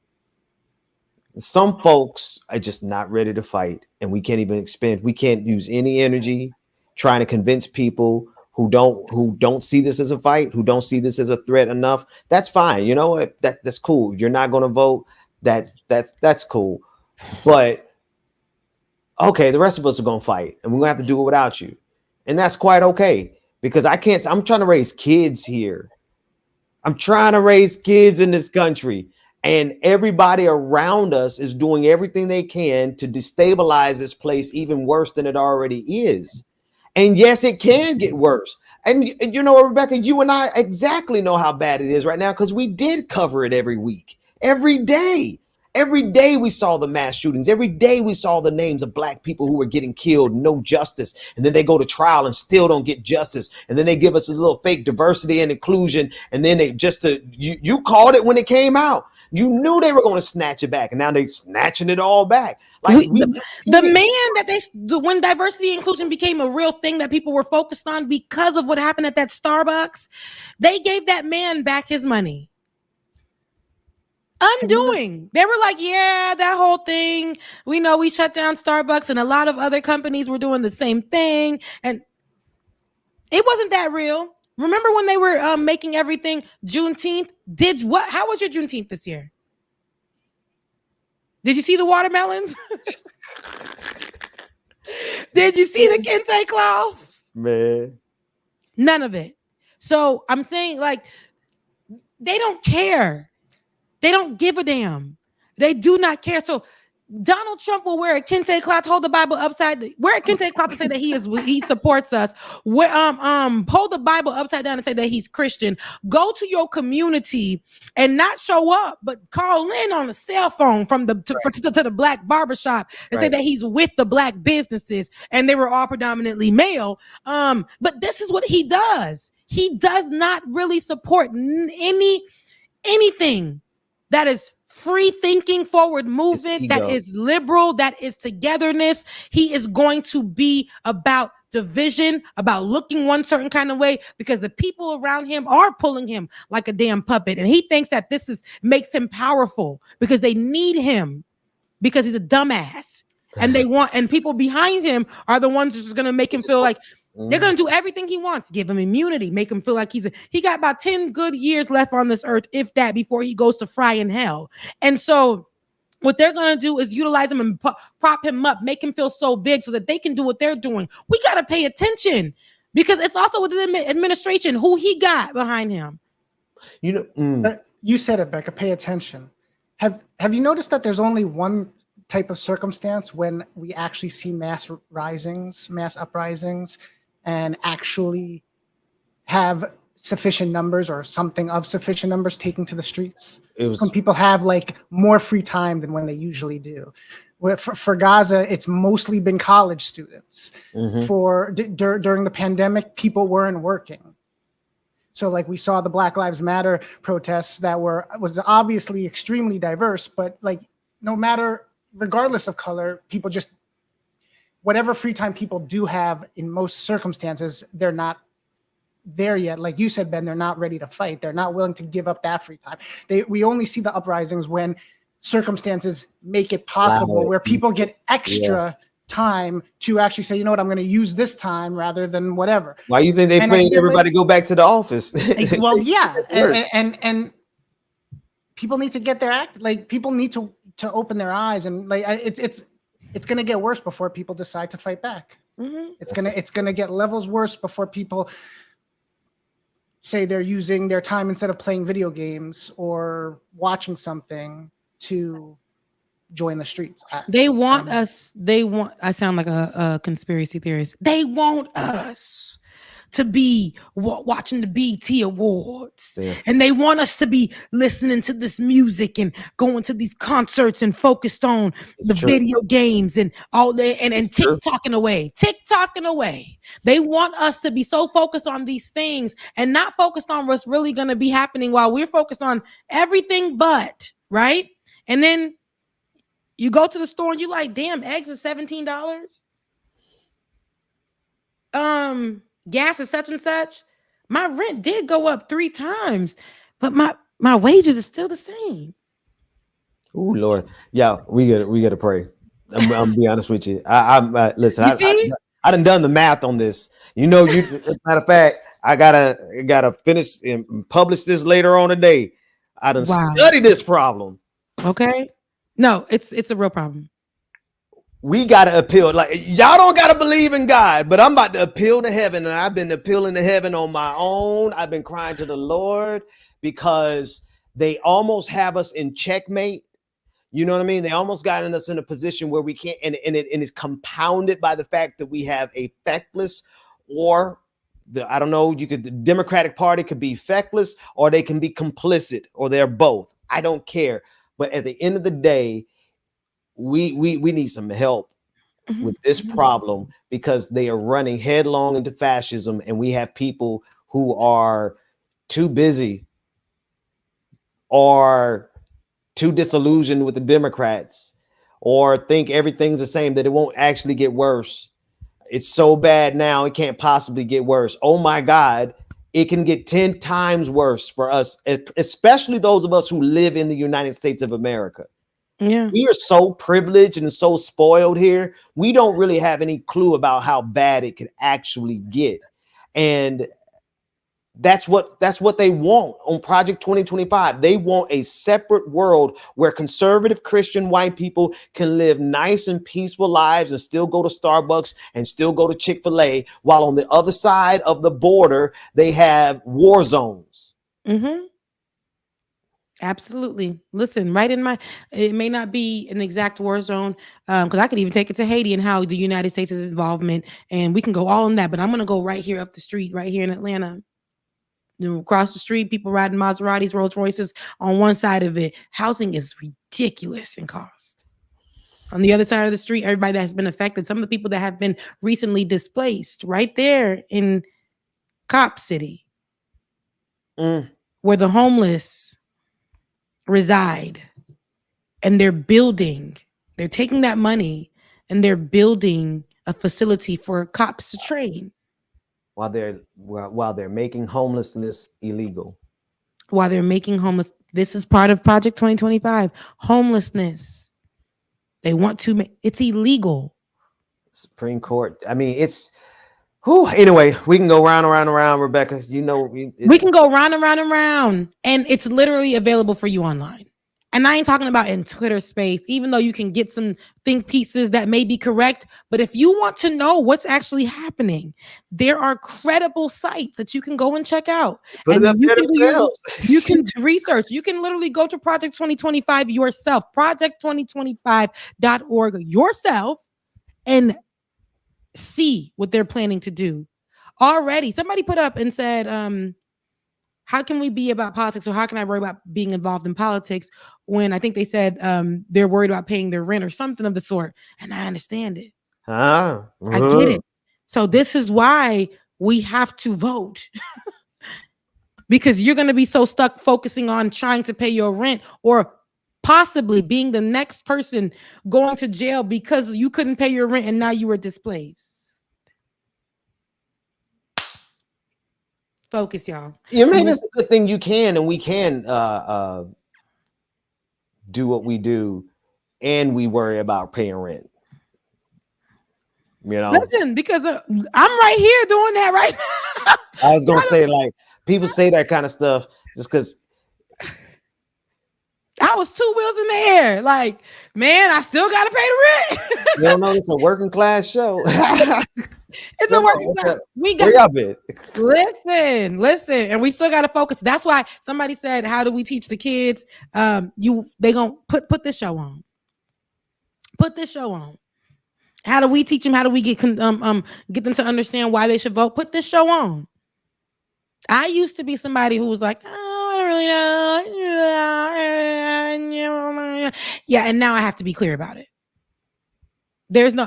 folks are just not ready to fight, and we can't use any energy trying to convince people who don't see this as a fight, who don't see this as a threat enough. That's fine. You know what? That's cool. You're not going to vote. That's cool. But okay, the rest of us are going to fight, and we're going to have to do it without you. And that's quite okay, because I'm trying to raise kids here. I'm trying to raise kids in this country, and everybody around us is doing everything they can to destabilize this place even worse than it already is. And yes, it can get worse. And you know, Rebecca, you and I exactly know how bad it is right now, because we did cover it every week, every day. Every day we saw the mass shootings. Every day we saw the names of Black people who were getting killed, no justice. And then they go to trial and still don't get justice. And then they give us a little fake diversity and inclusion. And then you called it when it came out. You knew they were going to snatch it back, and now they're snatching it all back. Like when diversity and inclusion became a real thing that people were focused on because of what happened at that Starbucks, they gave that man back his money. Undoing. They were like, yeah, that whole thing. We know we shut down Starbucks, and a lot of other companies were doing the same thing. And it wasn't that real. Remember when they were making everything Juneteenth? How was your Juneteenth this year? Did you see the watermelons? Did you see the kente cloths? Man. None of it. So I'm saying, like, they don't care. They don't give a damn. They do not care. So Donald Trump will wear a kente cloth, hold the Bible wear a kente cloth and say that he supports us. Hold the Bible upside down and say that he's Christian. Go to your community and not show up, but call in on a cell phone to the Black barbershop and say that he's with the Black businesses, and they were all predominantly male. But this is what he does. He does not really support anything that is free thinking, forward movement, that is liberal, that is togetherness. He is going to be about division, about looking one certain kind of way, because the people around him are pulling him like a damn puppet. And he thinks that makes him powerful because they need him, because he's a dumbass. And people behind him are the ones that's going to make him feel like they're going to do everything he wants, give him immunity, make him feel like he got about 10 good years left on this earth, if that, before he goes to fry in hell. And so what they're going to do is utilize him and prop him up, make him feel so big so that they can do what they're doing. We got to pay attention, because it's also with the administration, who he got behind him. You know, you said it, Becca, pay attention. Have you noticed that there's only one type of circumstance when we actually see mass uprisings, and actually have sufficient numbers or something of sufficient numbers taking to the streets? When people have like more free time than when they usually do. For Gaza, it's mostly been college students. During the pandemic, people weren't working. So like we saw the Black Lives Matter protests that was obviously extremely diverse, but like regardless of color, people just, whatever free time people do have in most circumstances, they're not there yet. Like you said, Ben, they're not ready to fight. They're not willing to give up that free time. We only see the uprisings when circumstances make it possible, where people get extra time to actually say, you know what, I'm going to use this time rather than whatever. Why do you think they paying everybody to go back to the office? Well, yeah. And people need to get their act. Like people need to open their eyes, and like it's going to get worse before people decide to fight back. It's going to get levels worse before people say they're using their time, instead of playing video games or watching something, to join the streets. I sound like a conspiracy theorist. They want us to be watching the BET Awards. And they want us to be listening to this music and going to these concerts and focused on the video games and all that and TikToking away. They want us to be so focused on these things and not focused on what's really going to be happening while we're focused on everything but, right? And then you go to the store and you're like, damn, eggs is $17. Gas is such and such. My rent did go up 3 times, but my wages is still the same. Oh Lord, yeah, we gotta pray. I'm gonna be honest with you. Listen. I done the math on this. You know, as a matter of fact, I gotta finish and publish this later on today. I done studied this problem. Okay, no, it's a real problem. We gotta appeal. Like, y'all don't gotta believe in God, but I'm about to appeal to heaven, and I've been appealing to heaven on my own. I've been crying to the Lord because they almost have us in checkmate. You know what I mean? They almost gotten us in a position where we can't, and it's compounded by the fact that we have a feckless or the Democratic Party could be feckless or they can be complicit or they're both. I don't care. But at the end of the day, we need some help with this problem because they are running headlong into fascism, and we have people who are too busy or too disillusioned with the Democrats or think everything's the same, that it won't actually get worse. It's so bad now, it can't possibly get worse. Oh my God, it can get 10 times worse for us, especially those of us who live in the United States of America. Yeah, we are so privileged and so spoiled here. We don't really have any clue about how bad it could actually get. And that's what they want on Project 2025. They want a separate world where conservative Christian white people can live nice and peaceful lives and still go to Starbucks and still go to Chick-fil-A, while on the other side of the border, they have war zones. Mm-hmm. Absolutely. Listen, it may not be an exact war zone, because I could even take it to Haiti and how the United States' involvement, and we can go all in that. But I'm going to go right here up the street, right here in Atlanta. Across the street, people riding Maseratis, Rolls Royces on one side of it. Housing is ridiculous in cost. On the other side of the street, everybody that has been affected, some of the people that have been recently displaced, right there in Cop City, where the homeless reside, and they're taking that money and they're building a facility for cops to train while they're making homelessness illegal. This is part of Project 2025. Homelessness. They want to it's illegal. Supreme Court. I mean, it's anyway, we can go round and round and round, Rebecca. You know, we can go round and round and round, and it's literally available for you online. And I ain't talking about in Twitter space, even though you can get some think pieces that may be correct. But if you want to know what's actually happening, there are credible sites that you can go and check out. You can research. You can literally go to Project 2025 yourself, project2025.org yourself, and see what they're planning to do. Already, somebody put up and said, how can we be about politics, or how can I worry about being involved in politics when I think they said they're worried about paying their rent or something of the sort? And I understand it. I get it. So this is why we have to vote. Because you're going to be so stuck focusing on trying to pay your rent, or possibly being the next person going to jail because you couldn't pay your rent and now you were displaced. Focus, y'all. Yeah, maybe it's a good thing you can, and we can do what we do, and we worry about paying rent. You know, listen, because I'm right here doing that right now. I was gonna say, like, people say that kind of stuff just because I was 2 wheels in the air. Like, man, I still gotta pay the rent. You don't know, it's a working class show. It's a working class. We got listen, and we still got to focus. That's why somebody said, "How do we teach the kids?" They gonna put this show on. Put this show on, How do we teach them? How do we get them to understand why they should vote? Put this show on. I used to be somebody who was like, oh, I don't really know. Yeah, and now I have to be clear about it.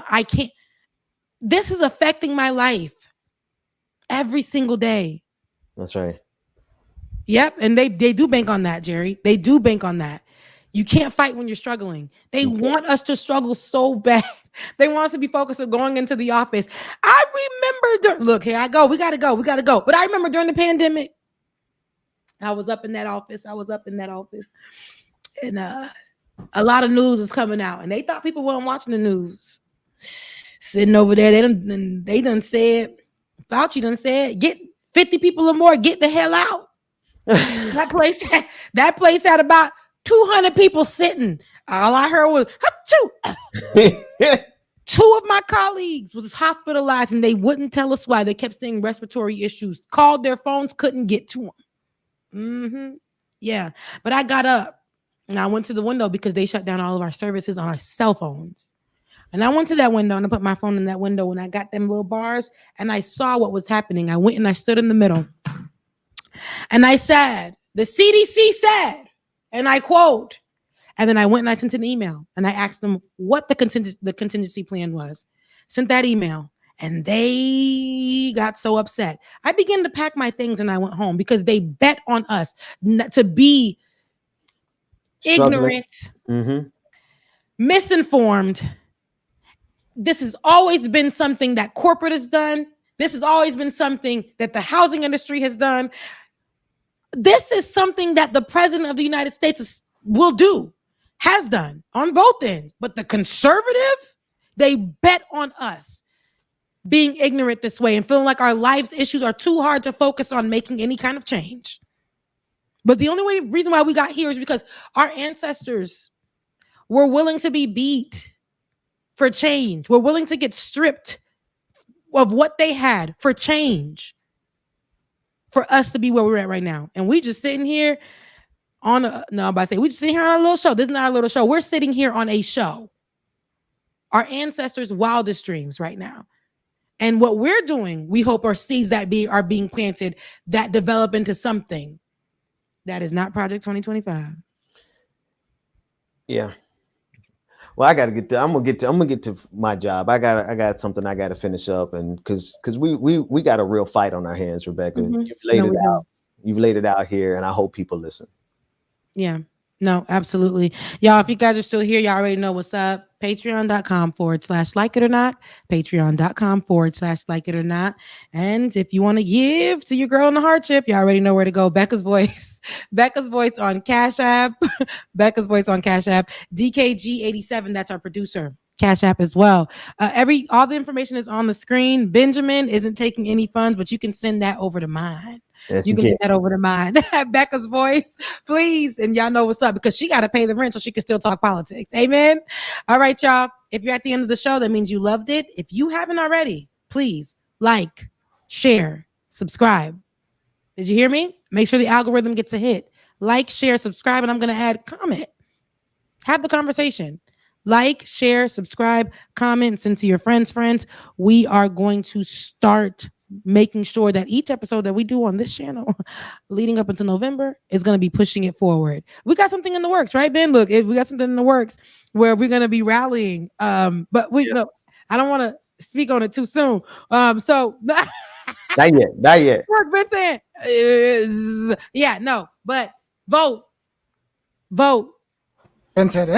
I can't. This is affecting my life every single day. That's right. Yep, and they do bank on that, Jerry. They do bank on that. You can't fight when you're struggling. They want us to struggle so bad. They want us to be focused on going into the office. I remember, look, here I go. We got to go. But I remember during the pandemic, I was up in that office. And a lot of news was coming out. And they thought people weren't watching the news. Sitting over there, they done said, Fauci done said, get 50 people or more, get the hell out. That place had about 200 people sitting. All I heard was, Achoo! 2 of my colleagues was hospitalized and they wouldn't tell us why. They kept saying respiratory issues. Called their phones, couldn't get to them. Yeah, but I got up and I went to the window because they shut down all of our services on our cell phones. And I went to that window and I put my phone in that window and I got them little bars and I saw what was happening. I went and I stood in the middle and I said, the CDC said, and I quote, and then I went and I sent an email and I asked them what the contingency plan was. Sent that email and they got so upset. I began to pack my things and I went home because they bet on us to be ignorant, misinformed. This has always been something that corporate has done. This has always been something that the housing industry has done. This is something that the president of the United States has done on both ends. But the conservative, they bet on us being ignorant this way and feeling like our life's issues are too hard to focus on making any kind of change. But the only reason why we got here is because our ancestors were willing to be beat for change. We're willing to get stripped of what they had for change, for us to be where we're at right now. And we just sitting here we just sitting here on a little show. This is not a little show. We're sitting here on a show. Our ancestors' wildest dreams right now. And what we're doing, we hope are seeds that are being planted that develop into something that is not Project 2025. Yeah. Well, I'm gonna get to my job. I got something I gotta finish up, and because we got a real fight on our hands, Rebecca. You've laid it out here, and I hope people listen. Yeah. No, absolutely. Y'all, if you guys are still here, y'all already know what's up. Patreon.com/like it or not. Patreon.com/like it or not. And if you want to give to your girl in the hardship, y'all already know where to go. Becca's Voice. Becca's Voice on Cash App. Becca's Voice on Cash App. DKG87, that's our producer. Cash App as well. All the information is on the screen. Benjamin isn't taking any funds, but you can send that over to mine. Yes, you can send that over to mine. Becca's Voice, please. And y'all know what's up because she got to pay the rent so she can still talk politics. Amen. All right, y'all. If you're at the end of the show, that means you loved it. If you haven't already, please like, share, subscribe. Did you hear me? Make sure the algorithm gets a hit. Like, share, subscribe, and I'm going to add comment. Have the conversation. Like, share, subscribe, comment, send to your friends. We are going to start making sure that each episode that we do on this channel leading up until November is going to be pushing it forward. We got something in the works, right, Ben? Look, we got something in the works where we're going to be rallying. But no, I don't want to speak on it too soon. So not yet. Look, Ben saying, yeah, no, but vote. Ben said,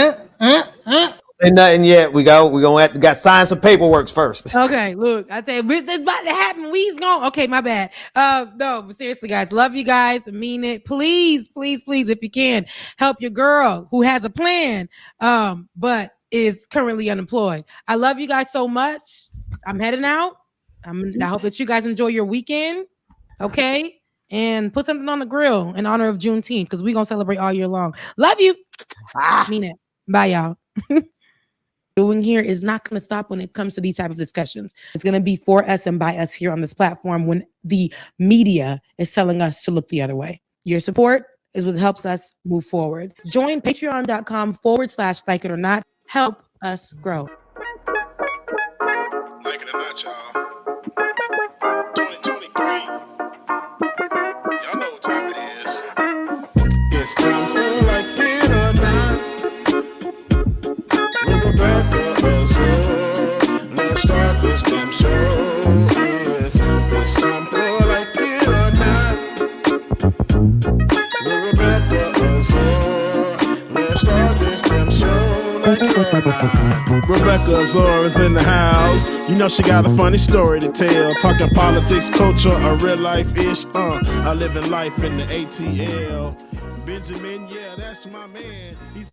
Say nothing yet. We got to sign some paperwork first. Okay, look, I said it's about to happen. We's gone. Okay, my bad. No, but seriously, guys, love you guys. I mean it. Please, if you can, help your girl who has a plan, but is currently unemployed. I love you guys so much. I'm heading out. I hope that you guys enjoy your weekend. Okay, and put something on the grill in honor of Juneteenth because we're gonna celebrate all year long. Love you. I mean it. Bye, y'all. Doing here is not going to stop when it comes to these type of discussions. It's going to be for us and by us here on this platform when the media is telling us to look the other way. Your support is what helps us move forward. Join patreon.com/like it or not. Help us grow. what, y'all? 2023. Y'all know what time it is. It's time for Like It or Not. With Rebecca Azor. Let's start this damn show. Yes, it's time for Like It or Not. With Rebecca Azor. Let's start this damn show. Like It or Not. Rebecca Azor is in the house. You know she got a funny story to tell. Talking politics, culture, or real life ish. I live in life in the ATL. Benjamin, yeah, that's my man. He's